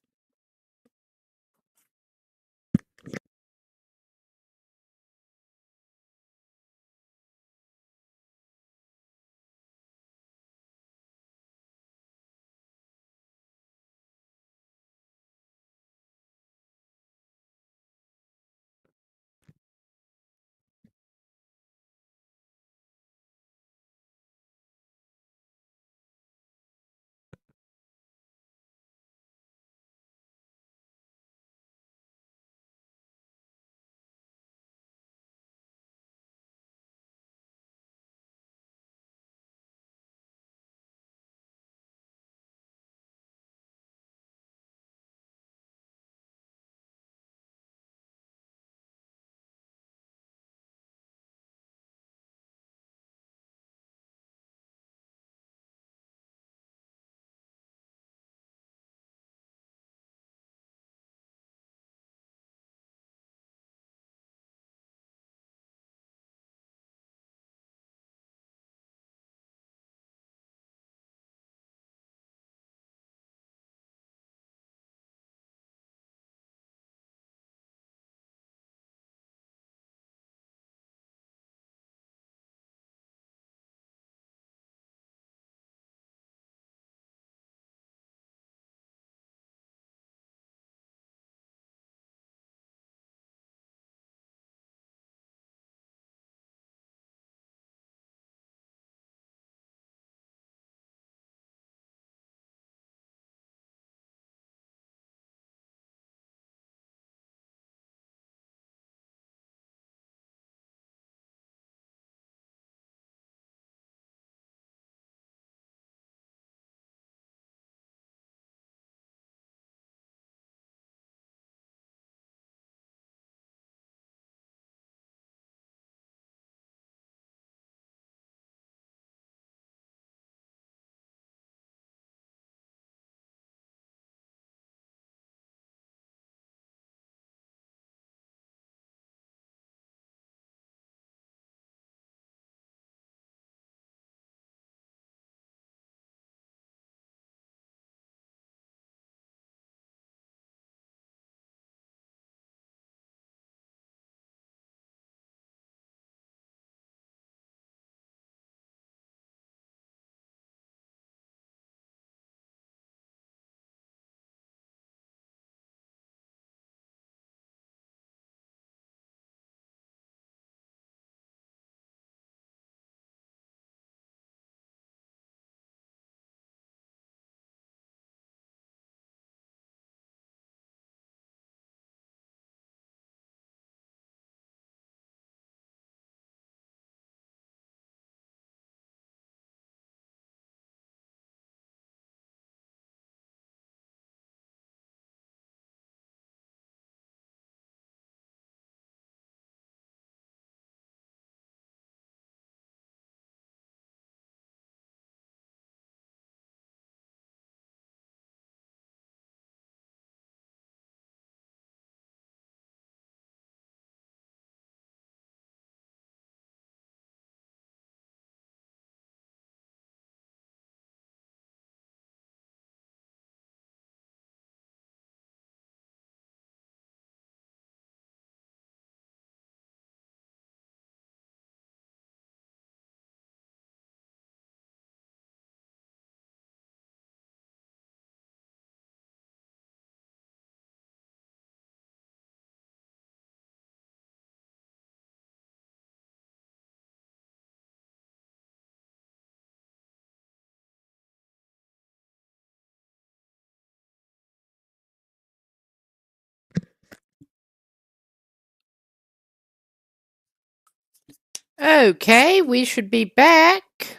Okay, we should be back.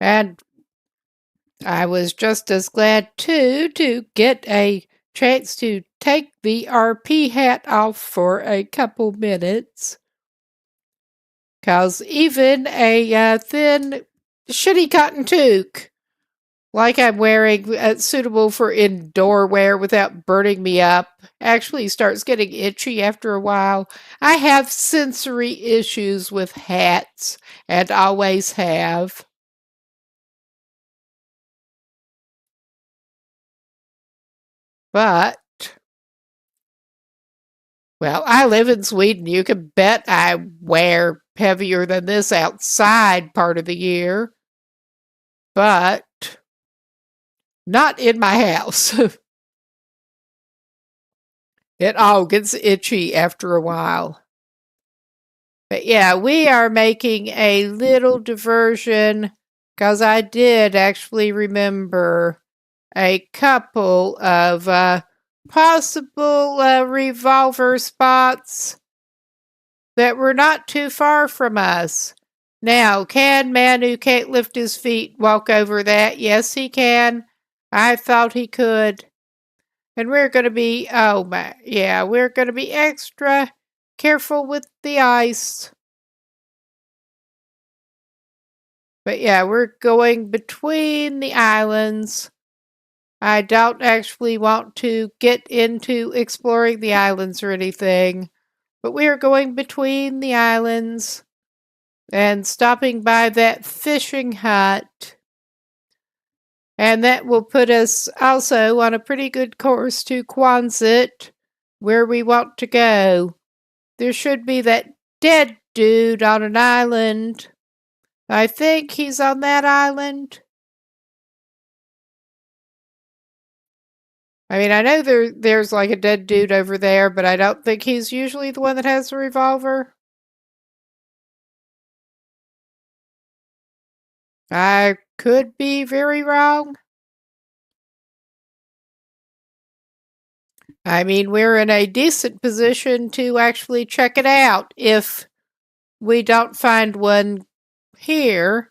And I was just as glad too to get a chance to take the RP hat off for a couple minutes. Because even a thin, shitty cotton toque, like I'm wearing, suitable for indoor wear without burning me up, actually starts getting itchy after a while. I have sensory issues with hats and always have. But, well, I live in Sweden. You can bet I wear heavier than this outside part of the year, but not in my house. It all gets itchy after a while. But yeah, we are making a little diversion because I did actually remember a couple of possible revolver spots that were not too far from us. Now, can man who can't lift his feet walk over that? Yes, he can. I thought he could. And we're going to be, oh my, yeah, we're going to be extra careful with the ice. But yeah, we're going between the islands. I don't actually want to get into exploring the islands or anything, but we are going between the islands and stopping by that fishing hut. And that will put us also on a pretty good course to Quonset, where we want to go. There should be that dead dude on an island. I think he's on that island. I mean, I know there's like a dead dude over there, but I don't think he's usually the one that has the revolver. I could be very wrong. I mean, we're in a decent position to actually check it out if we don't find one here.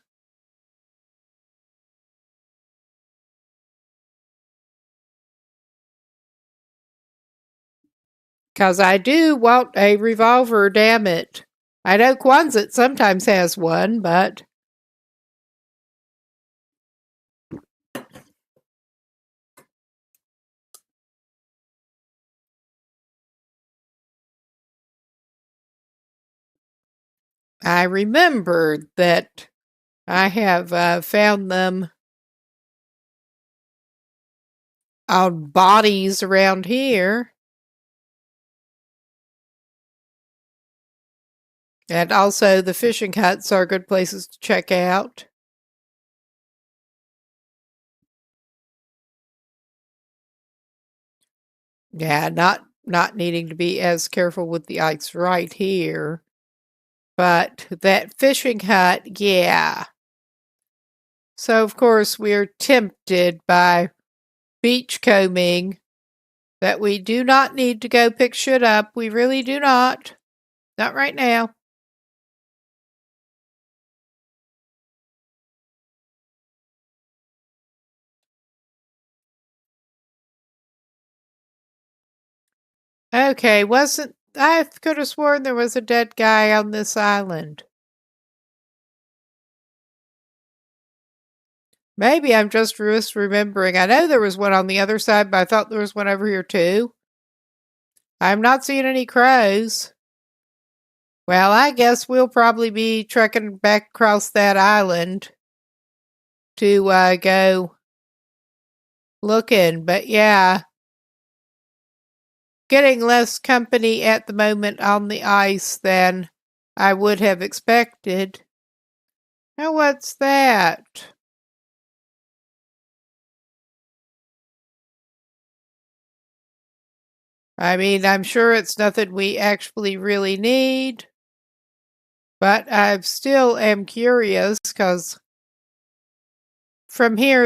Because I do want a revolver, damn it. I know Quonset sometimes has one, but I remembered that I have found them on bodies around here. And also, the fishing huts are good places to check out. Yeah, not needing to be as careful with the ice right here. But that fishing hut, yeah. So, of course, we're tempted by beachcombing that we do not need to go pick shit up. We really do not. Not right now. Okay, wasn't. I could have sworn there was a dead guy on this island. Maybe I'm just remembering. I know there was one on the other side, but I thought there was one over here too. I'm not seeing any crows. Well, I guess we'll probably be trekking back across that island to go looking. But yeah, getting less company at the moment on the ice than I would have expected. Now, what's that? I mean, I'm sure it's nothing we actually really need, but I still am curious because from here,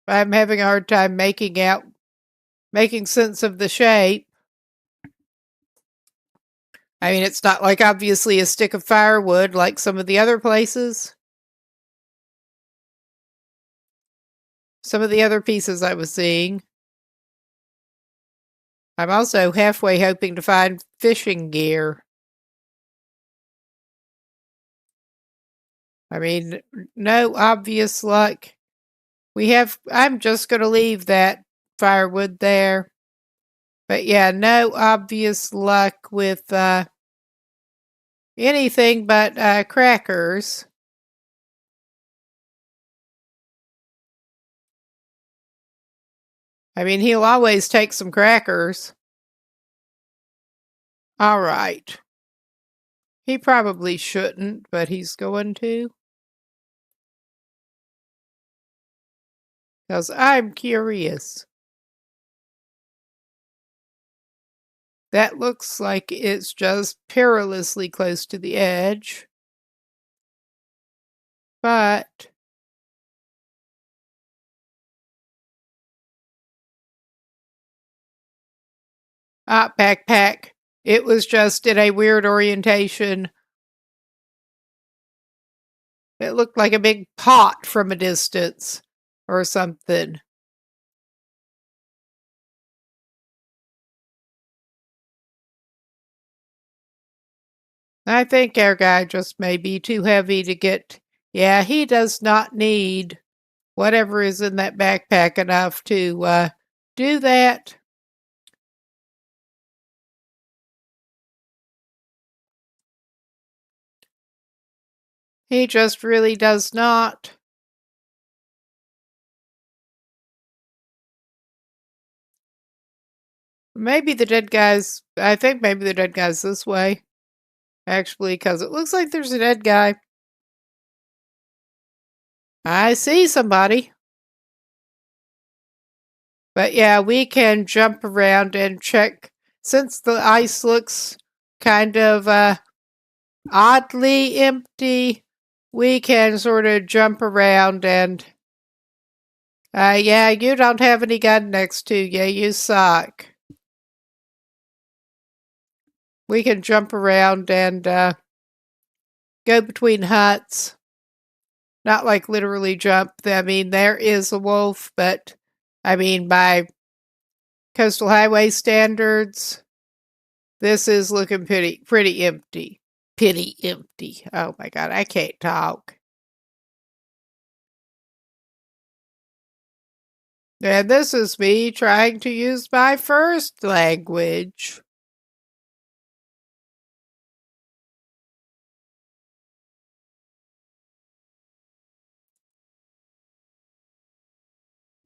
I'm having a hard time making sense of the shape. I mean, it's not like obviously a stick of firewood like some of the other places. Some of the other pieces I was seeing. I'm also halfway hoping to find fishing gear. I mean, no obvious luck. I'm just going to leave that firewood there. But yeah, no obvious luck with anything but crackers. I mean, he'll always take some crackers. All right. He probably shouldn't, but he's going to. Because I'm curious. That looks like it's just perilously close to the edge. But backpack. It was just in a weird orientation. It looked like a big pot from a distance or something. I think our guy just may be too heavy to get. Yeah, he does not need whatever is in that backpack enough to do that. He just really does not. Maybe the dead guy's. I think maybe the dead guy's this way, actually, because it looks like there's a dead guy. I see somebody. But yeah, we can jump around and check. Since the ice looks kind of oddly empty, we can sort of jump around and. Yeah, you don't have any gun next to you. You suck. We can jump around and go between huts. Not like literally jump. I mean, there is a wolf, but I mean, by coastal highway standards, this is looking pretty empty. Pretty empty. Oh my God, I can't talk. And this is me trying to use my first language.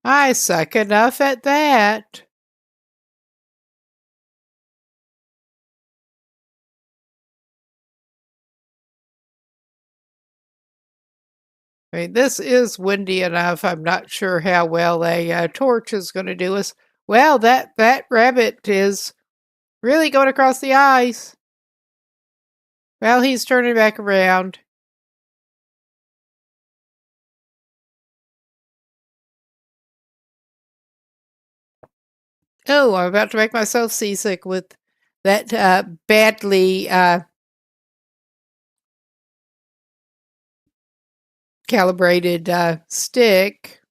I suck enough at that. I mean, this is windy enough. I'm not sure how well a torch is going to do us. Well, that rabbit is really going across the ice. Well, he's turning back around. Oh, I'm about to make myself seasick with that badly calibrated stick.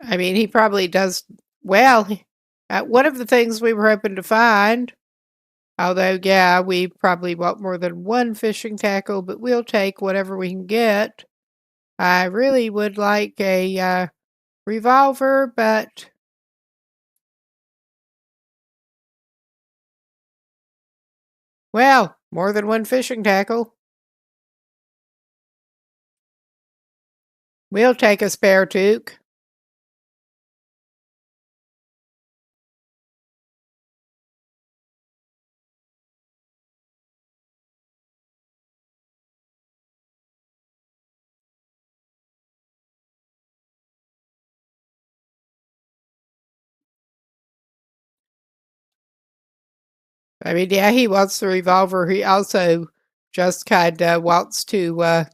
I mean, he probably does well. One of the things we were hoping to find, although, yeah, we probably want more than one fishing tackle, but we'll take whatever we can get. I really would like a revolver, but well, more than one fishing tackle. We'll take a spare toque. I mean, yeah, he wants the revolver. He also just kind of wants to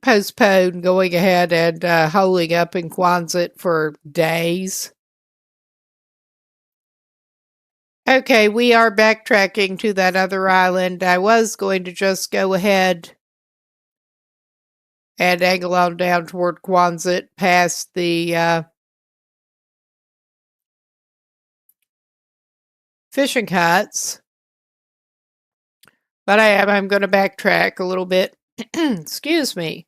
postpone going ahead and holing up in Quonset for days. Okay, we are backtracking to that other island. I was going to just go ahead and angle on down toward Quonset past the fishing huts. But I'm going to backtrack a little bit. Excuse me.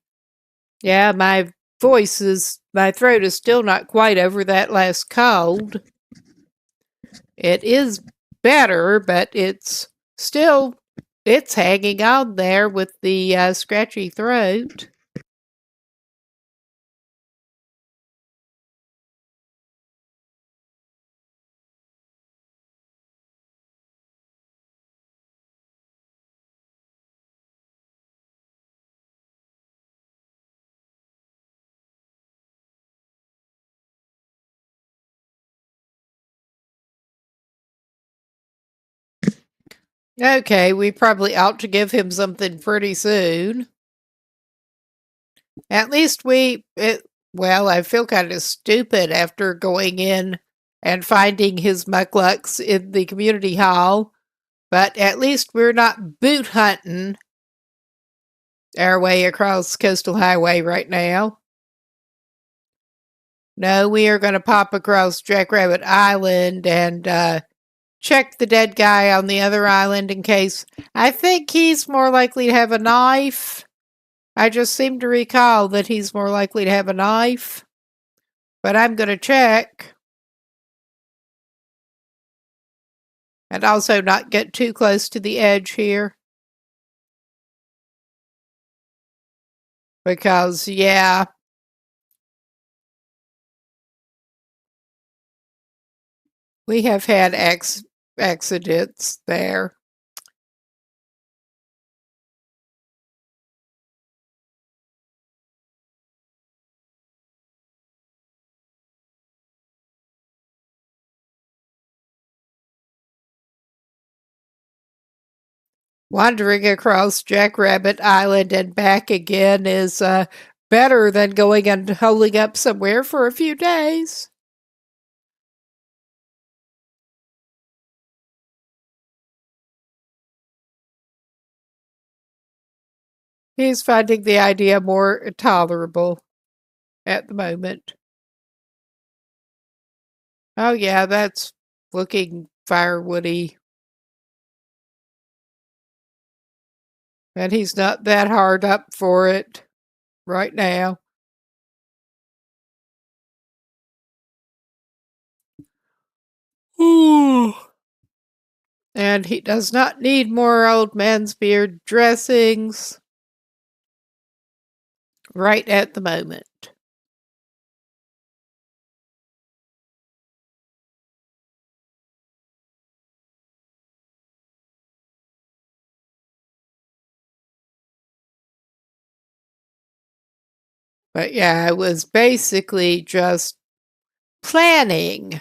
Yeah, my my throat is still not quite over that last cold. It is better, but it's hanging on there with the scratchy throat. Okay, we probably ought to give him something pretty soon. At least well, I feel kind of stupid after going in and finding his mucklucks in the community hall, but at least we're not boot hunting our way across Coastal Highway right now. No, we are going to pop across Jackrabbit Island and check the dead guy on the other island in case. I think he's more likely to have a knife. I just seem to recall that he's more likely to have a knife. But I'm going to check. And also not get too close to the edge here. Because, yeah. We have had accidents there. Wandering across Jackrabbit Island and back again is better than going and holing up somewhere for a few days. He's finding the idea more tolerable at the moment. Oh, yeah, that's looking firewoody. And he's not that hard up for it right now. Ooh. And he does not need more old man's beard dressings right at the moment. But yeah, I was basically just planning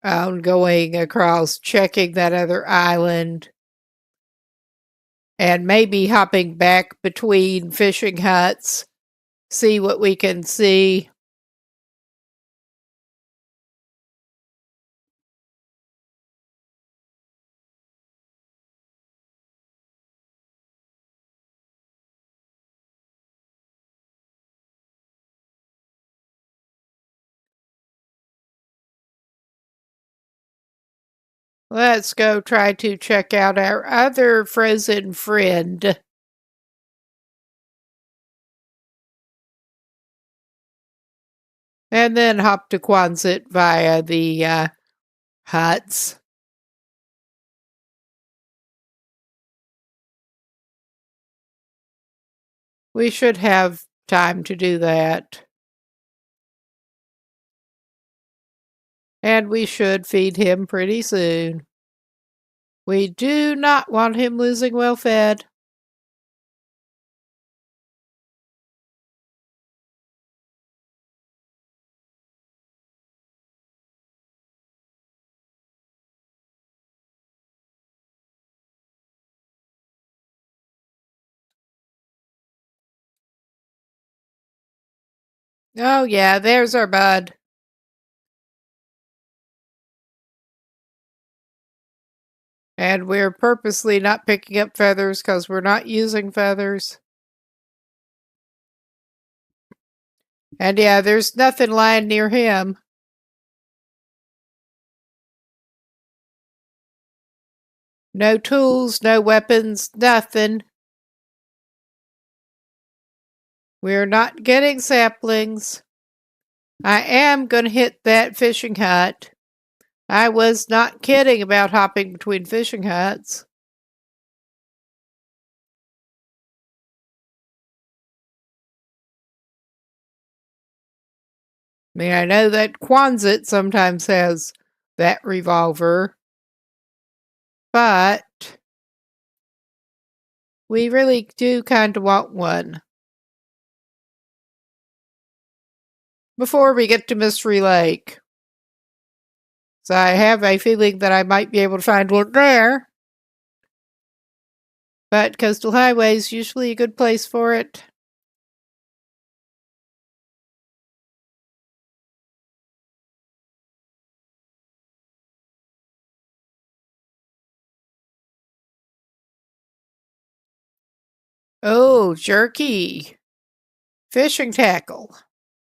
on going across, checking that other island, and maybe hopping back between fishing huts, see what we can see. Let's go try to check out our other frozen friend. And then hop to Quonset via the huts. We should have time to do that. And we should feed him pretty soon. We do not want him losing well fed. Oh, yeah, there's our bud. And we're purposely not picking up feathers because we're not using feathers. And yeah, there's nothing lying near him. No tools, no weapons, nothing. We're not getting saplings. I am going to hit that fishing hut. I was not kidding about hopping between fishing huts. I mean, I know that Quonset sometimes has that revolver, but we really do kind of want one. Before we get to Mystery Lake. So I have a feeling that I might be able to find one there. But Coastal Highway is usually a good place for it. Oh, jerky. Fishing tackle.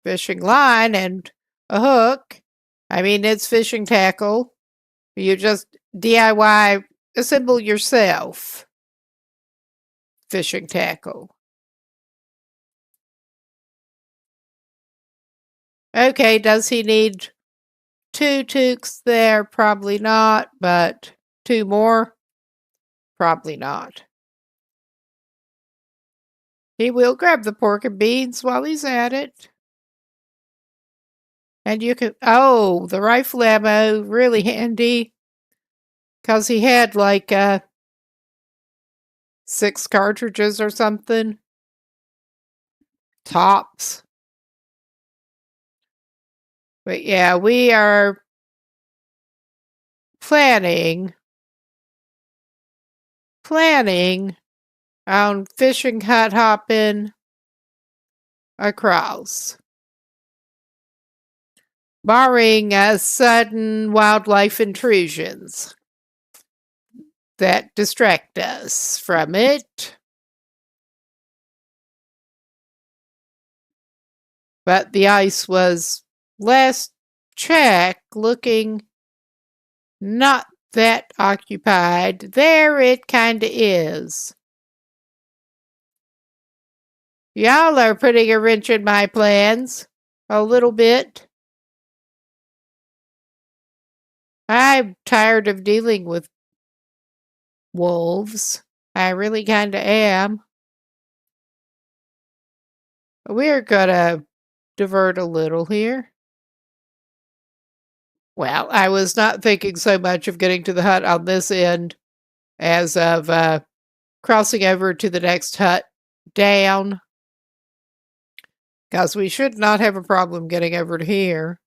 Fishing line and a hook. I mean, it's fishing tackle. You just DIY assemble yourself. Fishing tackle. Okay, does he need 2 toques there? Probably not, but 2 more? Probably not. He will grab the pork and beans while he's at it. And you can, oh, the rifle ammo, really handy. Because he had like 6 cartridges or something. Tops. But yeah, we are planning on fishing hut hopping across. Barring sudden wildlife intrusions that distract us from it. But the ice was, last check, looking not that occupied. There it kinda is. Y'all are putting a wrench in my plans. A little bit. I'm tired of dealing with wolves. I really kinda am. We're gonna divert a little here. Well, I was not thinking so much of getting to the hut on this end as of crossing over to the next hut down. Because we should not have a problem getting over to here.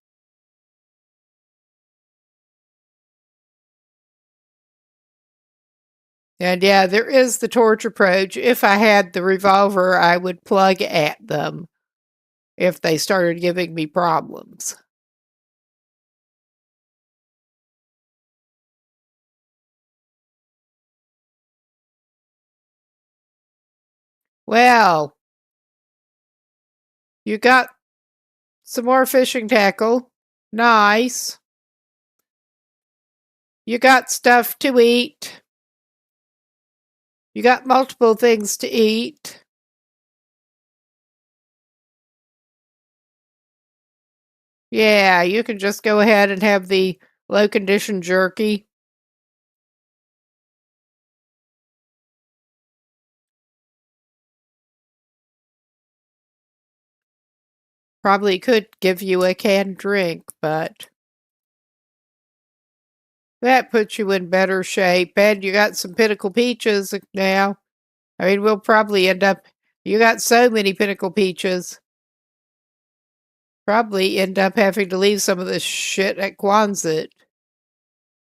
And yeah, there is the torch approach. If I had the revolver, I would plug at them if they started giving me problems. Well, you got some more fishing tackle. Nice. You got stuff to eat. You got multiple things to eat. Yeah, you can just go ahead and have the low condition jerky. Probably could give you a canned drink, but that puts you in better shape. And you got some Pinnacle Peaches now. I mean, we'll probably end up, you got so many Pinnacle Peaches. Probably end up having to leave some of this shit at Quonset.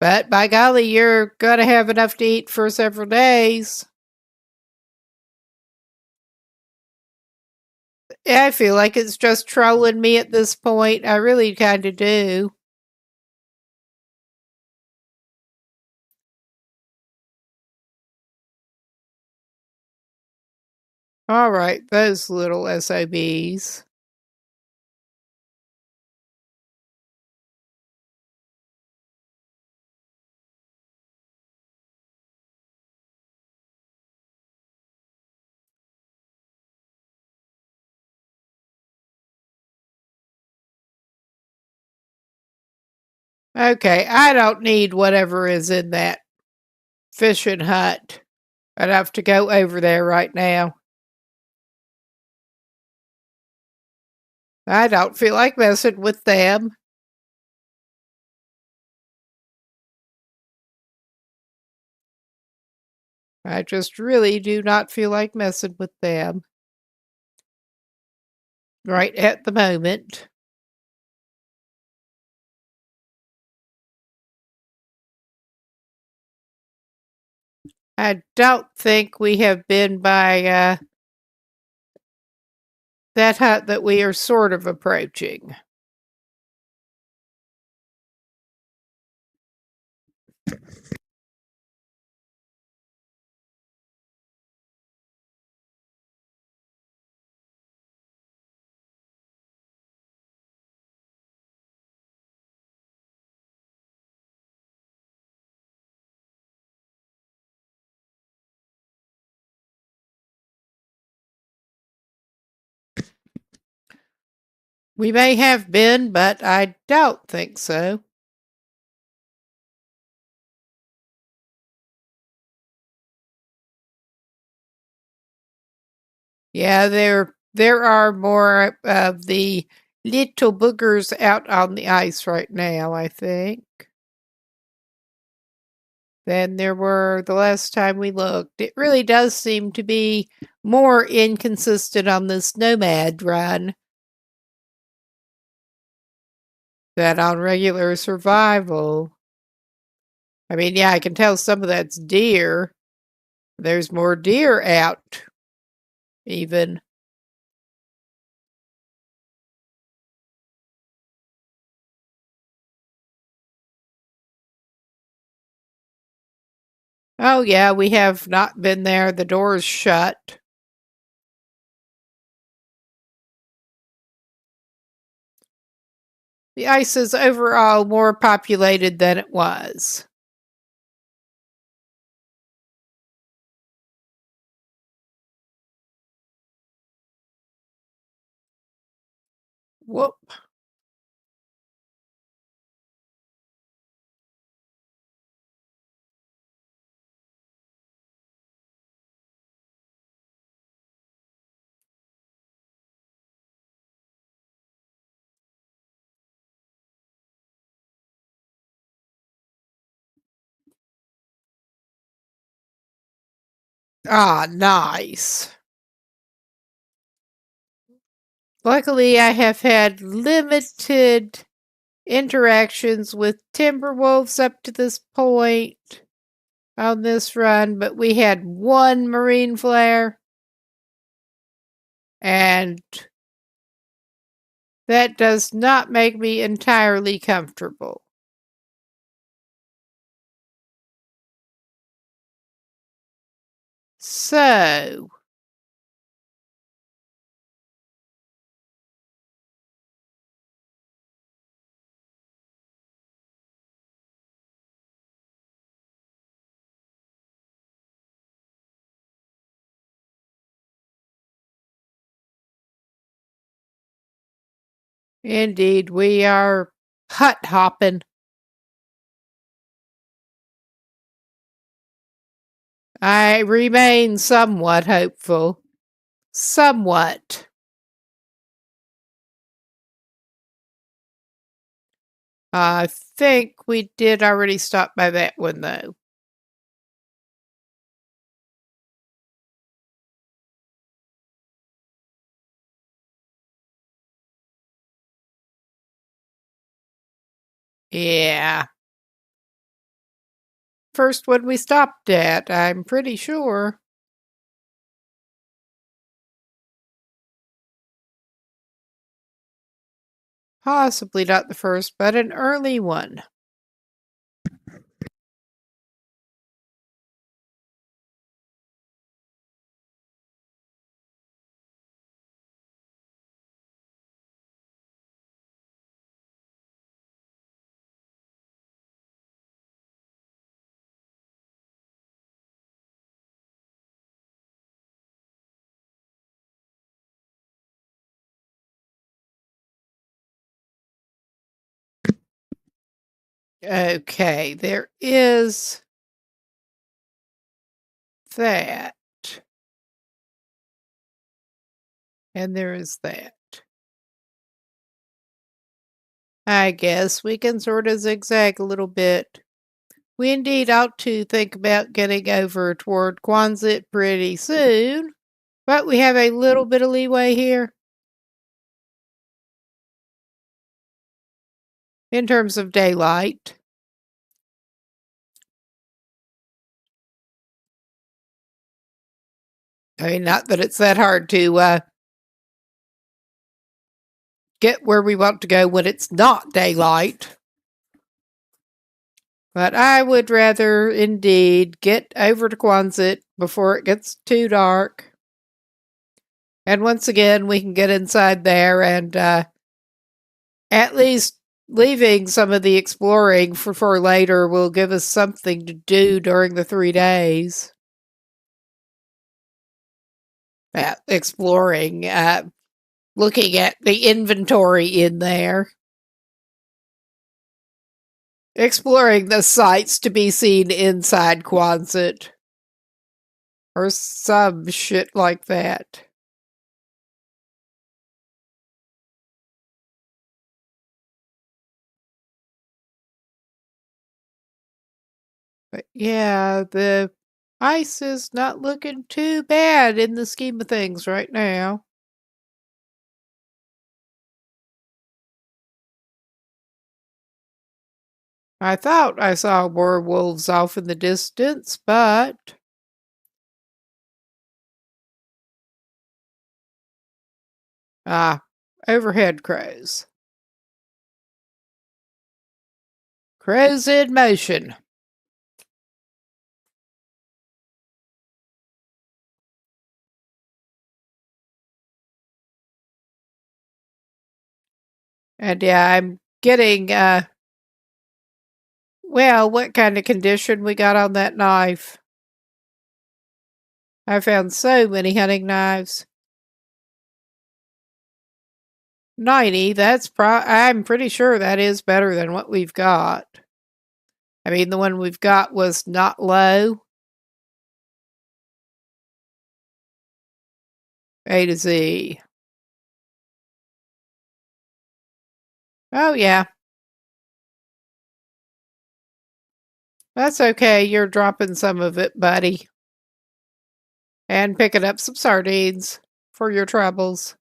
But by golly, you're gonna have enough to eat for several days. I feel like it's just trolling me at this point. I really kind of do. All right, those little SOBs. Okay, I don't need whatever is in that fishing hut. I'd have to go over there right now. I don't feel like messing with them. I just really do not feel like messing with them right at the moment. I don't think we have been by that hut that we are sort of approaching. We may have been, but I don't think so. Yeah, there are more of the little boogers out on the ice right now, I think, than there were the last time we looked. It really does seem to be more inconsistent on this Nomad run than on regular survival. I mean, yeah, I can tell some of that's deer. There's more deer out, even. Oh, yeah, we have not been there. The door's shut. The ice is overall more populated than it was. Whoop. Ah, nice. Luckily, I have had limited interactions with Timberwolves up to this point on this run, but we had one marine flare, and that does not make me entirely comfortable. So, indeed, we are hut hopping. I remain somewhat hopeful. Somewhat. I think we did already stop by that one, though. Yeah. First one we stopped at, I'm pretty sure. Possibly not the first, but an early one. Okay, there is that. And there is that. I guess we can sort of zigzag a little bit. We indeed ought to think about getting over toward Quonset pretty soon, but we have a little bit of leeway here in terms of daylight. I mean, not that it's that hard to get where we want to go when it's not daylight. But I would rather indeed get over to Quonset before it gets too dark. And once again, we can get inside there and at least leaving some of the exploring for later will give us something to do during the 3 days. Exploring, looking at the inventory in there. Exploring the sights to be seen inside Quonset. Or some shit like that. But yeah, the ice is not looking too bad in the scheme of things right now. I thought I saw werewolves off in the distance, but overhead crows. Crows in motion. And yeah, I'm getting, well, what kind of condition we got on that knife? I found so many hunting knives. 90, I'm pretty sure that is better than what we've got. I mean, the one we've got was not low. A to Z. Oh, yeah. That's okay. You're dropping some of it, buddy. And picking up some sardines for your troubles.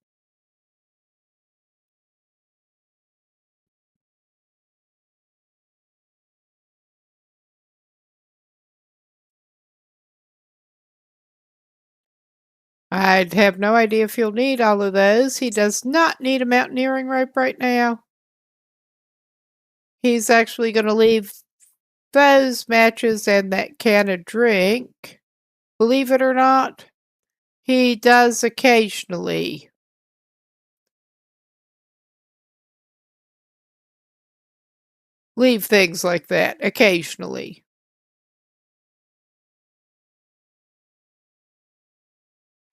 I'd have no idea if he'll need all of those. He does not need a mountaineering rope right now. He's actually going to leave those matches and that can of drink. Believe it or not, he does occasionally. Leave things like that, occasionally.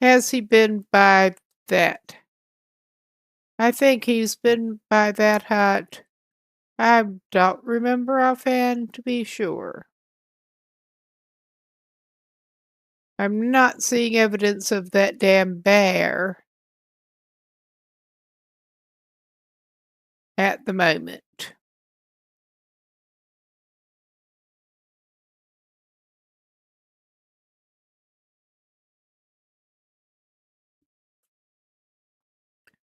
Has he been by that? I think he's been by that hut. I don't remember offhand to be sure. I'm not seeing evidence of that damn bear at the moment.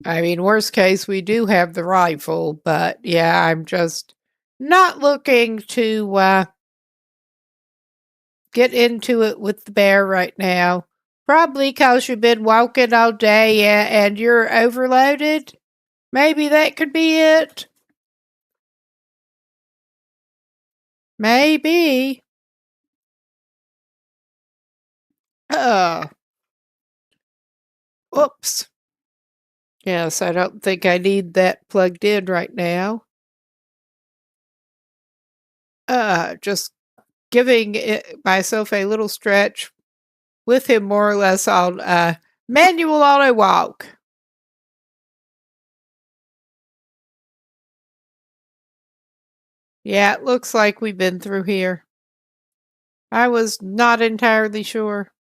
I mean, worst case, we do have the rifle, but yeah, I'm just not looking to get into it with the bear right now. Probably because you've been walking all day and you're overloaded. Maybe that could be it. Maybe. Whoops. Yes, I don't think I need that plugged in right now. Just giving myself a little stretch with him more or less on manual auto walk. Yeah, it looks like we've been through here. I was not entirely sure.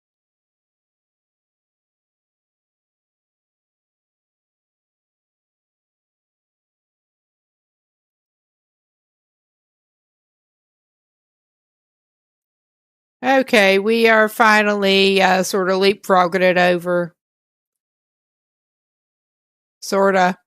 Okay, we are finally sort of leapfrogging it over. Sorta.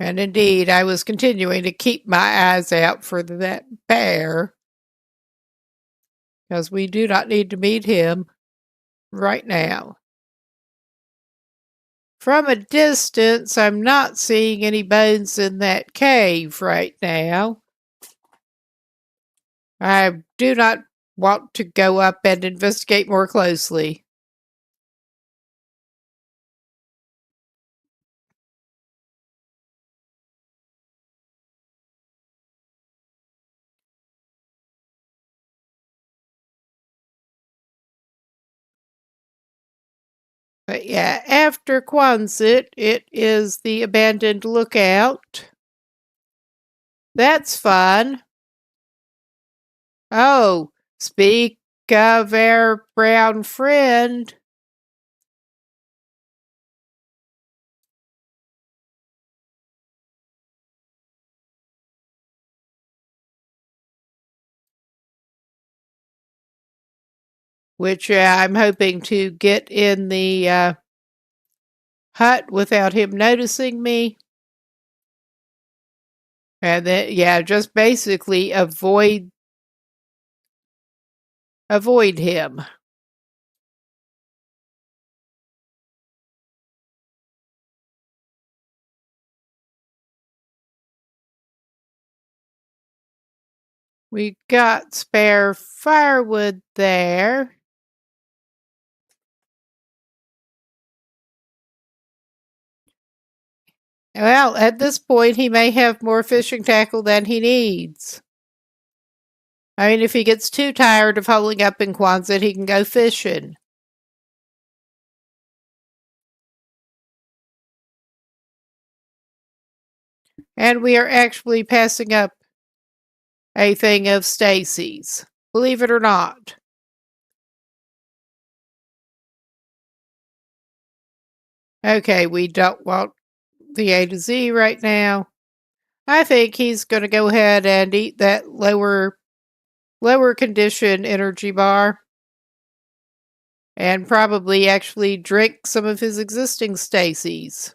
And indeed, I was continuing to keep my eyes out for that bear, because we do not need to meet him right now. From a distance, I'm not seeing any bones in that cave right now. I do not want to go up and investigate more closely. But yeah, after Quonset, it is the abandoned lookout. That's fun. Oh, speak of our brown friend. Which I'm hoping to get in the hut without him noticing me. And then, yeah, just basically avoid him. We got spare firewood there. Well, at this point, he may have more fishing tackle than he needs. I mean, if he gets too tired of holding up in Quonset, he can go fishing. And we are actually passing up a thing of Stacy's, believe it or not. Okay, we don't want the A to Z right now. I think he's going to go ahead and eat that lower condition energy bar. And probably actually drink some of his existing Stacy's.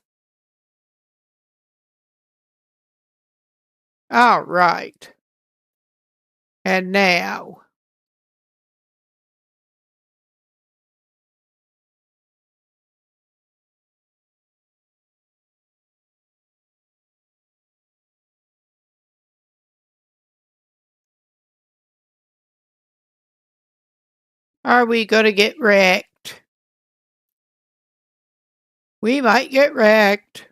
All right. And now. Are we going to get wrecked? We might get wrecked.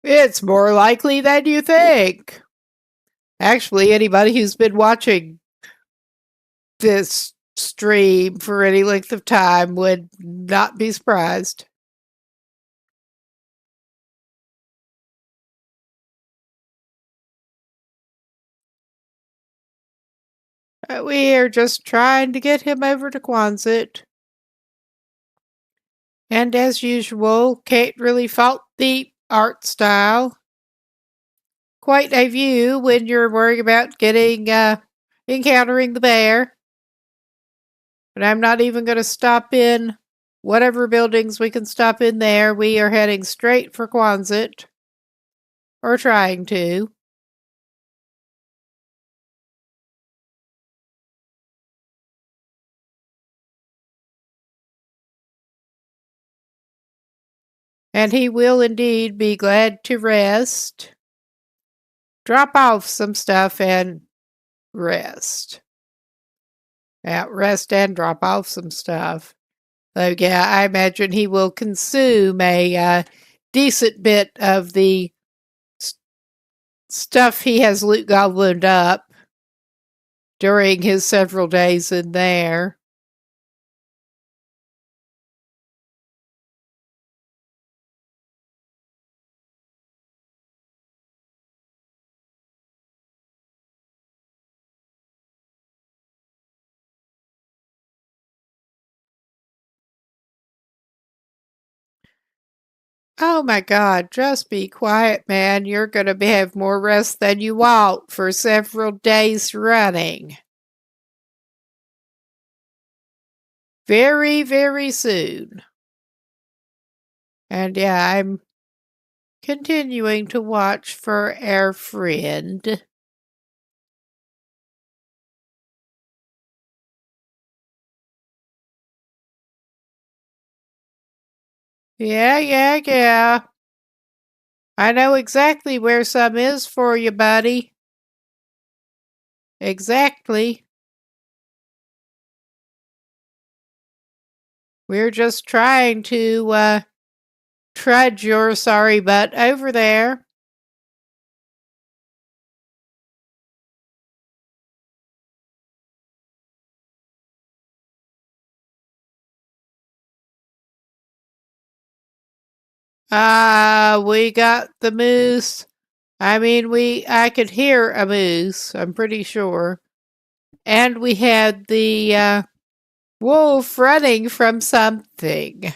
It's more likely than you think. Actually, anybody who's been watching this stream for any length of time would not be surprised. We are just trying to get him over to Quonset. And as usual, can't really fault the art style. quite a view when you're worrying about encountering the bear. But I'm not even going to stop in whatever buildings we can stop in there. We are heading straight for Quonset, or trying to. And he will indeed be glad to rest, drop off some stuff, and rest. Rest and drop off some stuff. So, yeah, I imagine he will consume a decent bit of the stuff he has loot goblined up during his several days in there. Oh my God, just be quiet, man. You're going to have more rest than you want for several days running. Very, very soon. And yeah, I'm continuing to watch for our friend. Yeah. I know exactly where some is for you, buddy. Exactly. We're just trying to trudge your sorry butt over there. We got the moose. I mean, I could hear a moose, I'm pretty sure. And we had the wolf running from something.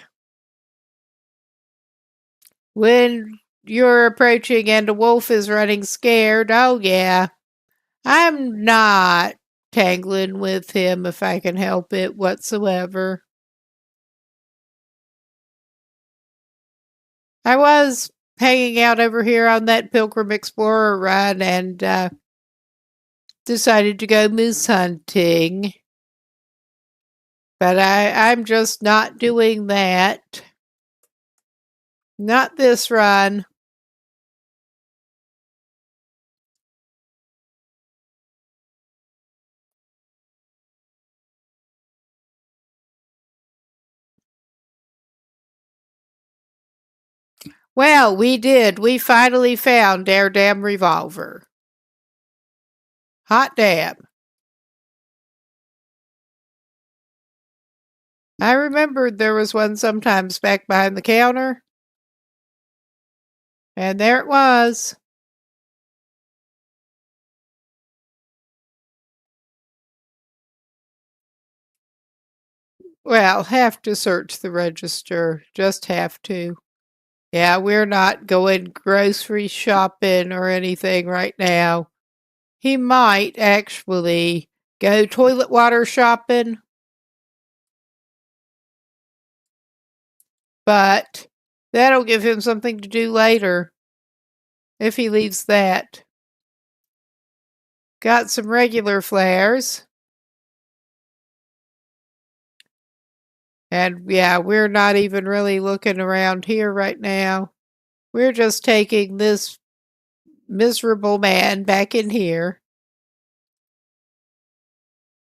When you're approaching and a wolf is running scared, oh yeah. I'm not tangling with him if I can help it whatsoever. I was hanging out over here on that Pilgrim Explorer run and decided to go moose hunting. But I'm just not doing that. Not this run. Well, we did. We finally found our damn revolver. Hot damn. I remembered there was one sometimes back behind the counter. And there it was. Well, have to search the register. Just have to. Yeah, we're not going grocery shopping or anything right now. He might actually go toilet water shopping, but that'll give him something to do later if he leaves that. Got some regular flares. And yeah, we're not even really looking around here right now. We're just taking this miserable man back in here.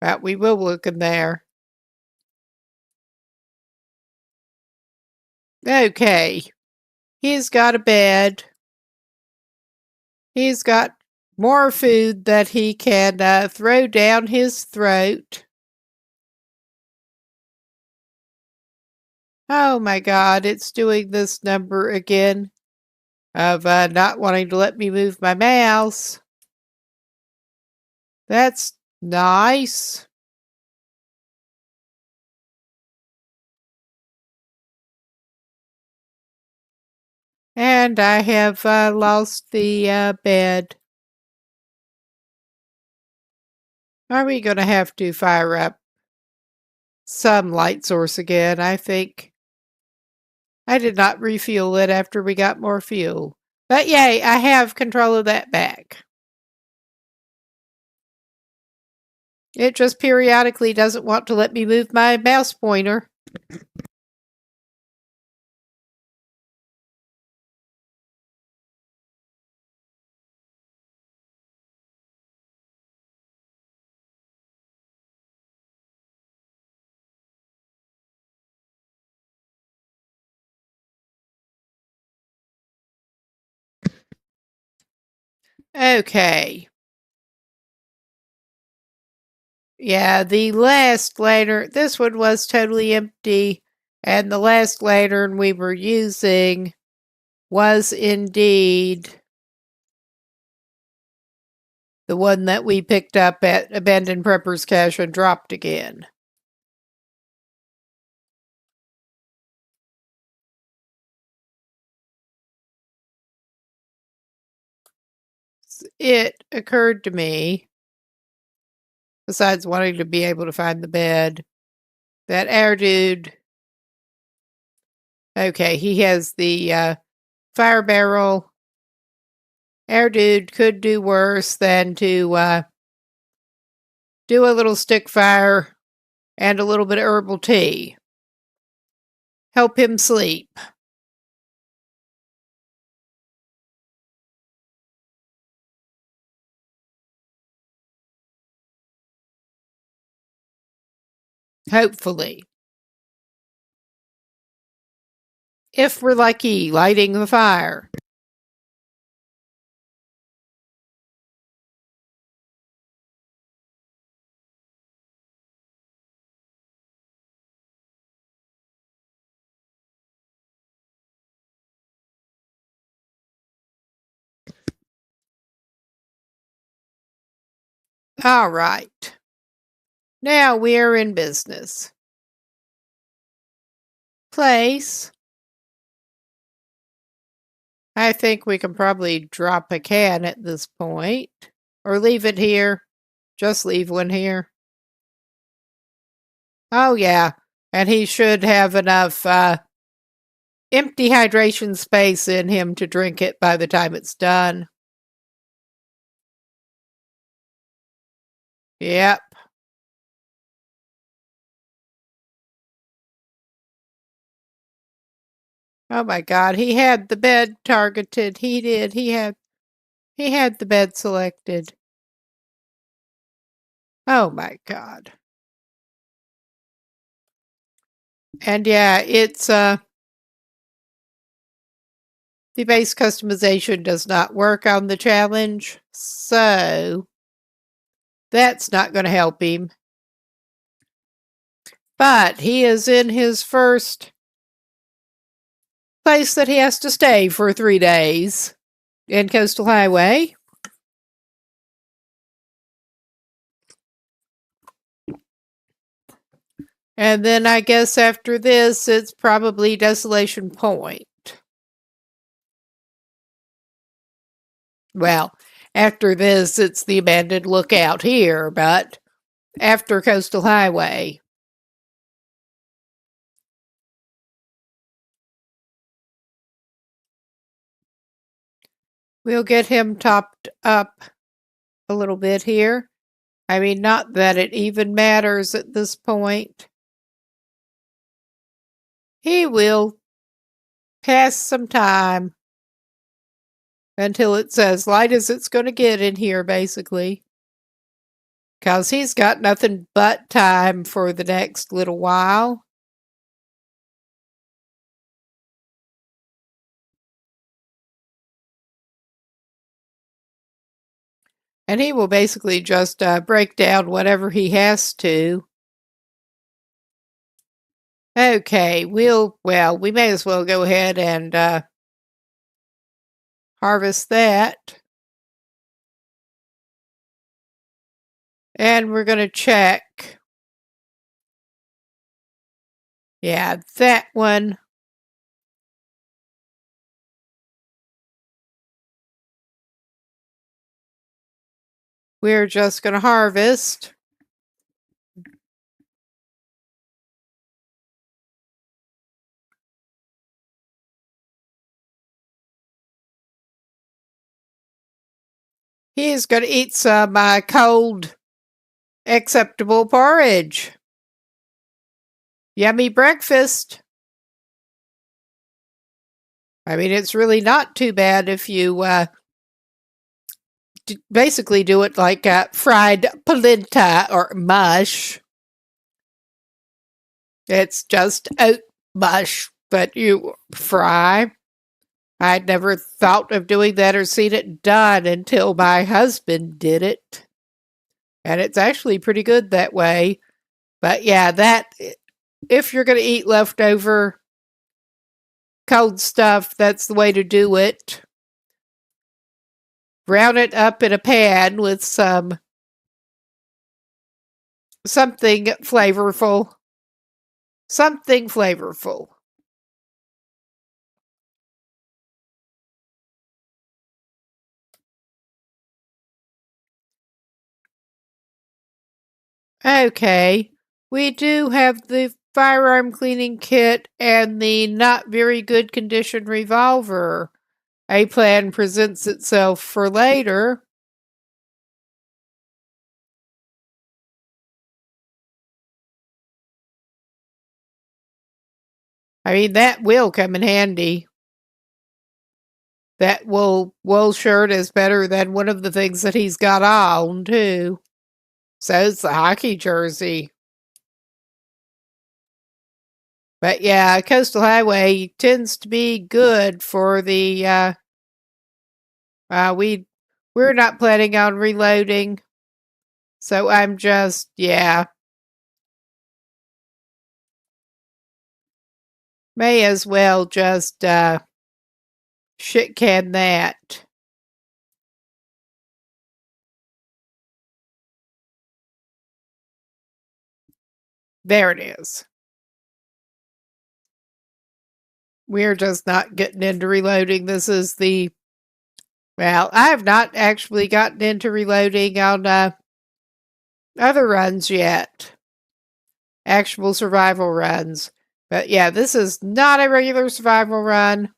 But we will look in there. Okay. He's got a bed. He's got more food that he can throw down his throat. Oh my God, it's doing this number again of not wanting to let me move my mouse. That's nice. And I have lost the bed. Are we going to have to fire up some light source again? I think I did not refuel it after we got more fuel. But yay, I have control of that back. It just periodically doesn't want to let me move my mouse pointer. Okay. Yeah, the last lantern, this one was totally empty, and the last lantern we were using was indeed the one that we picked up at Abandoned Prepper's Cache and dropped again. It occurred to me, besides wanting to be able to find the bed, that our dude, okay, he has the fire barrel. Our dude could do worse than to do a little stick fire and a little bit of herbal tea. Help him sleep. Hopefully. If we're lucky, lighting the fire. All right. Now we're in business. Place. I think we can probably drop a can at this point. Or leave it here. Just leave one here. Oh, yeah. And he should have enough empty hydration space in him to drink it by the time it's done. Yep. Oh my God, he had the bed targeted. He did. He had the bed selected. Oh my God. And yeah, it's the base customization does not work on the challenge, so that's not going to help him. But he is in his first place that he has to stay for 3 days in Coastal Highway. And then I guess after this, it's probably Desolation Point. Well, after this, it's the abandoned lookout here, but after Coastal Highway. We'll get him topped up a little bit here. I mean, not that it even matters at this point. He will pass some time until it's as light as it's going to get in here, basically. Because he's got nothing but time for the next little while. And he will basically just break down whatever he has to. Okay, we may as well go ahead and harvest that. And we're going to check. Yeah, that one we're just going to harvest. He's going to eat some cold, acceptable porridge. Yummy breakfast. I mean, it's really not too bad if you basically do it like fried polenta or mush. It's just oat mush, but you fry. I'd never thought of doing that or seen it done until my husband did it. And it's actually pretty good that way. But yeah, that, if you're going to eat leftover cold stuff, that's the way to do it. Brown it up in a pan with something flavorful. Something flavorful. Okay, we do have the firearm cleaning kit and the not very good condition revolver. A plan presents itself for later. I mean, that will come in handy. That wool shirt is better than one of the things that he's got on, too. So's the hockey jersey. But yeah, Coastal Highway tends to be good for the, we're not planning on reloading. So I'm just, yeah. May as well just, shit can that. There it is. We're just not getting into reloading. This is well, I have not actually gotten into reloading on other runs yet. Actual survival runs. But yeah, this is not a regular survival run.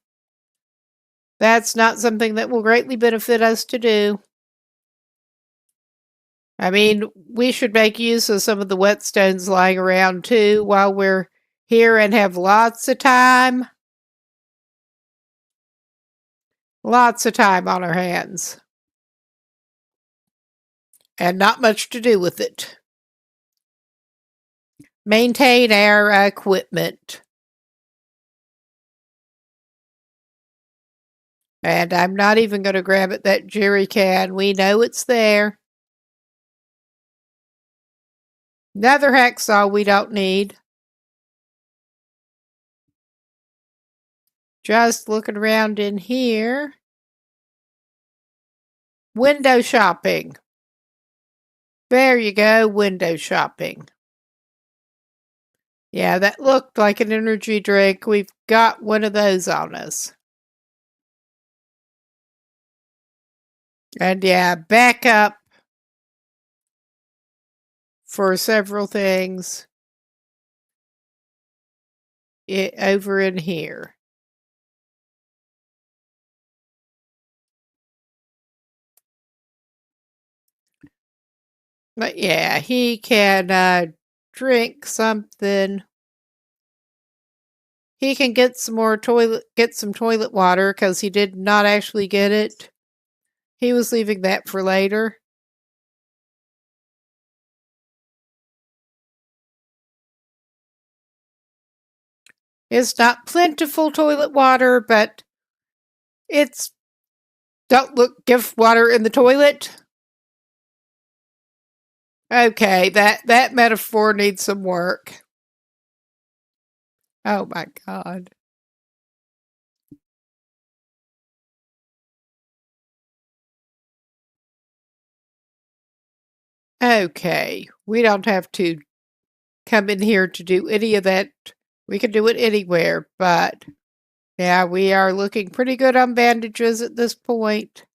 That's not something that will greatly benefit us to do. I mean, we should make use of some of the whetstones lying around too while we're here and have lots of time. Lots of time on our hands. And not much to do with it. Maintain our equipment. And I'm not even going to grab at that jerry can. We know it's there. Another hacksaw we don't need. Just looking around in here. Window shopping. There you go, window shopping. Yeah, that looked like an energy drink. We've got one of those on us. And yeah, backup for several things over in here. But yeah, he can drink something. He can get some toilet water because he did not actually get it. He was leaving that for later. It's not plentiful toilet water, but it's give water in the toilet. Okay, that metaphor needs some work. Oh my God. Okay, we don't have to come in here to do any of that. We can do it anywhere, but yeah, we are looking pretty good on bandages at this point.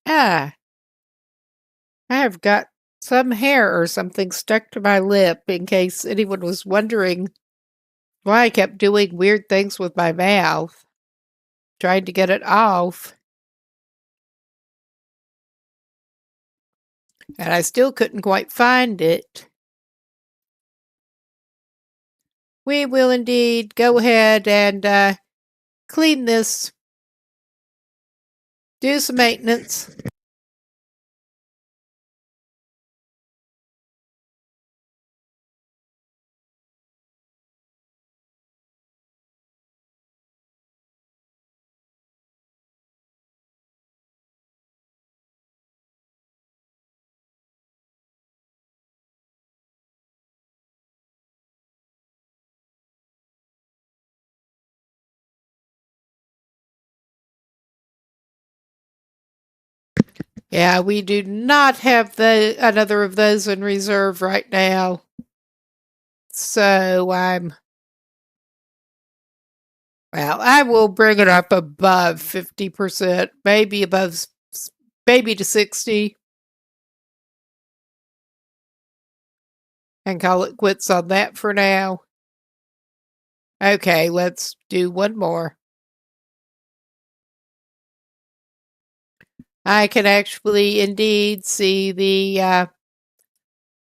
Ah, I have got some hair or something stuck to my lip in case anyone was wondering why I kept doing weird things with my mouth, trying to get it off, and I still couldn't quite find it. We will indeed go ahead and clean this, do some maintenance. Yeah, we do not have another of those in reserve right now. So I will bring it up above 50%, maybe above, maybe to 60, and call it quits on that for now. Okay, let's do one more. I can actually indeed see the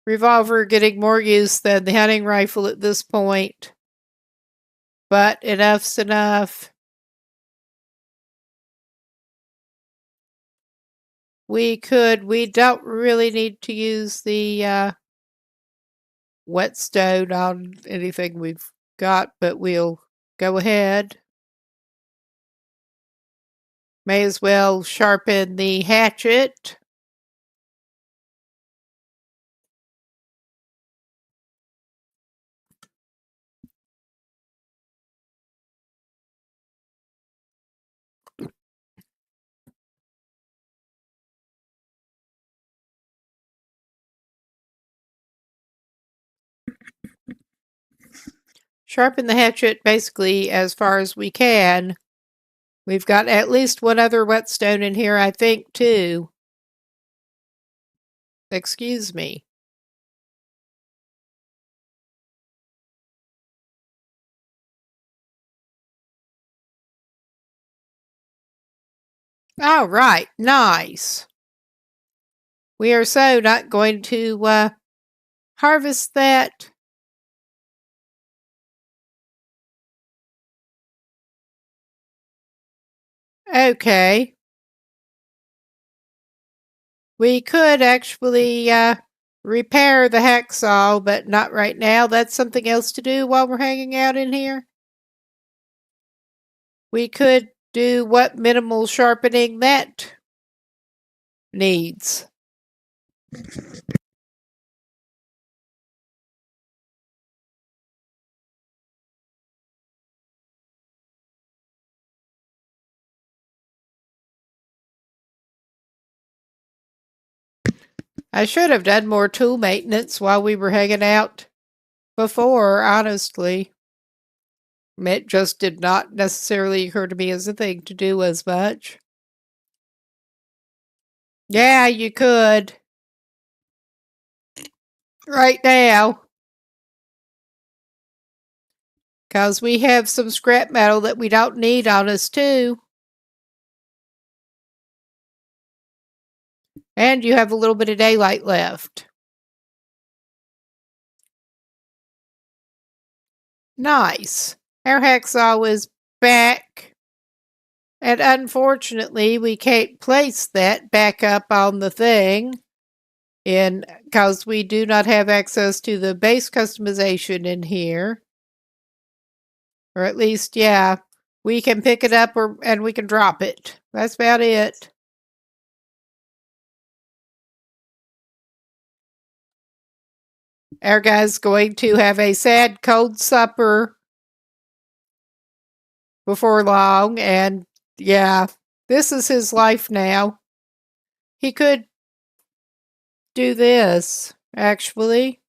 revolver getting more use than the hunting rifle at this point. But enough's enough. We don't really need to use the whetstone on anything we've got, but we'll go ahead. May as well sharpen the hatchet. Sharpen the hatchet basically as far as we can. We've got at least one other whetstone in here, I think, too. Excuse me. All right, nice. We are so not going to harvest that. Okay. We could actually repair the hacksaw, but not right now. That's something else to do while we're hanging out in here. We could do what minimal sharpening that needs. I should have done more tool maintenance while we were hanging out before, honestly. It just did not necessarily occur to me as a thing to do as much. Yeah, you could. Right now. Because we have some scrap metal that we don't need on us, too. And you have a little bit of daylight left. Nice. Our hacksaw is back. And unfortunately, we can't place that back up on the thing because we do not have access to the base customization in here. Or at least, yeah, we can pick it up and we can drop it. That's about it. Our guy's going to have a sad cold supper before long, and yeah, this is his life now. He could do this, actually.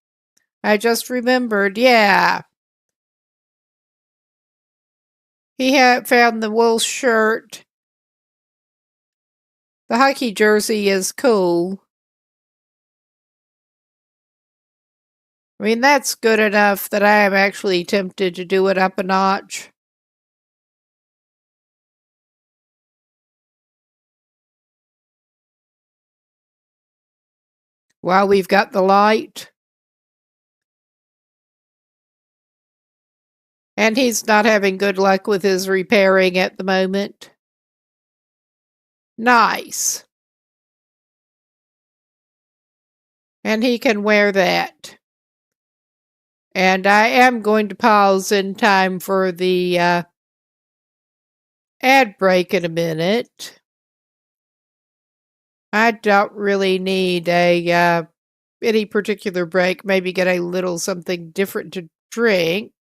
I just remembered, yeah. He had found the wool shirt. The hockey jersey is cool. I mean, that's good enough that I am actually tempted to do it up a notch. While we've got the light. And he's not having good luck with his repairing at the moment. Nice. And he can wear that. And I am going to pause in time for the ad break in a minute. I don't really need a any particular break. Maybe get a little something different to drink.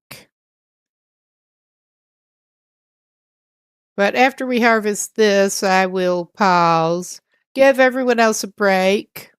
But after we harvest this, I will pause. Give everyone else a break.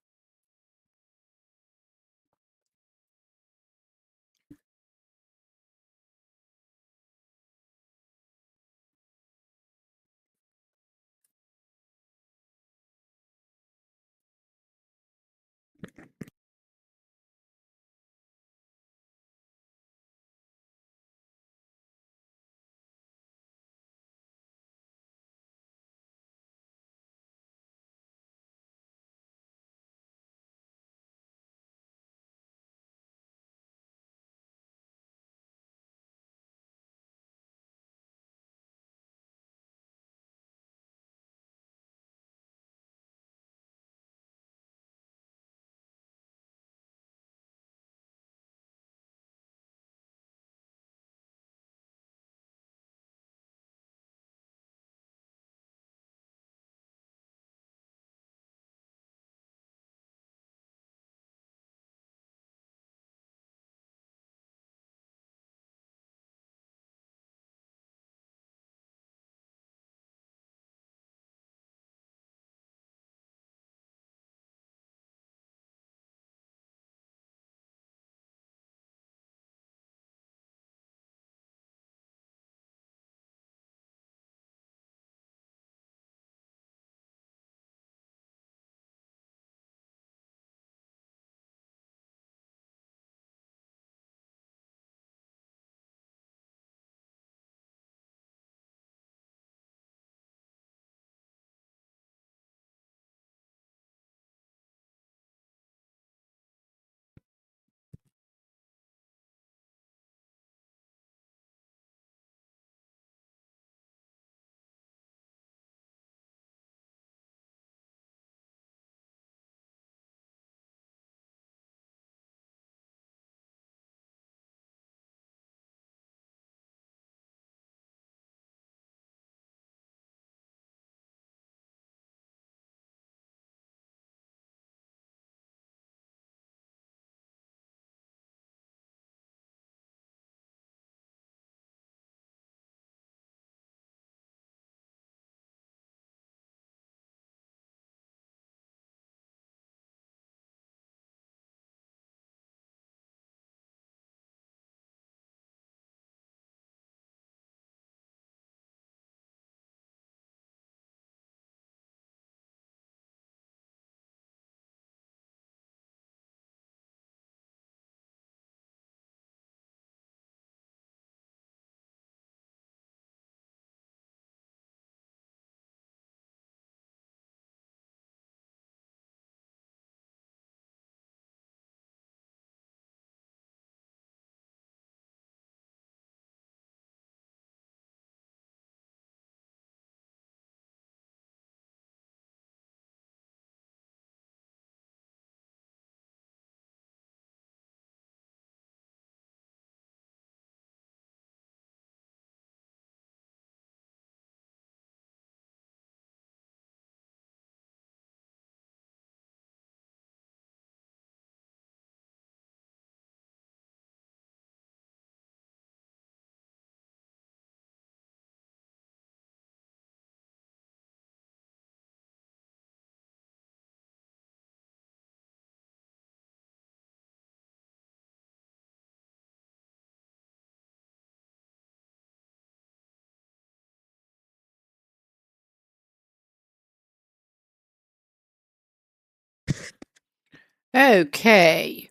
Okay.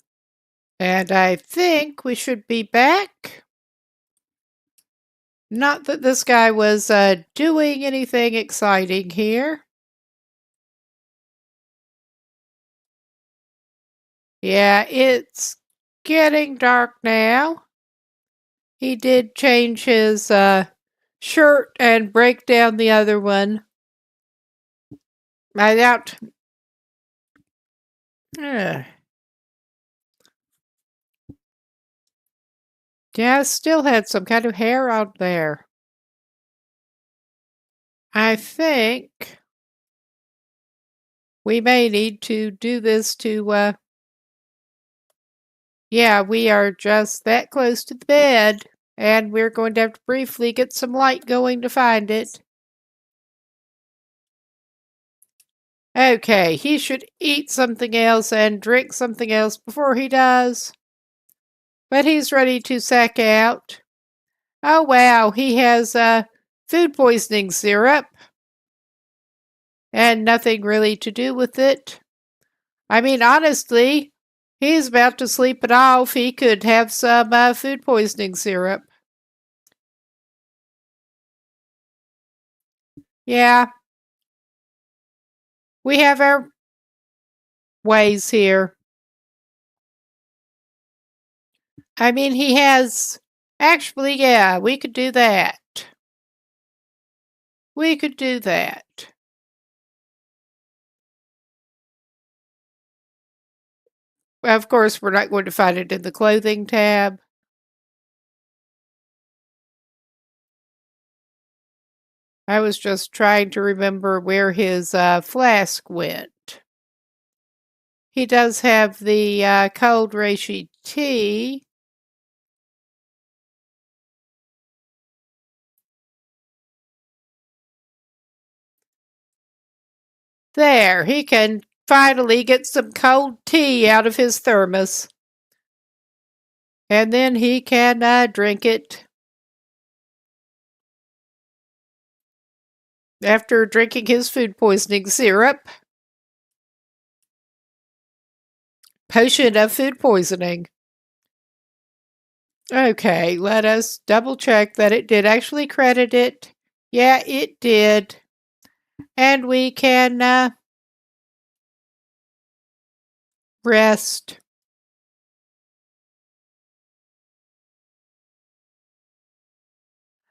And I think we should be back. Not that this guy was doing anything exciting here. Yeah, it's getting dark now. He did change his shirt and break down the other one. I doubt. Yeah, still had some kind of hair out there. I think we may need to do this to, yeah, we are just that close to the bed, and we're going to have to briefly get some light going to find it. Okay, he should eat something else and drink something else before he does. But he's ready to sack out. Oh, wow, he has food poisoning syrup. And nothing really to do with it. I mean, honestly, he's about to sleep it off. He could have some food poisoning syrup. Yeah, we have our ways here. I mean, he has. Actually, yeah, we could do that. We could do that. Of course, we're not going to find it in the clothing tab. I was just trying to remember where his flask went. He does have the cold reishi tea. There, he can finally get some cold tea out of his thermos. And then he can drink it. After drinking his food poisoning syrup. Potion of food poisoning. Okay, let us double check that it did actually credit it. Yeah, it did. And we can rest.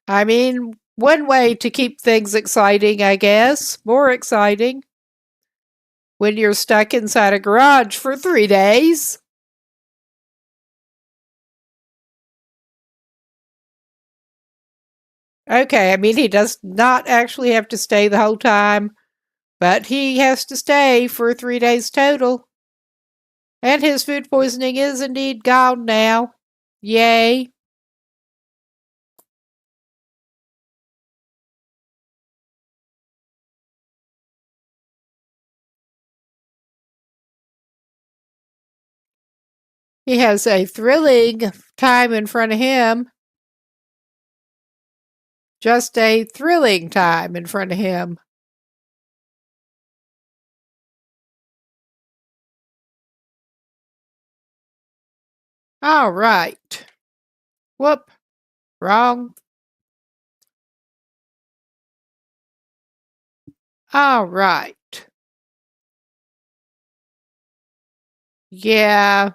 I mean, one way to keep things exciting, I guess, more exciting, when you're stuck inside a garage for 3 days. Okay, I mean, he does not actually have to stay the whole time, but he has to stay for 3 days total. And his food poisoning is indeed gone now. Yay. He has a thrilling time in front of him. Just a thrilling time in front of him. All right. Whoop. Wrong. All right. Yeah.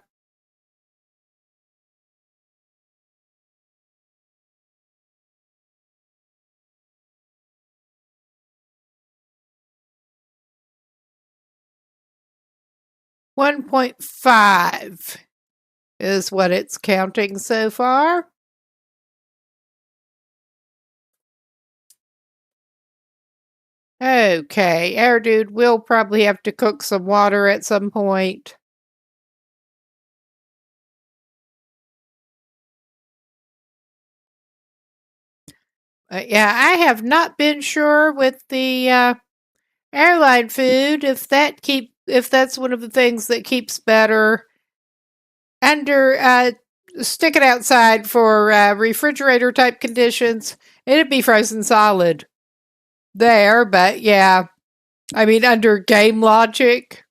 $1.5 is what it's counting so far. Okay, our dude will probably have to cook some water at some point. Yeah, I have not been sure with the airline food if that's one of the things that keeps better under stick it outside for refrigerator type conditions. It'd be frozen solid there, but yeah, I mean under game logic.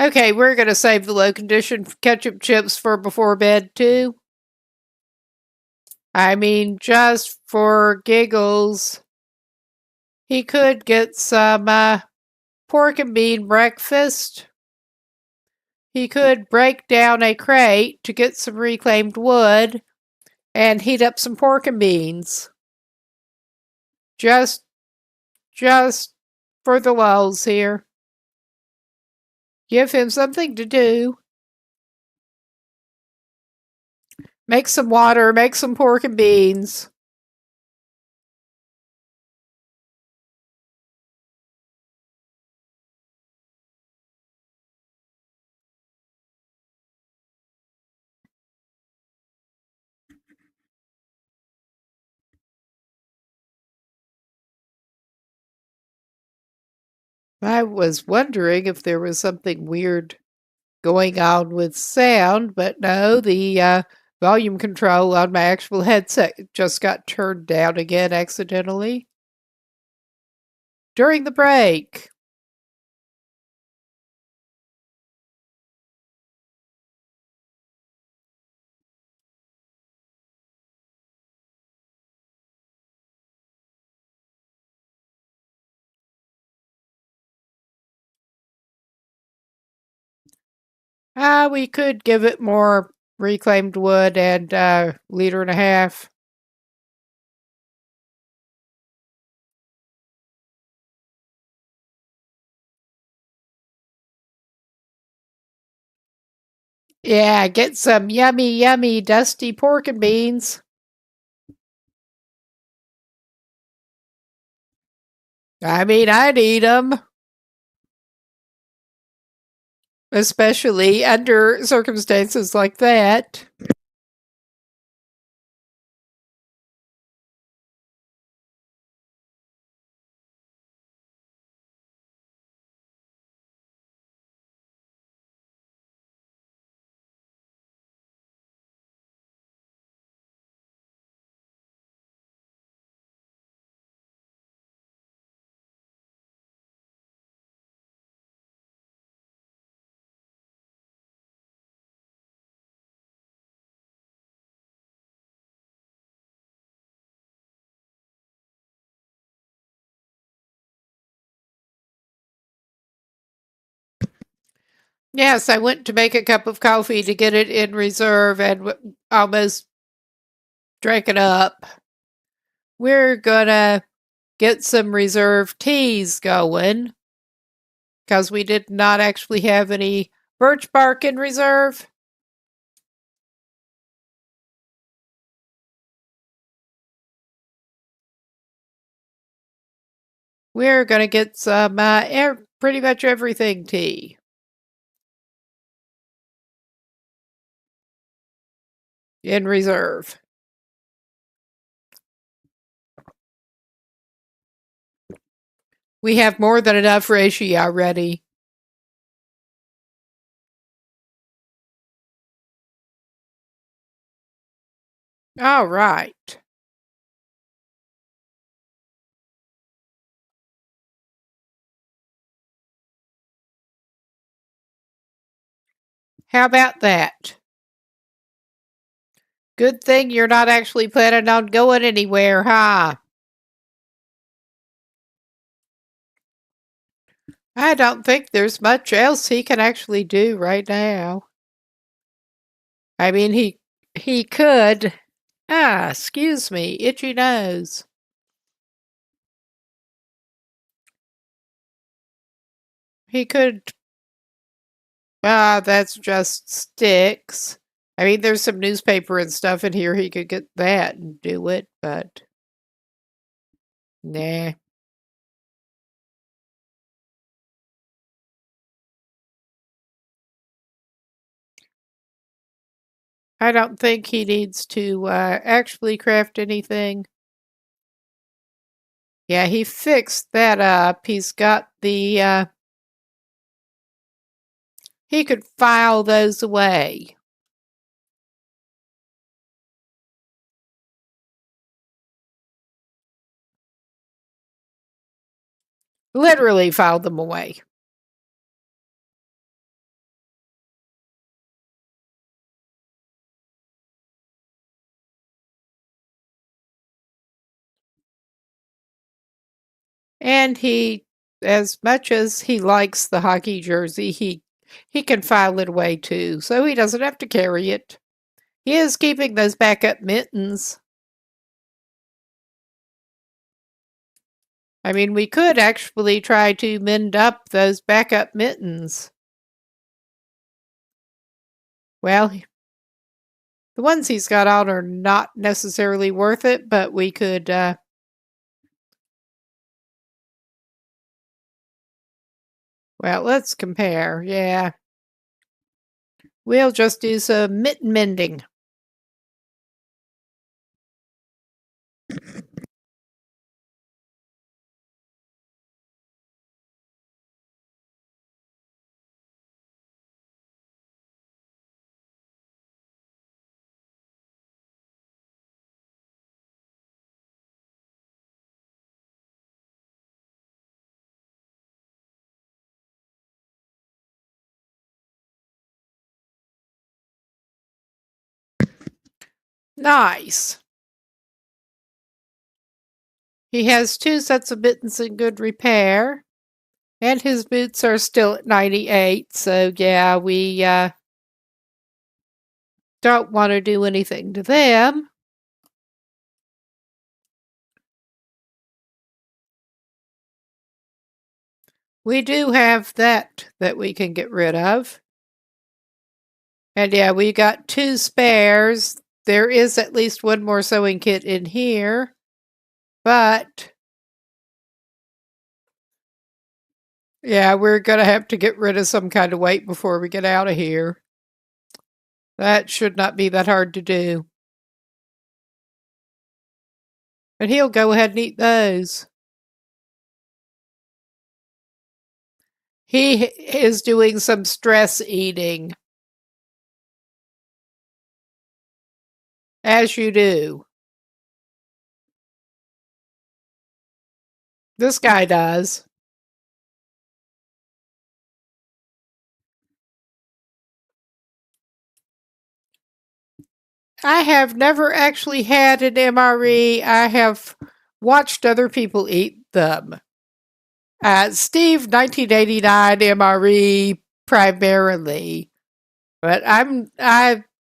Okay, we're going to save the low condition ketchup chips for before bed, too. I mean, just for giggles. He could get some pork and bean breakfast. He could break down a crate to get some reclaimed wood and heat up some pork and beans. Just for the lulls here. Give him something to do. Make some water, make some pork and beans. I was wondering if there was something weird going on with sound, but no, the volume control on my actual headset just got turned down again accidentally during the break. We could give it more reclaimed wood and liter and a half. Yeah, get some yummy, yummy, dusty pork and beans. I mean, I'd eat them, especially under circumstances like that. Yes, I went to make a cup of coffee to get it in reserve and almost drank it up. We're gonna get some reserve teas going because we did not actually have any birch bark in reserve. We're gonna get some pretty much everything tea in reserve. We have more than enough reishi already. All right. How about that? Good thing you're not actually planning on going anywhere, huh? I don't think there's much else he can actually do right now. I mean, he could. Excuse me, itchy nose. He could. That's just sticks. I mean, there's some newspaper and stuff in here. He could get that and do it, but nah. I don't think he needs to actually craft anything. Yeah, he fixed that up. He's got the. He could file those away. Literally file them away. And he, as much as he likes the hockey jersey, he can file it away too, so he doesn't have to carry it. He is keeping those backup mittens. I mean, we could actually try to mend up those backup mittens. Well, the ones he's got on are not necessarily worth it, but we could, well, let's compare. Yeah. We'll just do some mitten mending. Nice. He has 2 sets of mittens in good repair, and his boots are still at 98, so yeah, we, don't wanna do anything to them. We do have that we can get rid of. And yeah, we got 2 spares. There is at least 1 more sewing kit in here, but yeah, we're gonna have to get rid of some kind of weight before we get out of here. That should not be that hard to do. And he'll go ahead and eat those. He is doing some stress eating. As you do. This guy does. I have never actually had an MRE. I have watched other people eat them. Steve, 1989 MRE primarily, but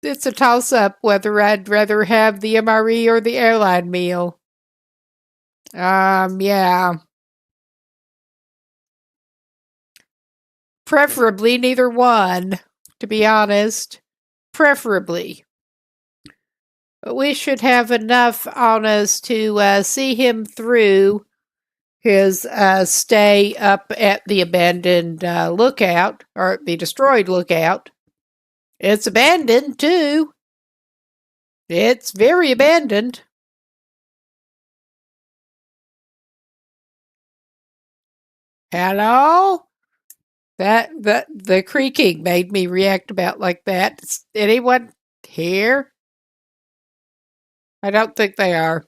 it's a toss up whether I'd rather have the MRE or the airline meal. Yeah. Preferably neither one, to be honest. Preferably. But we should have enough on us to see him through his stay up at the abandoned lookout, or the destroyed lookout. It's abandoned, too. It's very abandoned. Hello? The creaking made me react about like that. Is anyone here? I don't think they are.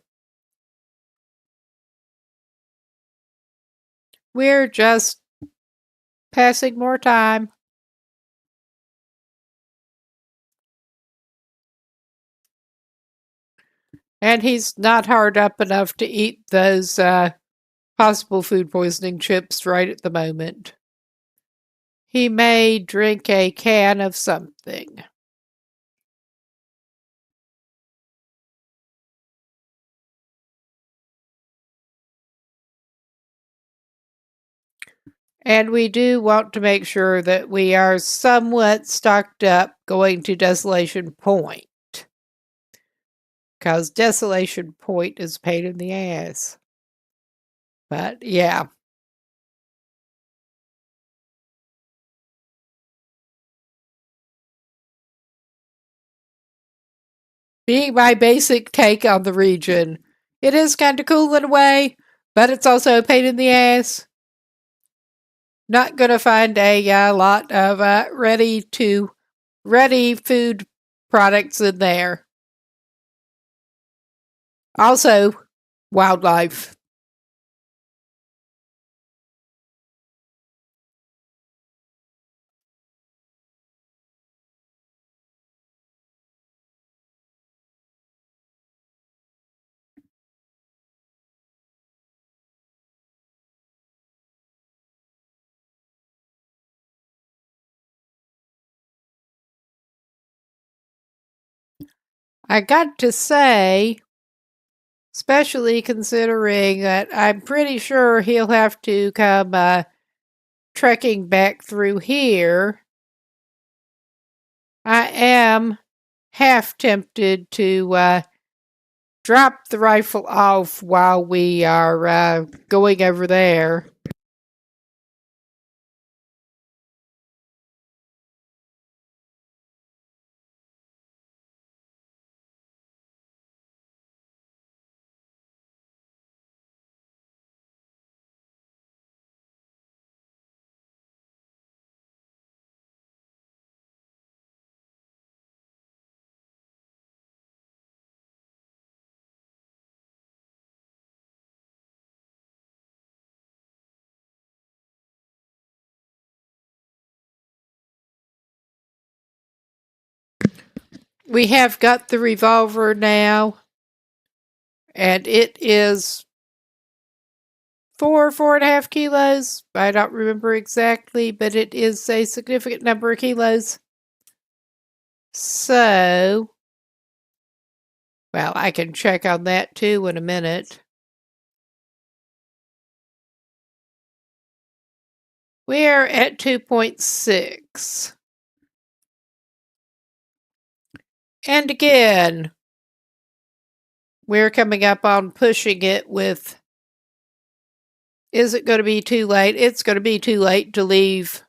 We're just passing more time. And he's not hard up enough to eat those possible food poisoning chips right at the moment. He may drink a can of something. And we do want to make sure that we are somewhat stocked up going to Desolation Point. Because Desolation Point is a pain in the ass. But yeah. Being my basic take on the region, it is kind of cool in a way, but it's also a pain in the ass. Not gonna find a lot of ready food products in there. Also, wildlife. I got to say, especially considering that I'm pretty sure he'll have to come trekking back through here, I am half tempted to drop the rifle off while we are going over there. We have got the revolver now, and it is 4.5 kilos. I don't remember exactly, but it is a significant number of kilos. So, well, I can check on that too in a minute. We're at 2.6. And again, we're coming up on pushing it with, is it going to be too late? It's going to be too late to leave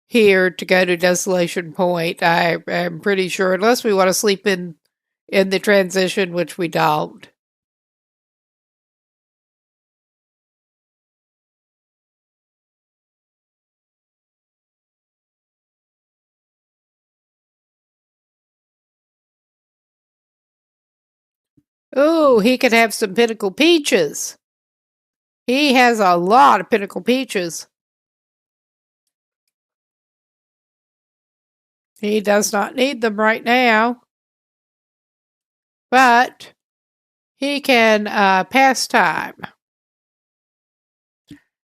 here to go to Desolation Point. I am pretty sure, unless we want to sleep in the transition, which we don't. Ooh, he could have some pinnacle peaches. He has a lot of pinnacle peaches. He does not need them right now, but he can pass time.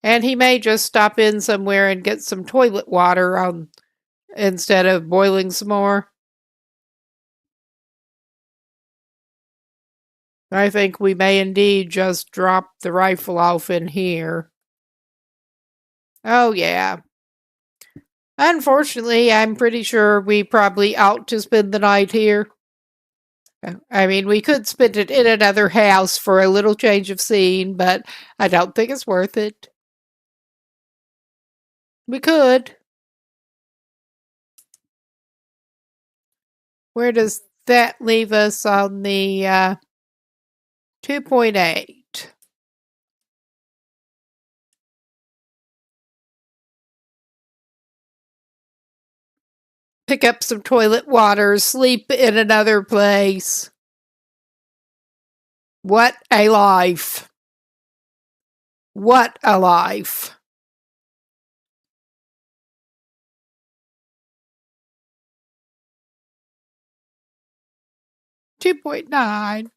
And he may just stop in somewhere and get some toilet water on instead of boiling some more. I think we may indeed just drop the rifle off in here. Oh, yeah. Unfortunately, I'm pretty sure we probably ought to spend the night here. I mean, we could spend it in another house for a little change of scene, but I don't think it's worth it. We could. Where does that leave us on the 2.8? Pick up some toilet water, sleep in another place. What a life. What a life. $2.9.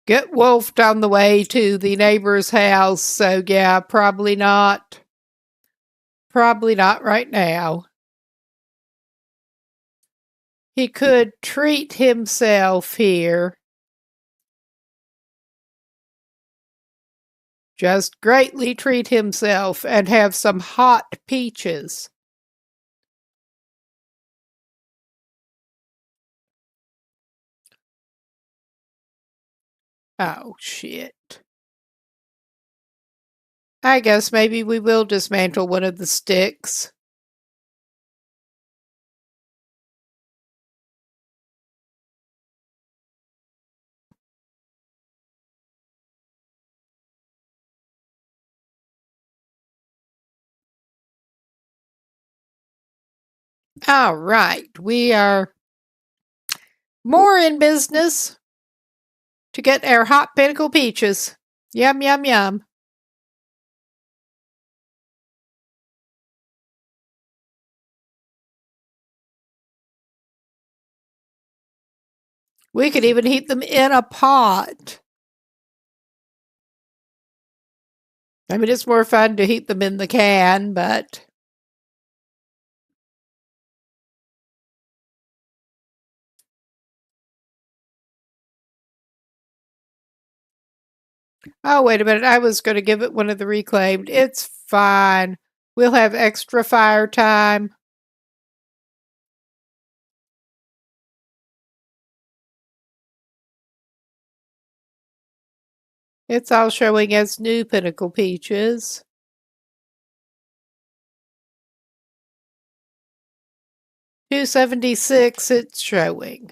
Get wolfed on the way to the neighbor's house, so yeah, probably not. Probably not right now. He could treat himself here. Just greatly treat himself and have some hot peaches. Oh, shit. I guess maybe we will dismantle one of the sticks. All right, we are more in business to get our hot pinnacle peaches. Yum, yum, yum. We could even heat them in a pot. I mean, it's more fun to heat them in the can, but oh, wait a minute. I was going to give it one of the reclaimed. It's fine. We'll have extra fire time. It's all showing as new Pinnacle Peaches. $2.76 it's showing.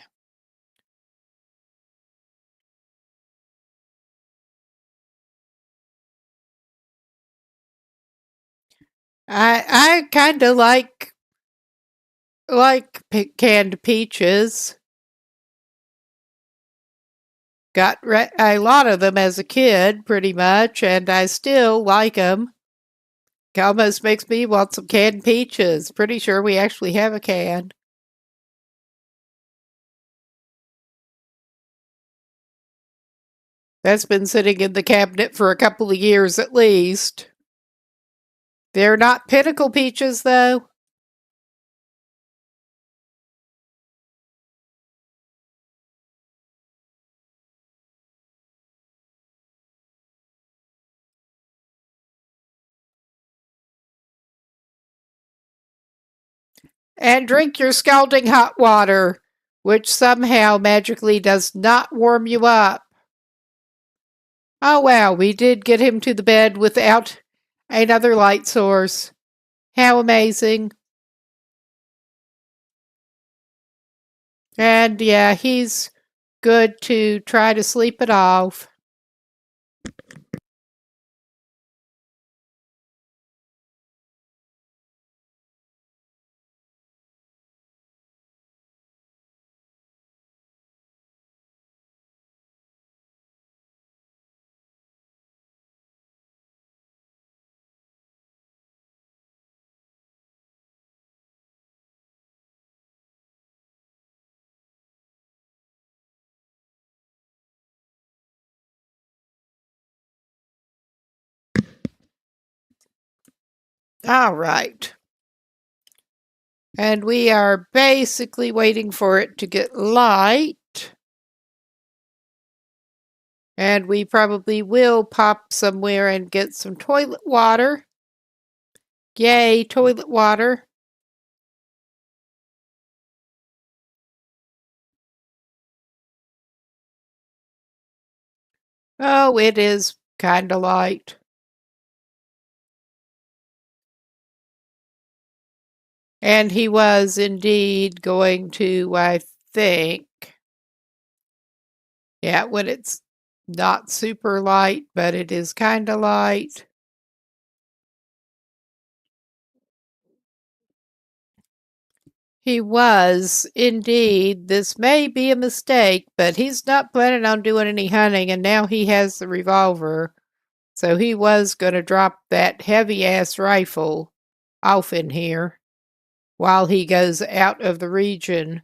I kind of like canned peaches. Got a lot of them as a kid, pretty much, and I still like them. It almost makes me want some canned peaches. Pretty sure we actually have a can. That's been sitting in the cabinet for a couple of years at least. They're not Pinnacle peaches, though. And drink your scalding hot water, which somehow magically does not warm you up. Oh wow, we did get him to the bed without another light source. How amazing. And yeah, he's good to try to sleep it off. All right. And we are basically waiting for it to get light. And we probably will pop somewhere and get some toilet water. Yay, toilet water. Oh, it is kind of light. And he was indeed going to, I think, yeah, when it's not super light, but it is kind of light. He was indeed. This may be a mistake, but he's not planning on doing any hunting, and now he has the revolver. So he was going to drop that heavy ass rifle off in here while he goes out of the region.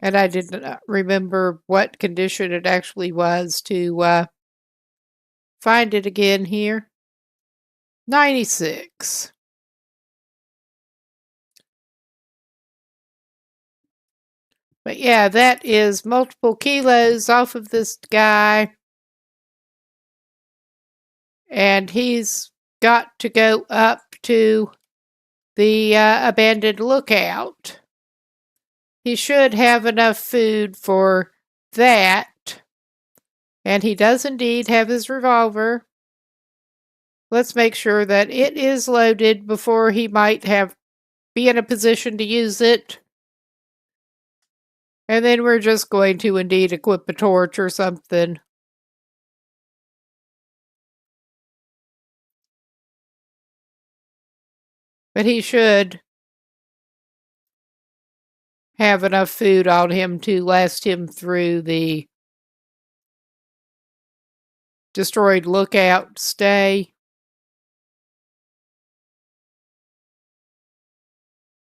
And I did not remember what condition it actually was to find it again here. 96. But yeah, that is multiple kilos off of this guy. And he's got to go up to the abandoned lookout. He should have enough food for that. And he does indeed have his revolver. Let's make sure that it is loaded before he might be in a position to use it. And then we're just going to indeed equip a torch or something. But he should have enough food on him to last him through the destroyed lookout stay.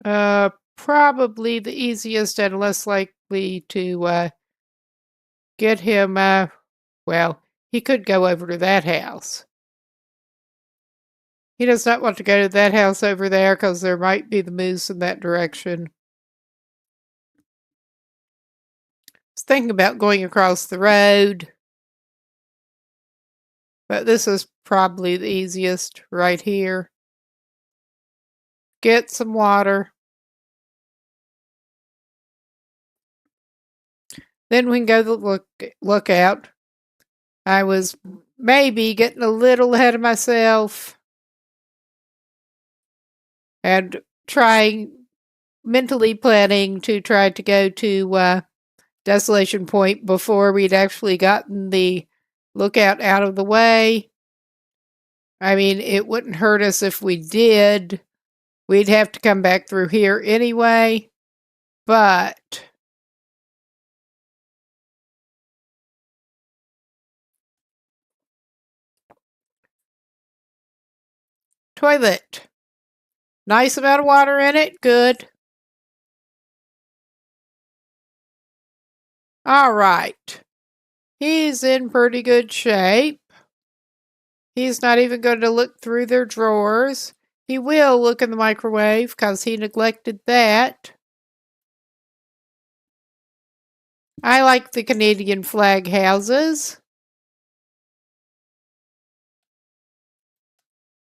Probably the easiest and less likely to get him, well, he could go over to that house. He does not want to go to that house over there because there might be the moose in that direction. I was thinking about going across the road, but this is probably the easiest right here. Get some water. Then we can go to the lookout. I was maybe getting a little ahead of myself and mentally planning to try to go to Desolation Point before we'd actually gotten the lookout out of the way. I mean, it wouldn't hurt us if we did. We'd have to come back through here anyway, but toilet. Nice amount of water in it. Good. All right. He's in pretty good shape. He's not even going to look through their drawers. He will look in the microwave because he neglected that. I like the Canadian flag houses.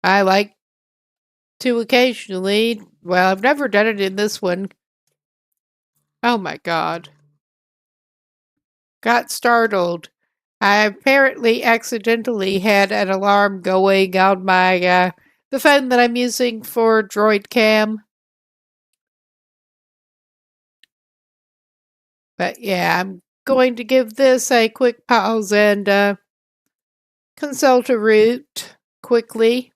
I like to occasionally, well, I've never done it in this one. Oh my God. Got startled. I apparently accidentally had an alarm going on my the phone that I'm using for Droid Cam. But yeah, I'm going to give this a quick pause and consult a route quickly.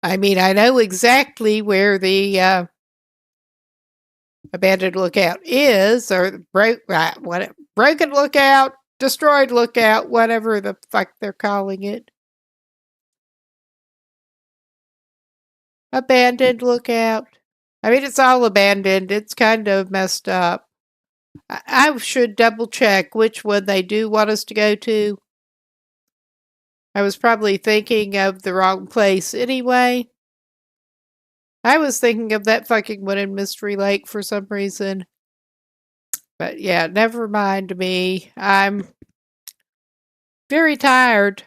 I mean, I know exactly where the abandoned lookout is, or broken lookout, destroyed lookout, whatever the fuck they're calling it. Abandoned lookout. I mean, it's all abandoned. It's kind of messed up. I should double check which one they do want us to go to. I was probably thinking of the wrong place anyway. I was thinking of that fucking one in Mystery Lake for some reason. But yeah, never mind me. I'm very tired.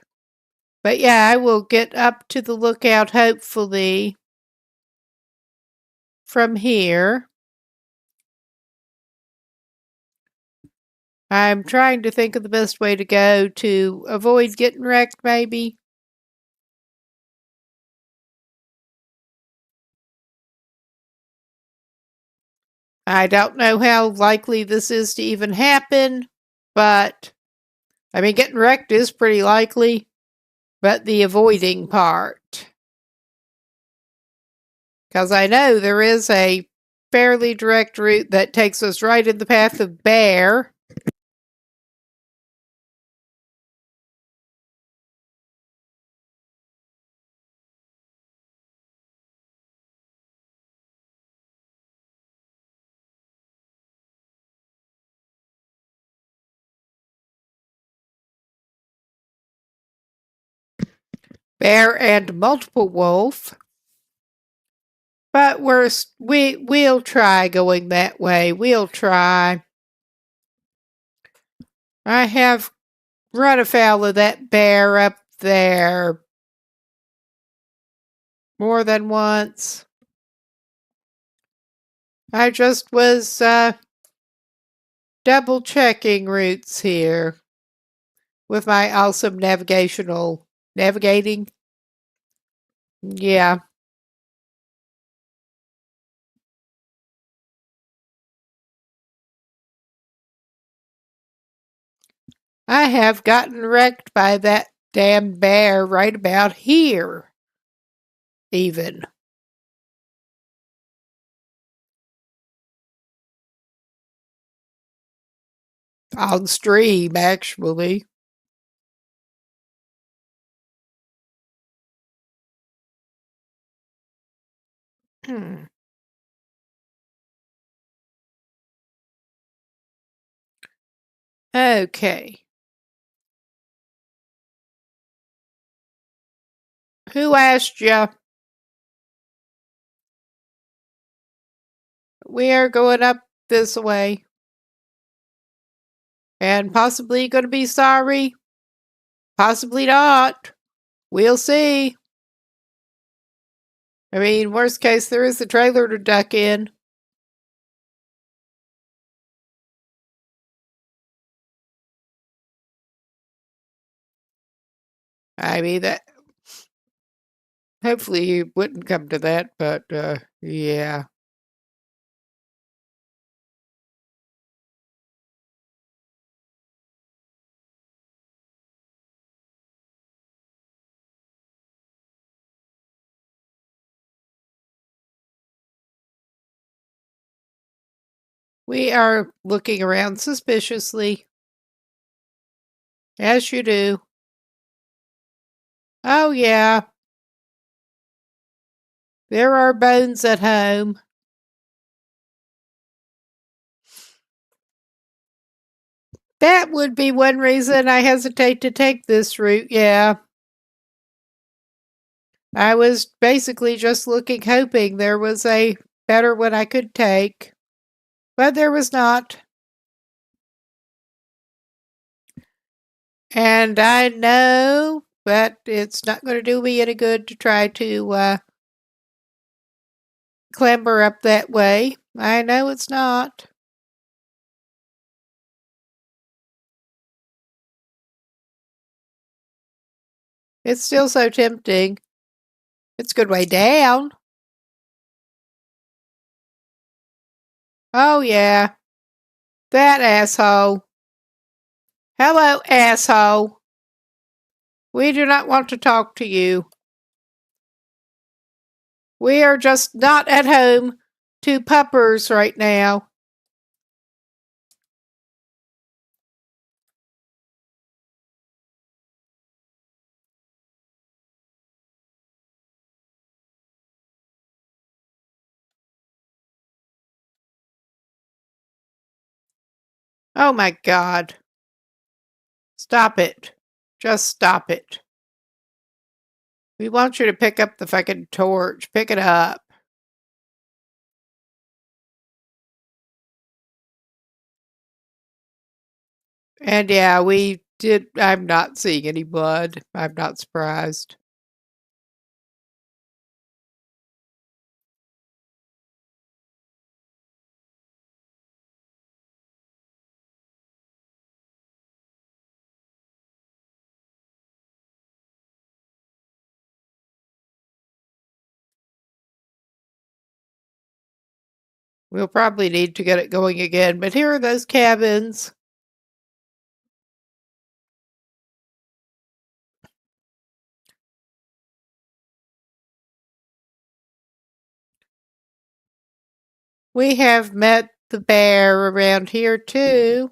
But yeah, I will get up to the lookout hopefully from here. I'm trying to think of the best way to go to avoid getting wrecked, maybe. I don't know how likely this is to even happen, but I mean, getting wrecked is pretty likely, but the avoiding part. Because I know there is a fairly direct route that takes us right in the path of bear. Bear and multiple wolf. But we'll try going that way. We'll try. I have run afoul of that bear up there more than once. I just was double checking routes here with my awesome navigating. Yeah. I have gotten wrecked by that damn bear right about here, even. On stream, actually. Okay. Who asked you? We are going up this way. And possibly going to be sorry. Possibly not. We'll see. I mean, worst case, there is a trailer to duck in. I mean, that. Hopefully, you wouldn't come to that, but yeah. We are looking around suspiciously. As you do. Oh, yeah. There are bones at home. That would be one reason I hesitate to take this route, yeah. I was basically just looking, hoping there was a better one I could take. But there was not. And I know that it's not going to do me any good to try to clamber up that way. I know it's not. It's still so tempting. It's a good way down. Oh, yeah. That asshole. Hello, asshole. We do not want to talk to you. We are just not at home to puppers right now. Oh my God. Stop it. Just stop it. We want you to pick up the fucking torch. Pick it up. And yeah, we did. I'm not seeing any blood. I'm not surprised. We'll probably need to get it going again, but here are those cabins. We have met the bear around here too.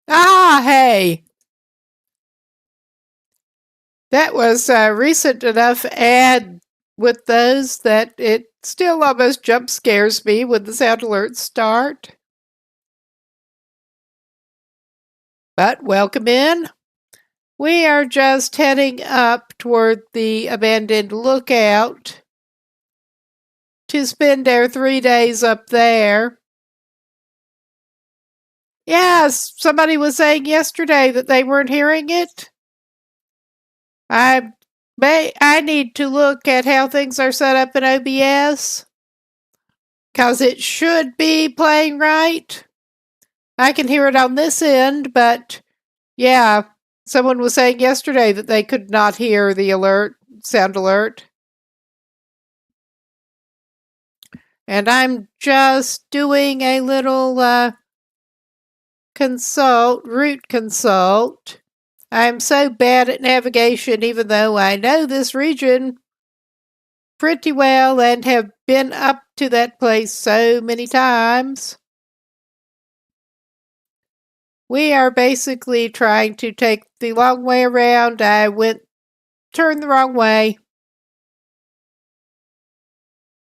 Ah, hey. That was a recent enough ad with those that it still almost jump scares me when the sound alerts start. But welcome in. We are just heading up toward the abandoned lookout to spend our 3 days up there. Yes, somebody was saying yesterday that they weren't hearing it. I need to look at how things are set up in OBS, because it should be playing right. I can hear it on this end, but yeah, someone was saying yesterday that they could not hear the sound alert. And I'm just doing a little route consult. I'm so bad at navigation, even though I know this region pretty well and have been up to that place so many times. We are basically trying to take the long way around. Turned the wrong way.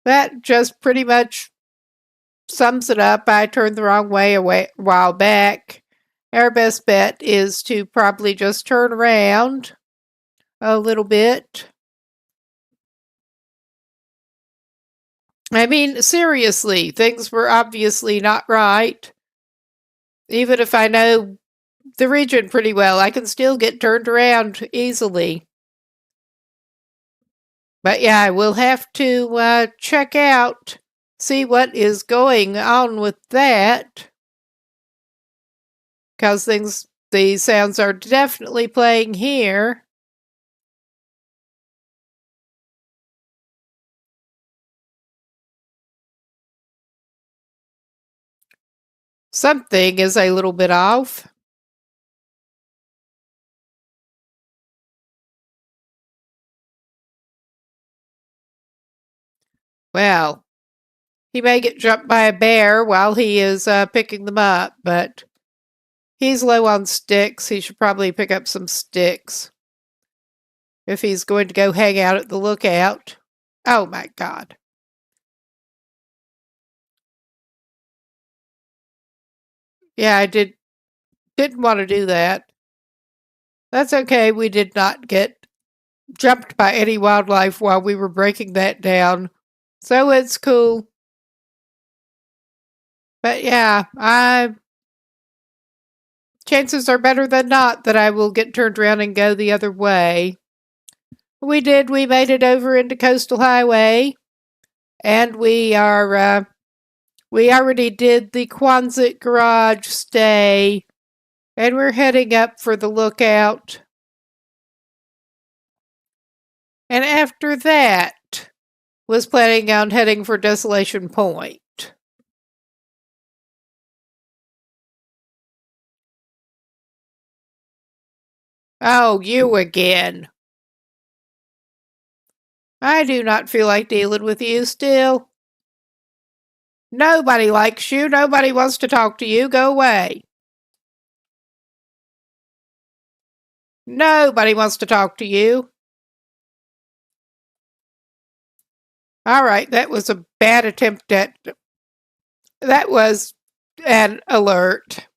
That just pretty much sums it up. I turned the wrong way a while back. Our best bet is to probably just turn around a little bit. I mean, seriously, things were obviously not right. Even if I know the region pretty well, I can still get turned around easily. But yeah, I will have to check out, see what is going on with that. Because the sounds are definitely playing here. Something is a little bit off. Well, he may get jumped by a bear while he is picking them up, but he's low on sticks. He should probably pick up some sticks if he's going to go hang out at the lookout. Oh my God. Yeah, I didn't want to do that. That's okay. We did not get jumped by any wildlife while we were breaking that down. So it's cool. But yeah, chances are better than not that I will get turned around and go the other way. We did. We made it over into Coastal Highway, and we already did the Quonset garage stay, and we're heading up for the lookout. And after that, was planning on heading for Desolation Point. Oh, you again. I do not feel like dealing with you still. Nobody likes you. Nobody wants to talk to you. Go away. Nobody wants to talk to you. All right, that was a bad attempt at. That was an alert.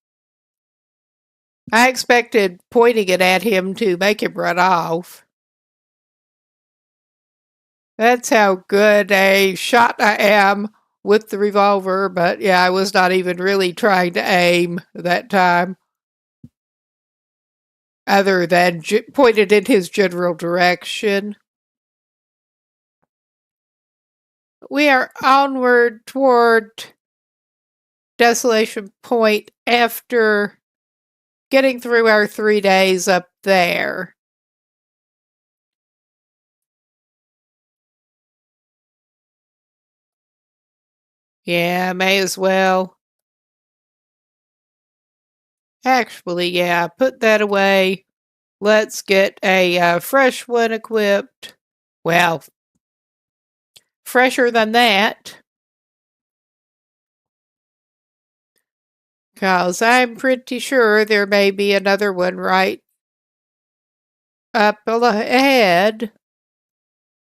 I expected pointing it at him to make him run off. That's how good a shot I am with the revolver, but yeah, I was not even really trying to aim that time, other than pointed in his general direction. We are onward toward Desolation Point after getting through our 3 days up there. Yeah, may as well. Actually, yeah, put that away. Let's get a fresh one equipped. Well, fresher than that. Because I'm pretty sure there may be another one right up ahead.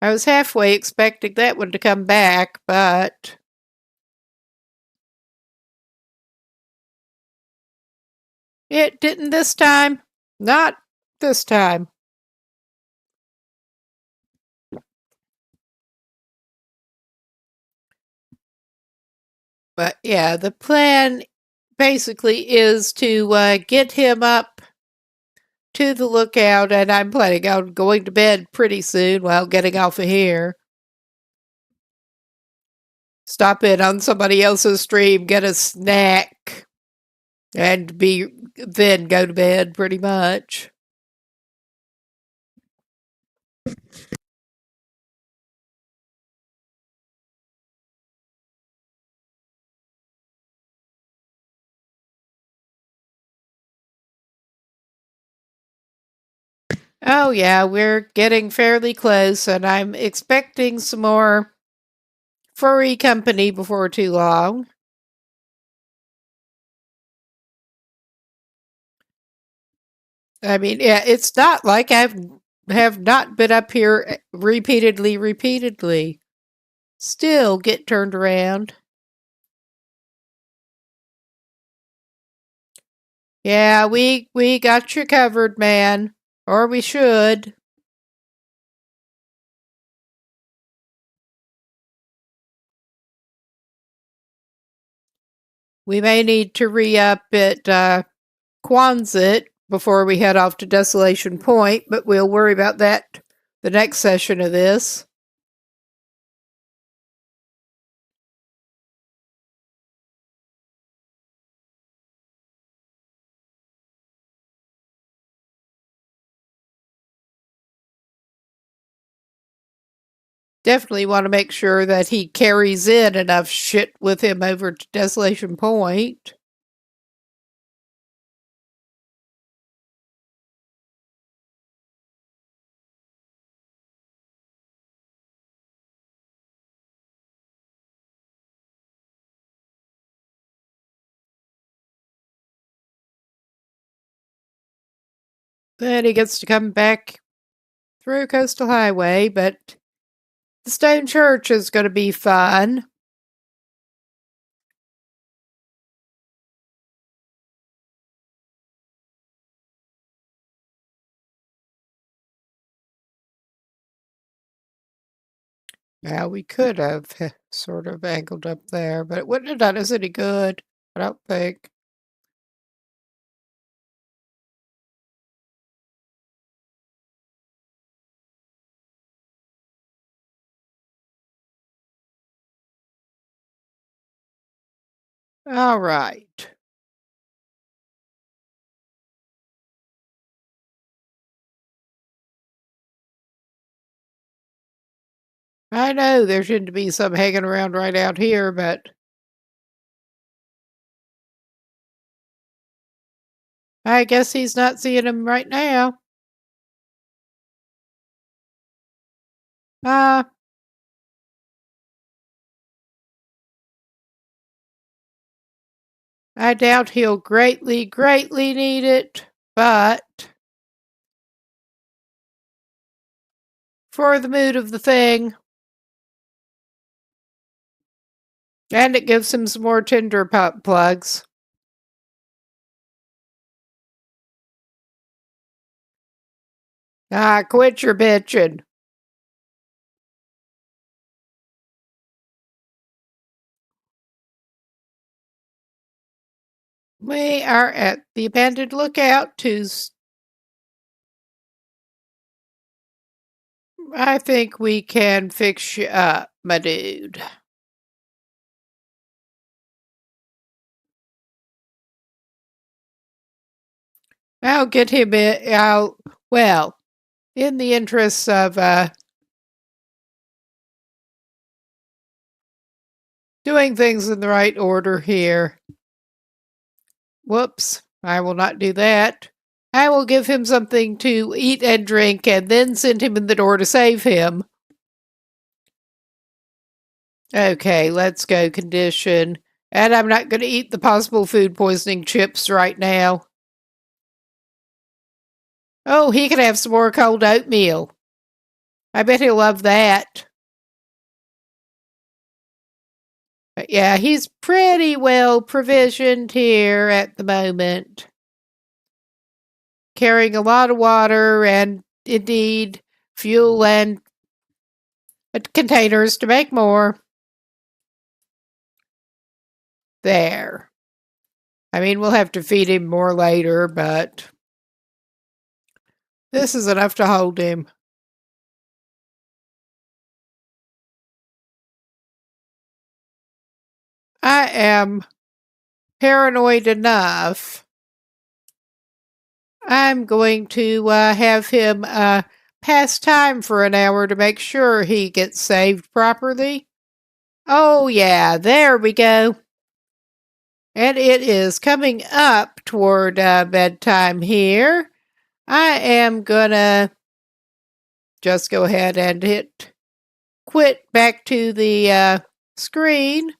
I was halfway expecting that one to come back, but it didn't this time. Not this time. But yeah, the plan basically is to get him up to the lookout, and I'm planning on going to bed pretty soon while getting off of here. Stop in on somebody else's stream, get a snack, and then go to bed pretty much. Oh, yeah, we're getting fairly close, and I'm expecting some more furry company before too long. I mean, yeah, it's not like have not been up here repeatedly. Still get turned around. Yeah, we got you covered, man. Or we should. We may need to re-up at Quonset before we head off to Desolation Point, but we'll worry about that the next session of this. Definitely want to make sure that he carries in enough shit with him over to Desolation Point. Then he gets to come back through Coastal Highway, but the Stone Church is going to be fun. Now, we could have sort of angled up there, but it wouldn't have done us any good, I don't think. All right. I know there shouldn't be some hanging around right out here, but I guess he's not seeing him right now. Uh, I doubt he'll greatly need it, but for the mood of the thing, and it gives him some more tinder pop plugs. Ah, quit your bitching. We are at the abandoned lookout I think we can fix you up, my dude. I'll get him in. Well, in the interests of doing things in the right order here. Whoops, I will not do that. I will give him something to eat and drink and then send him in the door to save him. Okay, let's go condition. And I'm not going to eat the possible food poisoning chips right now. Oh, he can have some more cold oatmeal. I bet he'll love that. But yeah, he's pretty well provisioned here at the moment. Carrying a lot of water and indeed fuel and containers to make more. There. I mean, we'll have to feed him more later, but this is enough to hold him. I am paranoid enough. I'm going to have him pass time for an hour to make sure he gets saved properly. Oh, yeah, there we go. And it is coming up toward bedtime here. I am gonna just go ahead and hit quit back to the screen,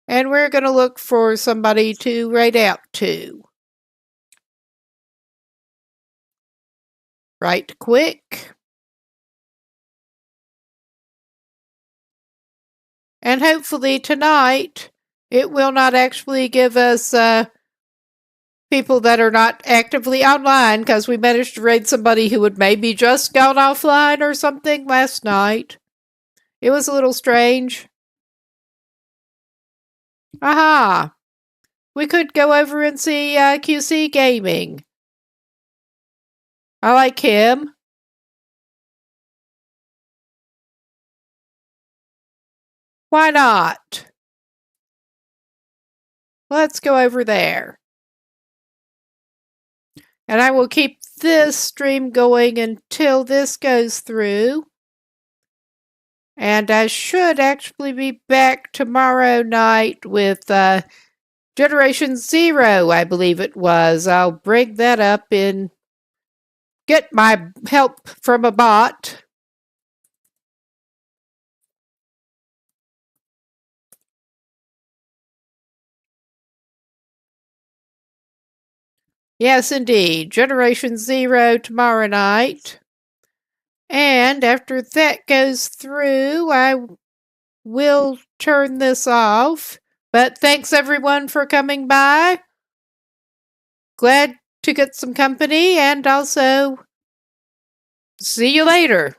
and we're gonna look for somebody to write out to. Write quick. And hopefully tonight it will not actually give us people that are not actively online, because we managed to raid somebody who had maybe just gone offline or something last night. It was a little strange. Aha! We could go over and see QC Gaming. I like him. Why not? Let's go over there. And I will keep this stream going until this goes through. And I should actually be back tomorrow night with Generation Zero, I believe it was. I'll bring that up and get my help from a bot. Yes, indeed. Generation Zero tomorrow night. And after that goes through, I will turn this off. But thanks everyone for coming by. Glad to get some company, and also see you later.